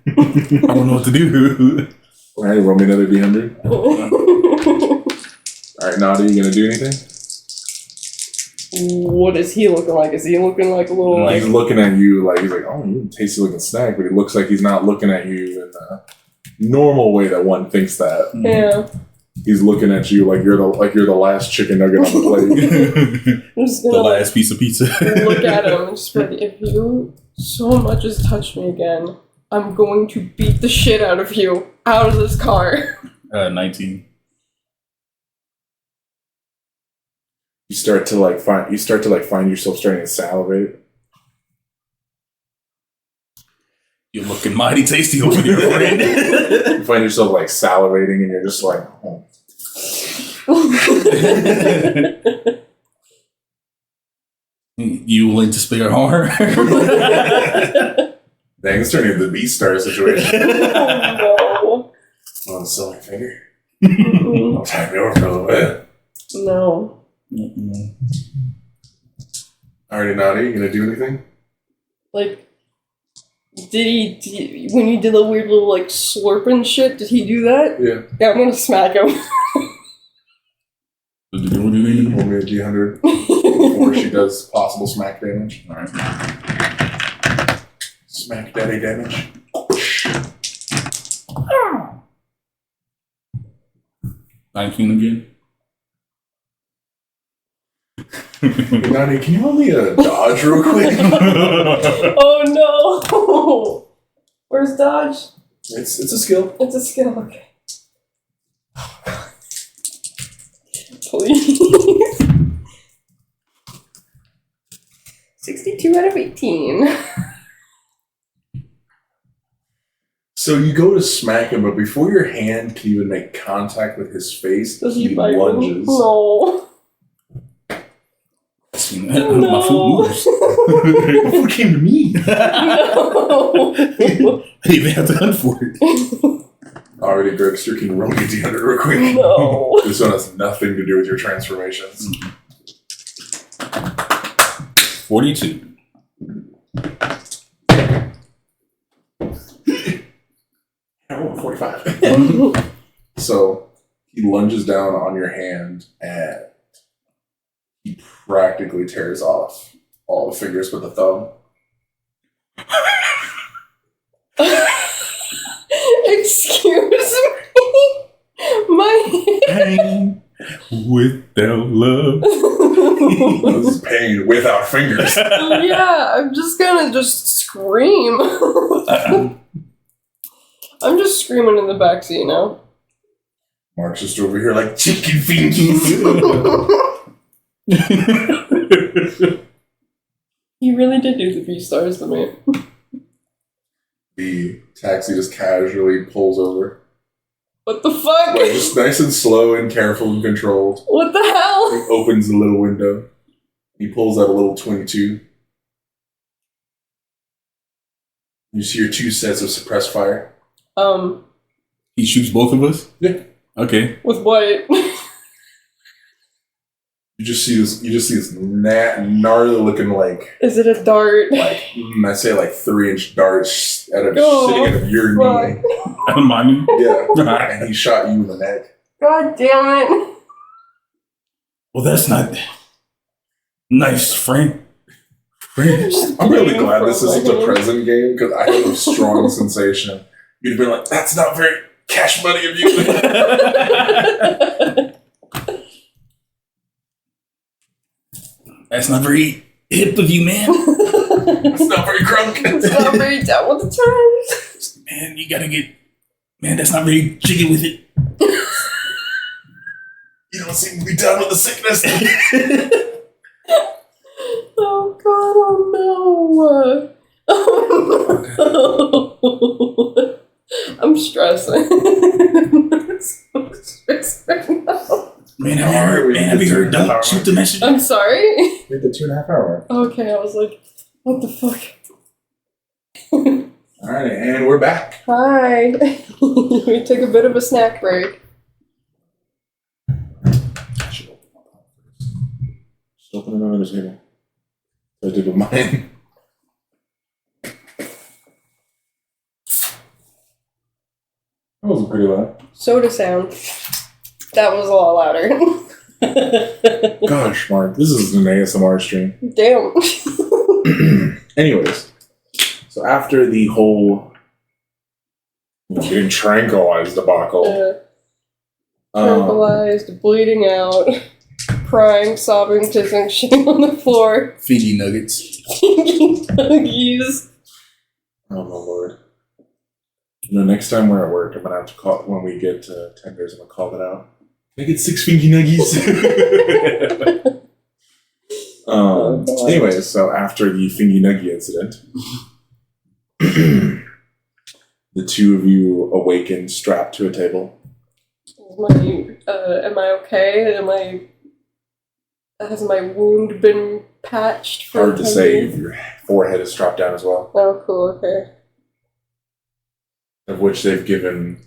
I don't know what to do. All right, roll me another D100. All right, Nada, you gonna do anything? What is he looking like? Is he looking like a little like? He's looking at you like he's like, oh, you tasty looking snack, but he looks like he's not looking at you in the normal way that one thinks that. Yeah. He's looking at you like you're the last chicken nugget on the plate. I'm just gonna The last piece of pizza. look at him and just be like, if you so much as touch me again, I'm going to beat the shit out of you out of this car. 19. You start to find yourself starting to salivate. You're looking mighty tasty over there, friend. You find yourself like salivating, and you're just like, oh. You willing to spare harm? Dang, it's turning into the Beastar situation. Oh, Want to sell my finger? no. I'll tie me over for a little bit. No. Alrighty, Naughty, you gonna do anything? Like, did he when you did the weird little like slurping shit, did he do that? Yeah. Yeah, I'm gonna smack him. Roll me a D100 before she does possible smack damage. Alright. Smack daddy damage. 19 again. Naughty, can you help me dodge real quick? Oh no! Where's dodge? It's a skill. It's a skill. Okay. Please. 62 out of 18. So you go to smack him, but before your hand can even make contact with his face, Does he he bite me? lunges. No. My food moves. Your food came to me. No. Hey, they have to hunt for it. Alrighty, Gregster, can you roll me a D100 real quick? No. This one has nothing to do with your transformations. 42. I rolled 45. So he lunges down on your hand and he practically tears off all the fingers but the thumb. Excuse me. My Pain without love. This is pain without fingers. Yeah, I'm just gonna scream. I'm just screaming in the backseat now. Mark's just over here like chicken fingers. He really did do the B-stars to me. The taxi just casually pulls over. What the fuck? Like just nice and slow and careful and controlled. What the hell? He opens the little window. He pulls out a little 22. You see your 2 sets of suppressed fire. He shoots both of us? Yeah. Okay. With what? You just see this gnarly looking like Is it a dart? I say like 3-inch darts sitting at your fuck. knee. My knee? Yeah. And he shot you in the neck. God damn it. Well, that's not nice, friend. I'm really glad this isn't a present game because I have a strong sensation. You'd have been like, that's not very cash money of you. That's not very hip of you, man. It's not very crunk. It's not very down with the times. Man, you gotta get... Man, that's not very jiggy with it. You don't seem to be down with the sickness. Oh god, oh no. I'm stressing. I'm so stressed right now. Man, have you heard Don't shoot the messenger? I'm sorry? Hit the 2.5 hour. Okay, I was like, what the fuck? Alright, and we're back. Hi. We took a bit of a snack break. Just open it on the table. I did with mine. was pretty loud. Soda sound. That was a lot louder. Gosh, Mark, this is an ASMR stream. Damn. Anyways, so after the whole getting tranquilized debacle, Tranquilized, bleeding out, crying, sobbing, kissing, shitting on the floor. Fiji nuggets. Nuggies. oh my lord. Next time we're at work, I'm gonna have to call when we get tenders. I'm gonna call it out. Can I get 6 fingy nuggies? Anyways, so after the fingy nuggie incident, the two of you awaken strapped to a table. Am I okay? Has my wound been patched? Hard to say if your forehead is strapped down as well. Oh, cool. Okay. Of which they've given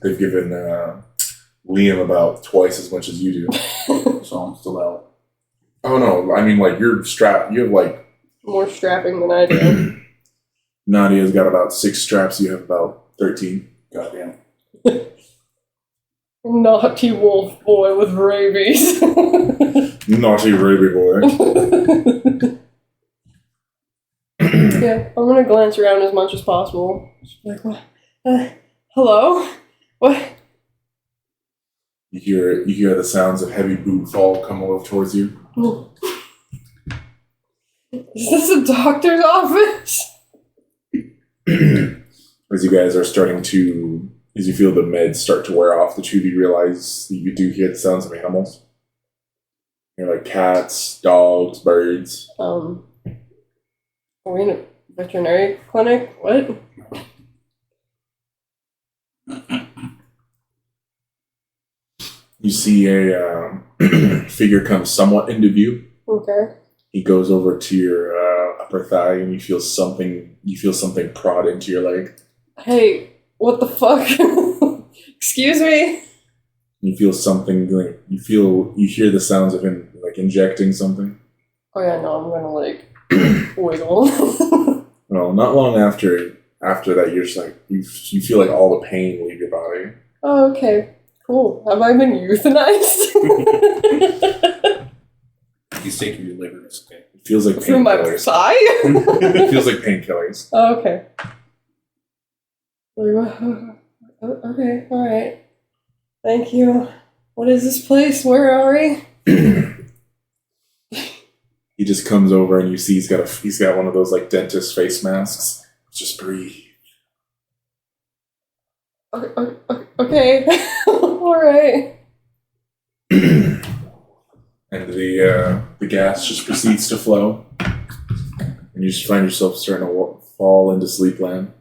Liam about twice as much as you do. So I'm still out. Oh no, I mean like you're strapped. You have like more strapping than I do. Nadia's got about 6 straps. You have about 13. Goddamn. Naughty wolf boy with rabies. Naughty baby boy. Yeah, I'm gonna glance around as much as possible. Just like, what? Hello? What? You hear the sounds of heavy boot fall come over towards you. Is this a doctor's office? As you guys are starting to, as you feel the meds start to wear off, the two of you realize that you do hear the sounds of animals. You're like cats, dogs, birds. Are we in a veterinary clinic? What? You see a figure come somewhat into view. Okay. He goes over to your upper thigh, and you feel something prod into your leg. Hey, what the fuck? Excuse me? You feel something like you hear the sounds of him like injecting something. Oh yeah, no, I'm gonna like wiggle. Well, not long after that, you're just like you feel like all the pain leave your body. Oh, okay. Cool. Have I been euthanized? He's taking your liver. It's okay. It feels like Through my painkillers. thigh? It feels like painkillers. Oh, okay. Okay, alright. Thank you. What is this place? Where are we? He just comes over and you see he's got one of those like dentist face masks. Just breathe. Okay. Alright. And the gas just proceeds to flow, and you just find yourself starting to fall into sleepland.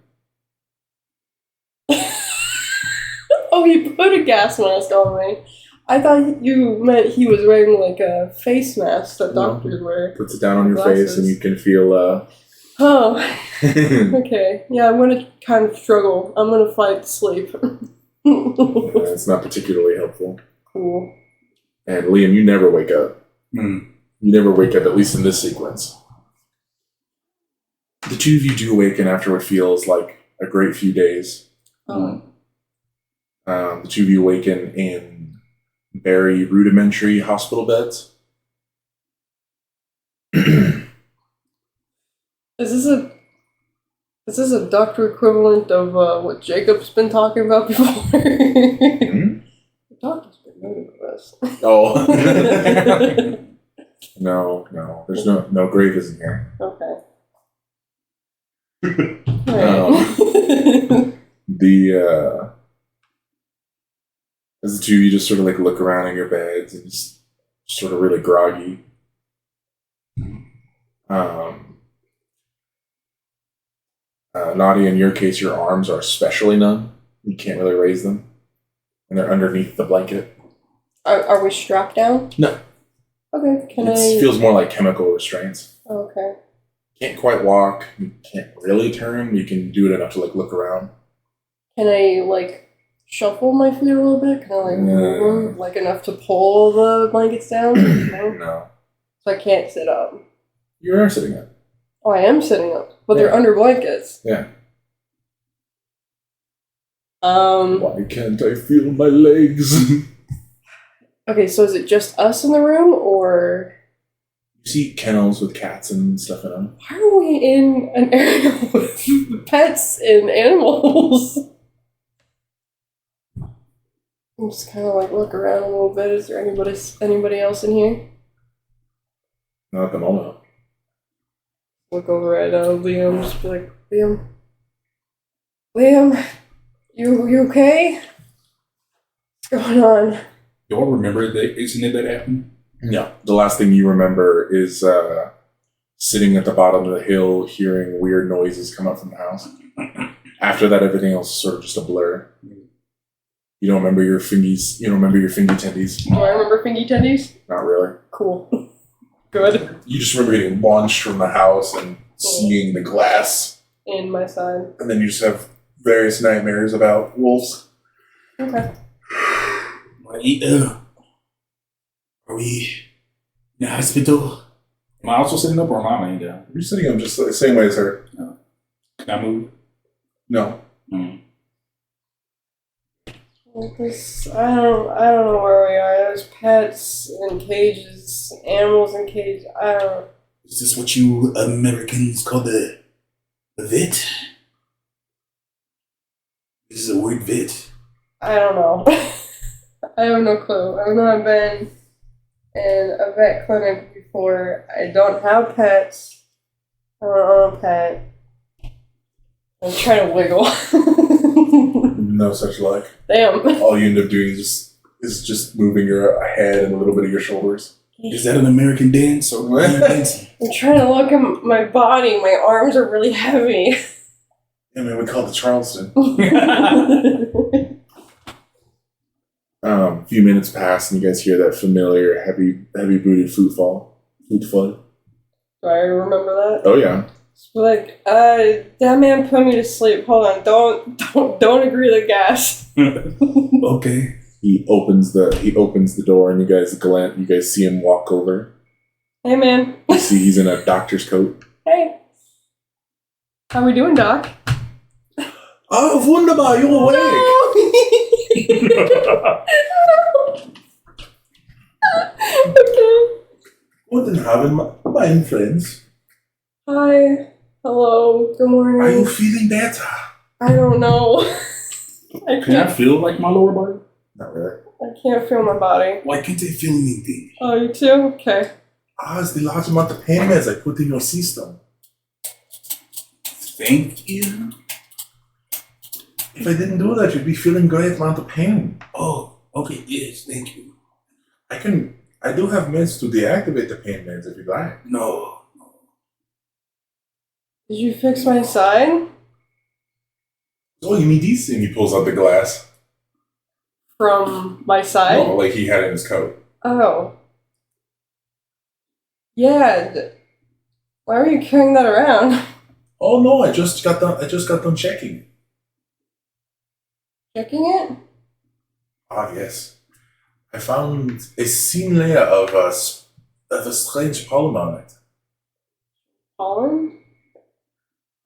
Oh, he put a gas mask on me. I thought you meant he was wearing like a face mask that doctors wear. Puts it down on your Glasses. face, and you can feel. Oh. Okay. Yeah, I'm gonna kind of struggle. I'm gonna fight sleep. It's not particularly helpful. Cool. And Liam, you never wake up. Mm. You never wake up, at least in this sequence. The two of you do awaken after what feels like a great few days. Oh. The two of you awaken in very rudimentary hospital beds. Is this a doctor equivalent of what Jacob's been talking about before? Hmm? The doctor's been noting this. Oh. No. There's no grave isn't here. Okay. As the two of you just sort of like look around in your beds and just sort of really groggy. Nadia, in your case, your arms are especially numb. You can't really raise them. And they're underneath the blanket. Are we strapped down? No. Okay, It feels more like chemical restraints. Okay. Can't quite walk. You can't really turn. But you can do it enough to like look around. Can I, like, shuffle my feet a little bit? Can I, like, move them? Like, enough to pull the blankets down? No? No. So I can't sit up. You are sitting up. Oh, I am sitting up. But they're under blankets. Yeah. Why can't I feel my legs? Okay, so is it just us in the room, or You see kennels with cats and stuff in them. why are we in an area with pets and animals? I'm just kind of like look around a little bit. Is there anybody else in here? Not at the moment. Look over at Liam. Just be like, Liam, you okay? What's going on? Y'all remember that incident that happened? Yeah. The last thing you remember is sitting at the bottom of the hill, hearing weird noises come up from the house. After that, everything else is sort of just a blur. You don't remember your fingies. You don't remember your fingy tendies. Do I remember fingy tendies? Not really. Cool. Good. You just remember getting launched from the house and seeing the glass. In my side. And then you just have various nightmares about wolves. Okay. Are we in the hospital? Am I also sitting up or am I laying down? You're sitting up just the same way as her. Can I move? No. Mm. I don't know where we are. There's pets in cages, animals in cages. I don't know. Is this what you Americans call the vet? This is a word vet. I don't know. I have no clue. I've not been in a vet clinic before. I don't have pets. I don't own a pet. I'm trying to wiggle. No such luck. Damn. All you end up doing is just moving your head and a little bit of your shoulders. Is that an American dance or what are you dancing? I'm trying to look at my body. My arms are really heavy. Yeah, man, we call it Charleston. A few minutes pass and you guys hear that familiar heavy-booted footfall. Do I remember that? Oh yeah. Like, that man put me to sleep. Hold on, don't agree to gas. Okay. He opens the door and you guys see him walk over. Hey man. You see he's in a doctor's coat. Hey. How we doing, Doc? Oh, wunderbar, you're Okay. Guten Abend, my friends. Hi. Hello. Good morning. Are you feeling better? I don't know. I Can I can't. feel like my lower body? Not really. I can't feel my body. Why can't I feel anything? Oh, you too? Okay. It's the large amount of pain meds I put in your system. Thank you. If I didn't do that, you'd be feeling great amount of pain. Oh, okay, yes, thank you. I do have meds to deactivate the pain meds if you'd like. No. Did you fix my side? Oh, you mean these things? He pulls out the glass. From my side? No, like he had in his coat. Oh. Yeah. Why are you carrying that around? Oh no, I just got done checking. Checking it? Ah yes. I found a thin layer of a strange polymer on it.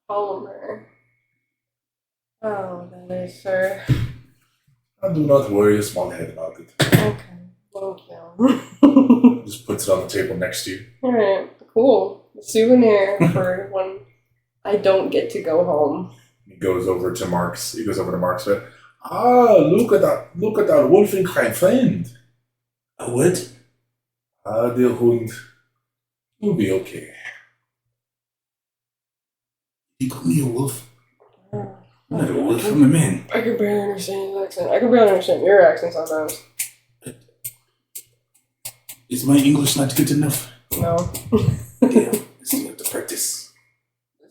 Polymer. Oh, that is, sir. Do not worry a small head about it. Okay. Thank you. Just puts it on the table next to you. Alright, cool. A souvenir for when I don't get to go home. He goes over to Mark's. But look at that Wolfenstein friend. A what? Der Hund. You'll be okay. You call me a wolf? Oh, I'm not a wolf, I'm a man. I can barely understand his accent. I can barely understand your accent sometimes. Is my English not good enough? No. Damn, I still have to practice.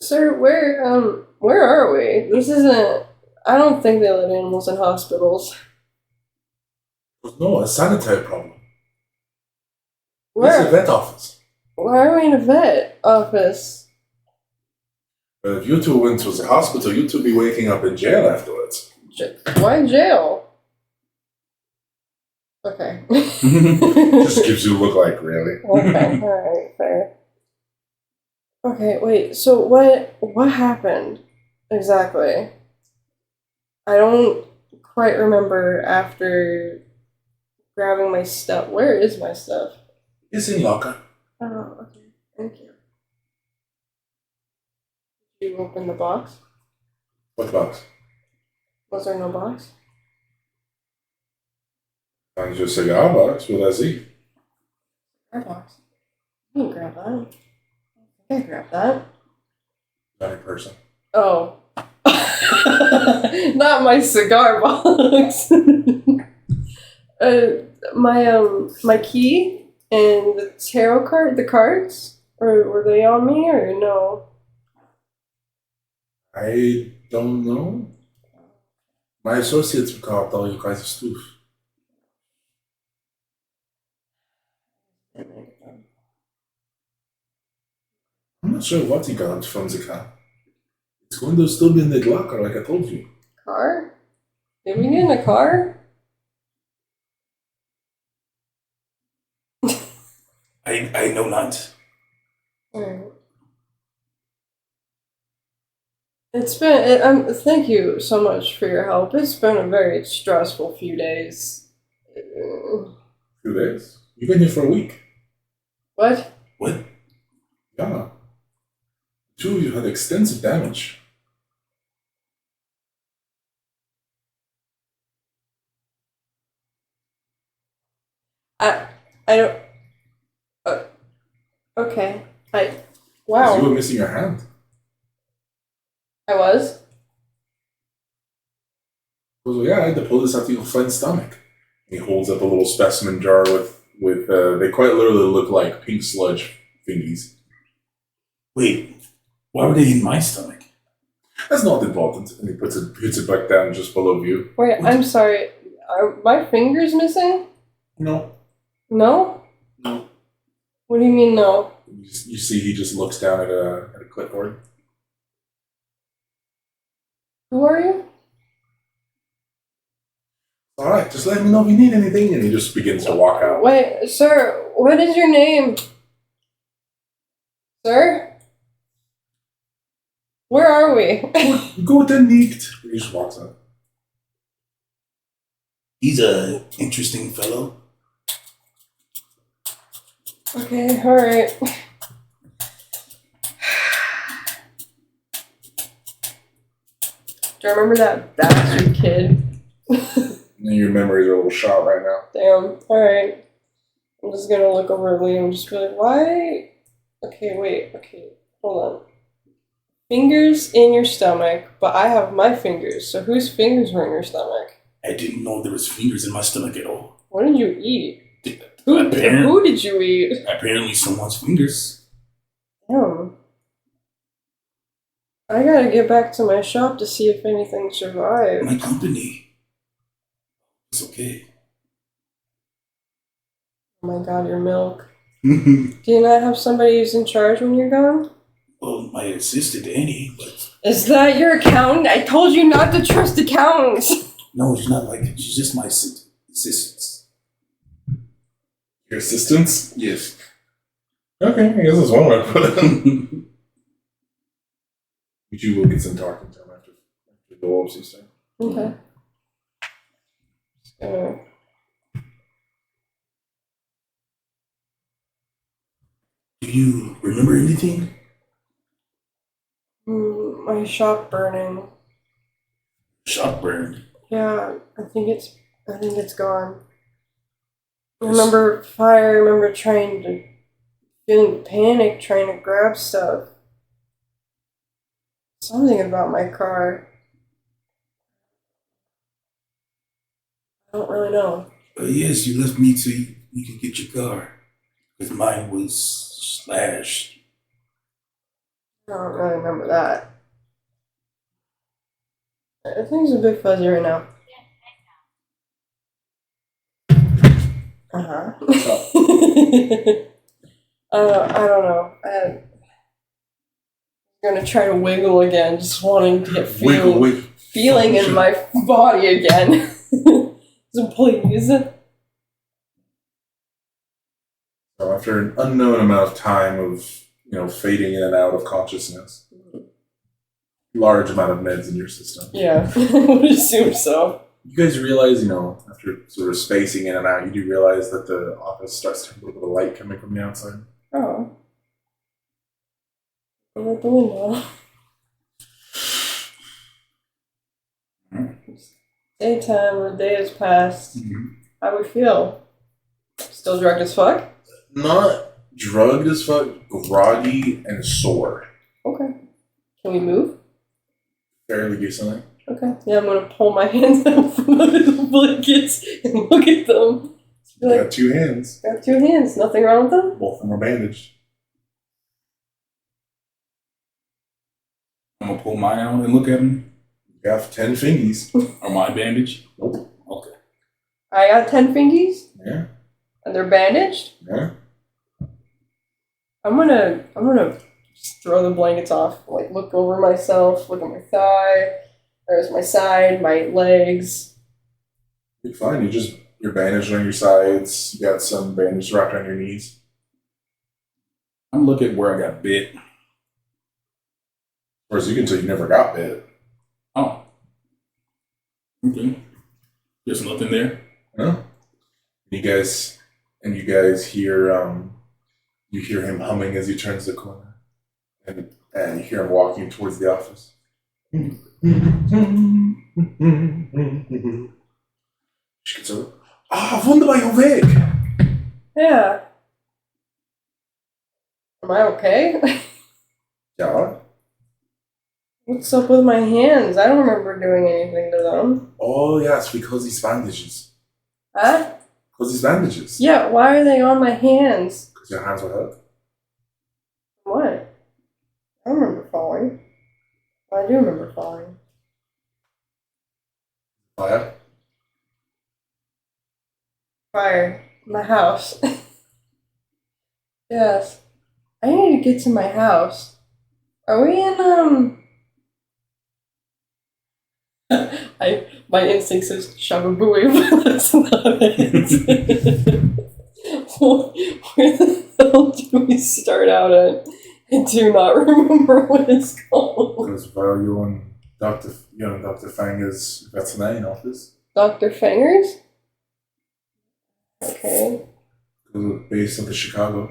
Sir, where are we? This isn't... I don't think they let animals in hospitals. No, a sanitary problem. Where? It's a vet office. Why are we in a vet office? But if you two went to the hospital, you two be waking up in jail afterwards. Why jail? Okay. Just gives you a look like, really. Okay, alright, fair. Okay, wait, so what happened exactly? I don't quite remember after grabbing my stuff. Where is my stuff? It's in locker. Oh, okay. Thank you. Did you open the box? What box? Was there no box? It's your cigar box. What I see? Our box. I didn't grab that. I think I grabbed that. Not in person. Oh. Not my cigar box. My key and the tarot card, the cards, or were they on me or no? I don't know. My associates would call all you guys a stoof. I'm not sure what he got from the car. It's going to still be in the locker, like I told you. Car? Did we get in a car? I know not. Alright. It's been. Thank you so much for your help. It's been a very stressful few days. 2 days? You've been here for a week. What? What? Yeah. Two of you had extensive damage. I don't. Okay. You Wow. were missing your hand. I was? He goes, well, yeah, I had to pull this out of your friend's stomach. He holds up a little specimen jar with they quite literally look like pink sludge thingies. Wait, why were they in my stomach? That's not important. And he puts it back down just below you. Wait, I'm sorry. Are my fingers missing? No. No? No. What do you mean, no? You see he just looks down at a clipboard. Who are you? Alright, just let me know if you need anything. And he just begins to walk out. Wait, sir, what is your name? Sir? Where are we? Gute Nacht. He just walks out. He's a interesting fellow. Okay, alright. Do you remember that bastard kid? And your memories are a little shot right now. Damn. Alright. I'm just gonna look over at Liam and just be like, why? Okay, wait. Okay, hold on. Fingers in your stomach, but I have my fingers, so whose fingers were in your stomach? I didn't know there was fingers in my stomach at all. What did you eat? Who did you eat? Apparently someone's fingers. Damn. I gotta get back to my shop to see if anything survived. My company. It's okay. Oh my god, your milk. Do you not have somebody who's in charge when you're gone? Well, my assistant, Annie, but... Is that your accountant? I told you not to trust accountants! No, she's not like it. She's just my assistant. Your assistants? Yes. Okay, I guess that's one way to put it. But you will get some talking to him after the wolves you say. Okay. Do you remember anything? My shop burning. Shop burned. Yeah, I think it's gone. I remember fire, I remember feeling panic, trying to grab stuff. Something about my car. I don't really know. Yes, you left me so you could get your car. Because mine was slashed. I don't really remember that. Things are a bit fuzzy right now. Uh-huh. I don't know. I'm gonna try to wiggle again, just wanting to get feeling in my body again. So please. So after an unknown amount of time of, fading in and out of consciousness, large amount of meds in your system. Yeah, I would assume so. You guys realize, after sort of spacing in and out, you do realize that the office starts to have a little bit of light coming from the outside. Oh. Go out the window. Daytime, the day has passed. Mm-hmm. How we feel? Still drugged as fuck? Not drugged as fuck, groggy and sore. Okay. Can we move? Fairly decently. Okay. Yeah, I'm gonna pull my hands out from under the blankets and look at them. You got 2 hands. Got 2 hands. Nothing wrong with them? Both of them are bandaged. I'm gonna pull mine out and look at them. You have 10 fingies. Are mine bandaged? Nope. Okay. I got 10 fingies? Yeah. And they're bandaged? Yeah. I'm gonna just throw the blankets off. Like, look over myself, look at my thigh. There's my side, my legs. You're fine. You're bandaged on your sides. You got some bandage wrapped on your knees. I'm looking at where I got bit. As far as you can tell, you never got bit. Oh. Okay. There's nothing there. No. You guys hear you hear him humming as he turns the corner, and you hear him walking towards the office. She gets over. Wunderbar, you're weg. Yeah. Am I okay? Yeah. What's up with my hands? I don't remember doing anything to them. Oh, yes, because these bandages. Huh? Because these bandages. Yeah, why are they on my hands? Because your hands were hurt. What? I don't remember falling. I do remember falling. Fire. Fire. My house. Yes. I need to get to my house. Are we in, my instinct says Shababooey, but that's not it. Where the hell do we start out at? I do not remember what it's called. Because while you're in Dr. Fanger's veterinary office. Dr. Fingers? Okay. Because it's based in Chicago.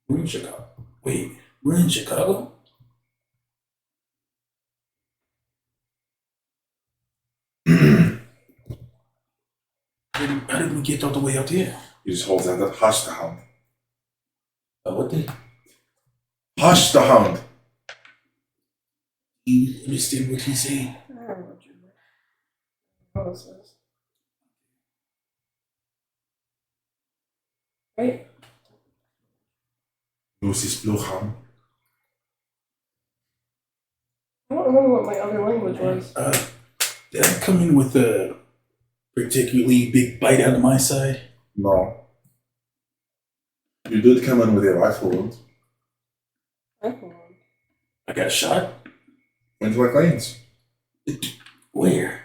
We're in Chicago. Wait, we're in Chicago? How did we get all the way out here? He just holds out that hush the hound. What did Hush the hound! you understand what he's saying? I don't know what you know this is. Right? Lucy's blue hound. I don't remember what my other language was. Did I come in with a particularly big bite out of my side? No. You did come in with a rifle wound. I got shot? Went to like lanes. Where?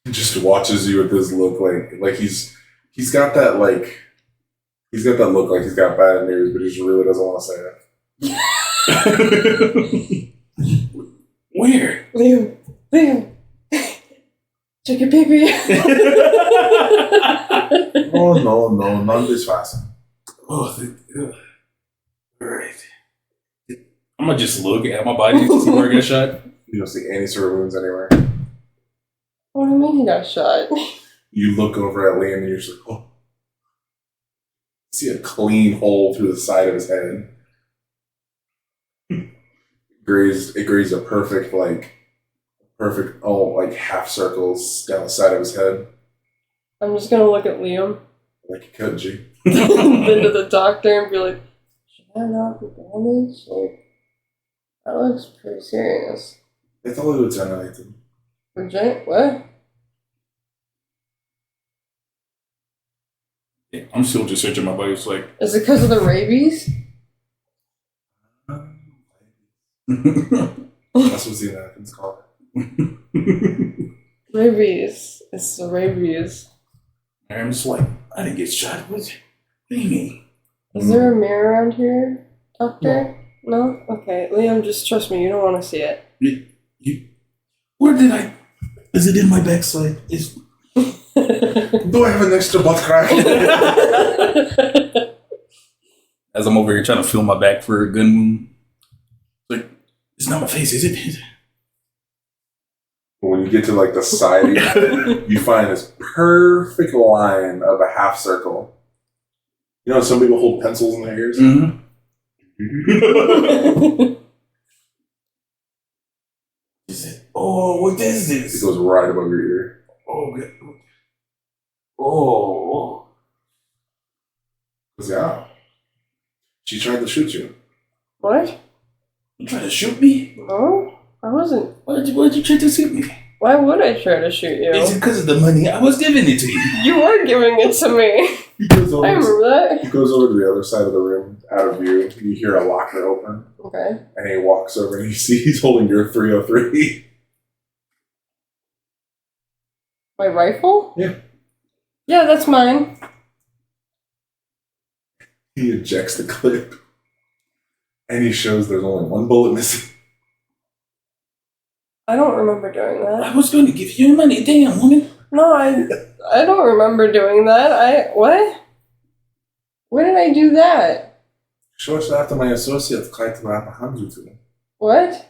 He just watches you with this look like he's got that look like he's got bad news, but he just really doesn't want to say it. Where? Liam! Check your pee-pee! Oh, no, none this fast. Oh, alright. I'm gonna just look at my body to see where I got shot. You don't see any sort of wounds anywhere. What do you mean he got shot? You look over at Liam and you're just like, oh. See a clean hole through the side of his head. It grazed a perfect half circles down the side of his head. I'm just gonna look at Liam. Like a cut G. Then to the doctor and be like, should I not be bandaged? Like, that looks pretty serious. They thought it would terminate him. Legit? What? Yeah, I'm still just searching my body. It's like, Is it because of the rabies? That's what the Americans call it. Rabies. It's the rabies. I'm just like, I didn't get shot. What do you mean? Is there a mirror around here, doctor? No? Okay. Liam, just trust me. You don't want to see it. Where did I? Is it in my backside? Is Do I have an extra butt crack? as I'm over here trying to feel my back for a gun wound. Like, it's not my face, is it? When you get to like the side, you find this perfect line of a half circle. You know, some people hold pencils in their ears. Mm-hmm. Is it? Oh, what is It this? goes right above your ear. Oh, good. Oh. Yeah. She tried to shoot you. What? You trying to shoot me? No, I wasn't. Why'd you try to shoot me? Why would I try to shoot you? Is it because of the money? I was giving it to you. You were giving it to me. He goes over I remember that. he goes over to the other side of the room, out of view. You hear a locker open, Okay. and he walks over, and you see he's holding your 303. My rifle? Yeah. Yeah, that's mine. He ejects the clip, and he shows there's only one bullet missing. I don't remember doing that. I was going to give you money. Damn, woman. No, I don't remember doing that. What? When did I do that? Shortly after my associate tried to wrap a hand to me. What?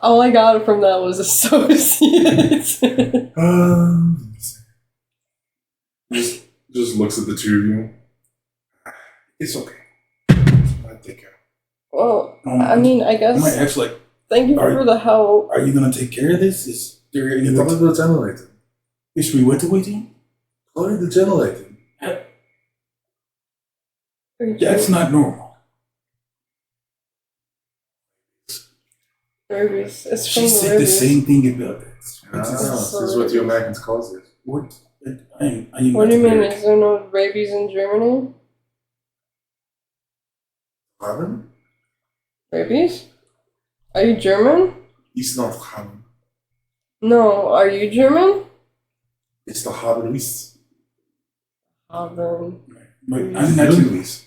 All I got from that was associates. Just looks at the two of you. It's okay. I'll take care. Well, I mean, I I guess. might ask, like, Thank you for the help. are you going to take care of this? Is there any It's the generator. Is we went waiting? Call the generator. That's not normal. Rabies. It's from She said the rabies. same thing about that. This is what you Americans call it. What? What do you mean? Is there no rabies in Germany? Haben? Rabies? Are you German? Ist noch haben. No, are you German? Ist noch haben Luis. Haben. Wait, I'm not too. Luis.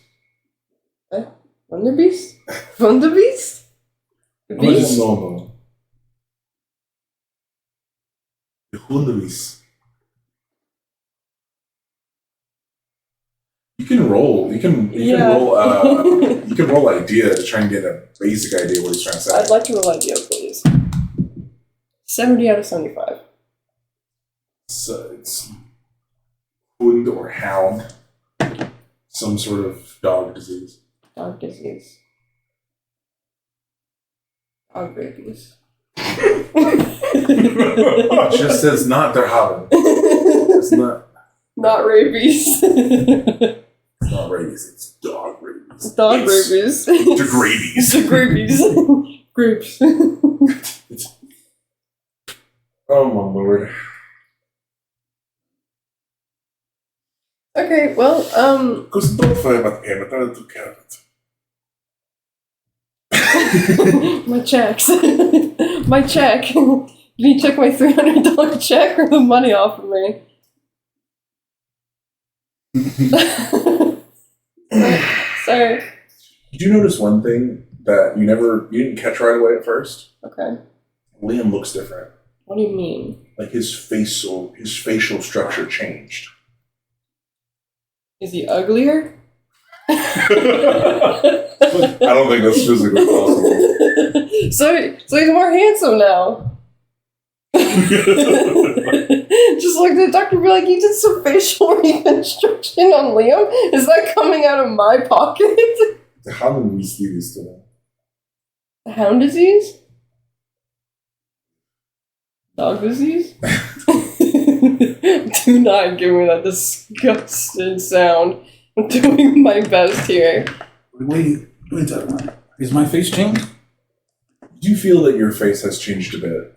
Wunderbeast? Wunderbeast? The beast? No. The Hundewies. You can roll. You can roll idea to try and get a basic idea what he's trying to say. I'd like to roll idea, please. 70 out of 75. So it's Hund or hound. Some sort of dog disease. Dog disease. Dog rabies. It just says not der haben. It's not. Not rabies. It's not rabies. It's dog rabies. Dog It's rabies. The gravies. The gravies. Grapes. Oh my lord. Okay, well, Because don't worry about the payment. I'll take care of it. my checks. My check. Can you check my $300 check or the money off of me? Sorry. Did you notice one thing that you didn't catch right away at first? Okay. Liam looks different. What do you mean? Like his facial structure changed. Is he uglier? I don't think that's physically possible. So he's more handsome now. Just like the doctor be like, you did some facial reconstruction on Liam? Is that coming out of my pocket? How many we see this today? Hound disease? Dog disease? Do not give me that disgusting sound. I'm doing my best here. What are you talking about? Is my face changed? Do you feel that your face has changed a bit?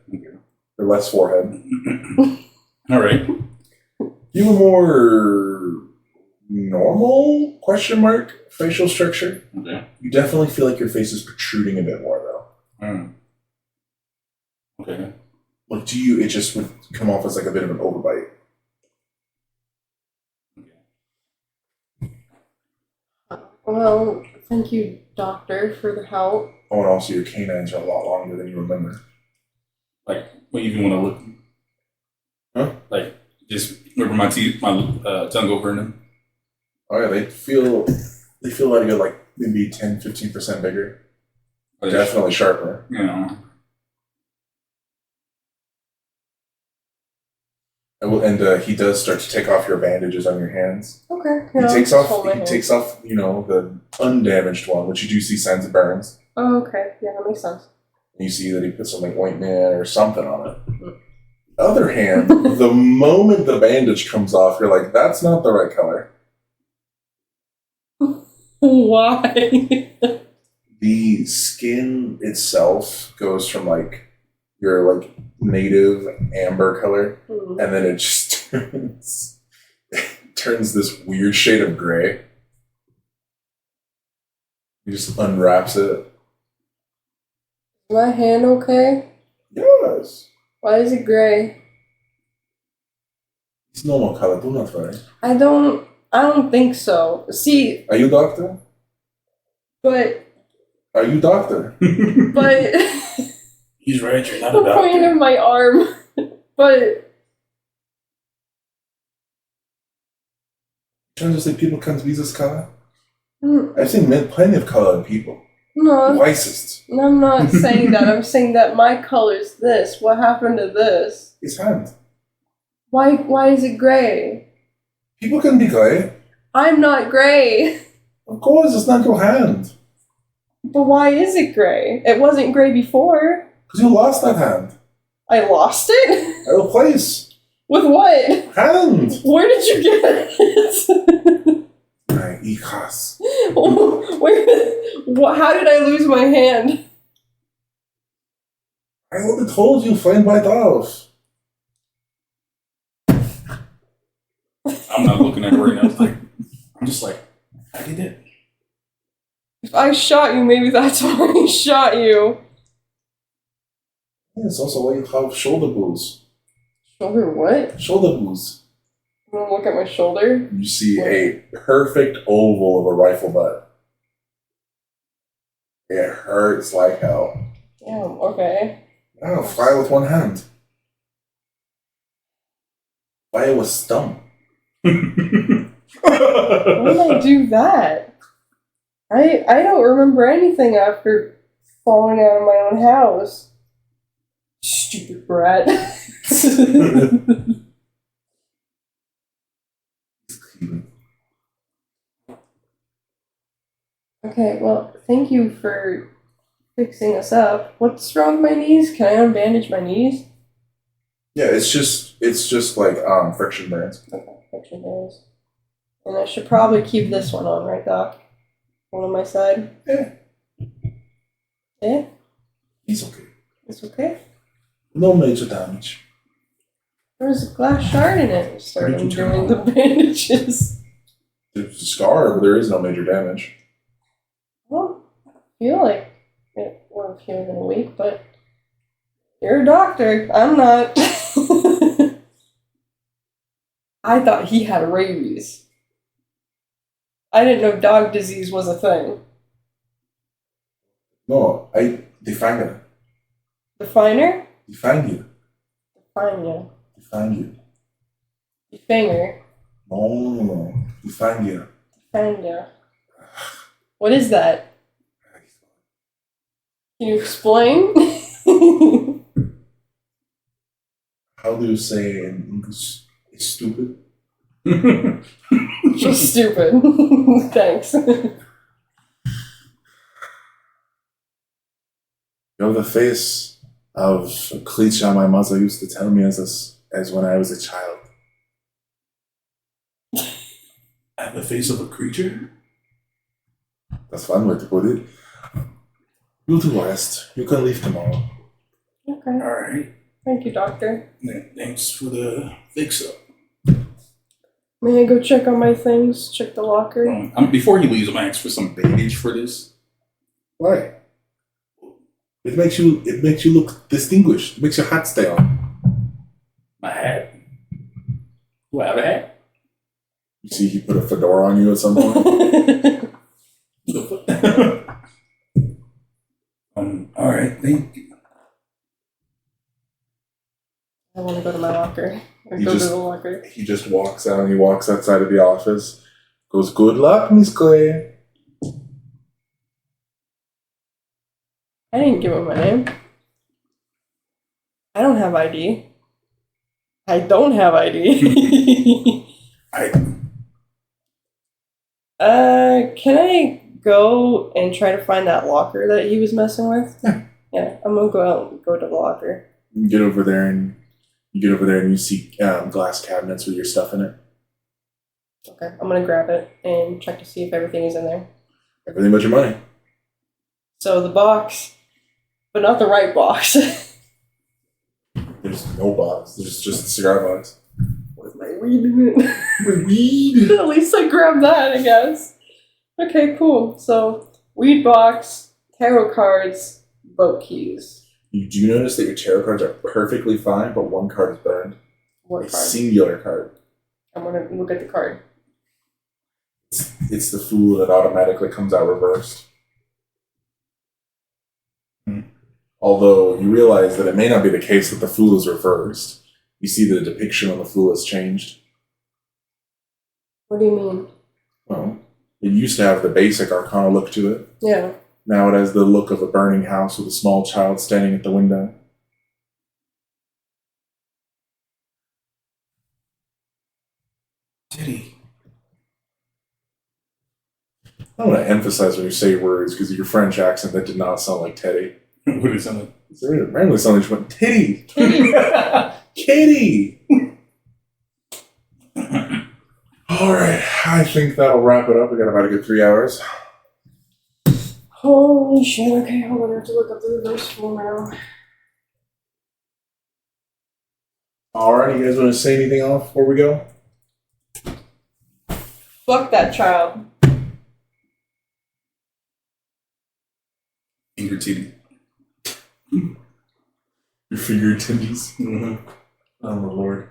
Or less forehead? All right. You have a more normal question mark facial structure. Okay. You definitely feel like your face is protruding a bit more though. Okay. Like to you, it just would come off as like a bit of an overbite. Well, Thank you, doctor, for the help. Oh, and also your canines are a lot longer than you remember. Like, what you even want to look? Huh? Like, just rubber my teeth, my tongue over them. Oh yeah, they feel like you're like maybe 10-15% bigger. Definitely sharper. Yeah. And he does start to take off your bandages on your hands. Okay. He takes off, the undamaged one, which you do see signs of burns. Oh, okay. Yeah, that makes sense. And you see that he puts some like ointment or something on it. The other hand, the moment the bandage comes off, you're like, that's not the right color. Why? The skin itself goes from like your like native amber color, and then it just turns this weird shade of gray. He just unwraps it. Is my hand okay? Yes. Why is it gray? It's normal color, do not worry. I don't think so. See, Are you doctor? but Are you doctor? He's right, you're not the a doctor. point of my arm. But Trying to say people can't be this color? mm, I've seen plenty of color in people. no, Whitest. I'm not saying that. I'm saying that my color's this. What happened to this? His hand. Why is it gray? People can be gray. I'm not gray. Of course, it's not your hand. But why is it gray? It wasn't gray before. Because you lost that hand. I lost it? At a place. With what? Hand. Where did you get it? My ecos. How did I lose my hand? I would have told you, find my dolls. I'm not looking at it right now. I'm just like, I did it. If I shot you, maybe that's why I shot you. Yeah, it's also why you have shoulder blues. Shoulder what? Shoulder blues. You wanna look at my shoulder? You see a perfect oval of a rifle butt. It hurts like hell. Damn, okay. Oh, fire with one hand. Fire with stump. Why did I do that? I don't remember anything after falling out of my own house. Stupid brat. Okay, well, thank you for fixing us up. What's wrong with my knees? Can I unbandage my knees? Yeah, it's just like friction burns. Okay, friction bands. And I should probably keep this one on, right, Doc? One on my side. Yeah. Yeah? He's okay. It's okay? No major damage. There's a glass shard in it. Start What did you undoing turn the bandages. There's a scar, but there is no major damage. Well, I feel like it would have healed in a week, but you're a doctor. I'm not. I thought he had rabies. I didn't know dog disease was a thing. No, define it. Definer? Define you. Define you. Define you. Defanger. No. Define you. Define you. What is that? Can you explain? How do you say in English? It's stupid. Just stupid. Thanks. You have the face of a cliche my mother used to tell me as when I was a child. I have the face of a creature? That's one way to put it. You to rest. You can leave tomorrow. Okay. Alright. Thank you, doctor. Thanks for the fix-up. May I go check on my things? Check the locker? Before he leaves, I'm going to ask for some bandage for this. Why? It makes you look distinguished. It makes your hat stay on. My hat? Do I have a hat? You see he put a fedora on you at some point? All right, thank you. I want to go to my locker. Or You go just- to the locker. He just walks out and he walks outside of the office. Goes, good luck, Miss Clay. I didn't give him my name. I don't have ID. I don't have ID. Can I go and try to find that locker that he was messing with? Yeah, I'm gonna go out and go to the locker. You get over there and you see glass cabinets with your stuff in it. Okay, I'm gonna grab it and check to see if everything is in there. Everything but your money. So the box, but not the right box. There's no box. There's just the cigar box. With my weed in it. My weed. At least I grabbed that, I guess. Okay, cool. So, weed box, tarot cards, boat keys. You do notice that your tarot cards are perfectly fine, but one card is burned. What A card? singular card. I'm gonna look at the card. It's the Fool that automatically comes out reversed. Although you realize that it may not be the case that the Fool is reversed. You see the depiction on the Fool has changed. What do you mean? Well, it used to have the basic Arcana look to it. Yeah. Now it has the look of a burning house with a small child standing at the window. Teddy. I want to emphasize when you say words because of your French accent that did not sound like Teddy. What did it sound like? It randomly sounded like you went, Titty! Kitty. Kitty! Alright, I think that'll wrap it up. We got about a good 3 hours. Holy shit, okay, hold on, I have to look up the reverse flow now. Alright, you guys want to say anything else before we go? Fuck that child. Finger titty. Your finger tendies. Mm-hmm. Oh, my lord.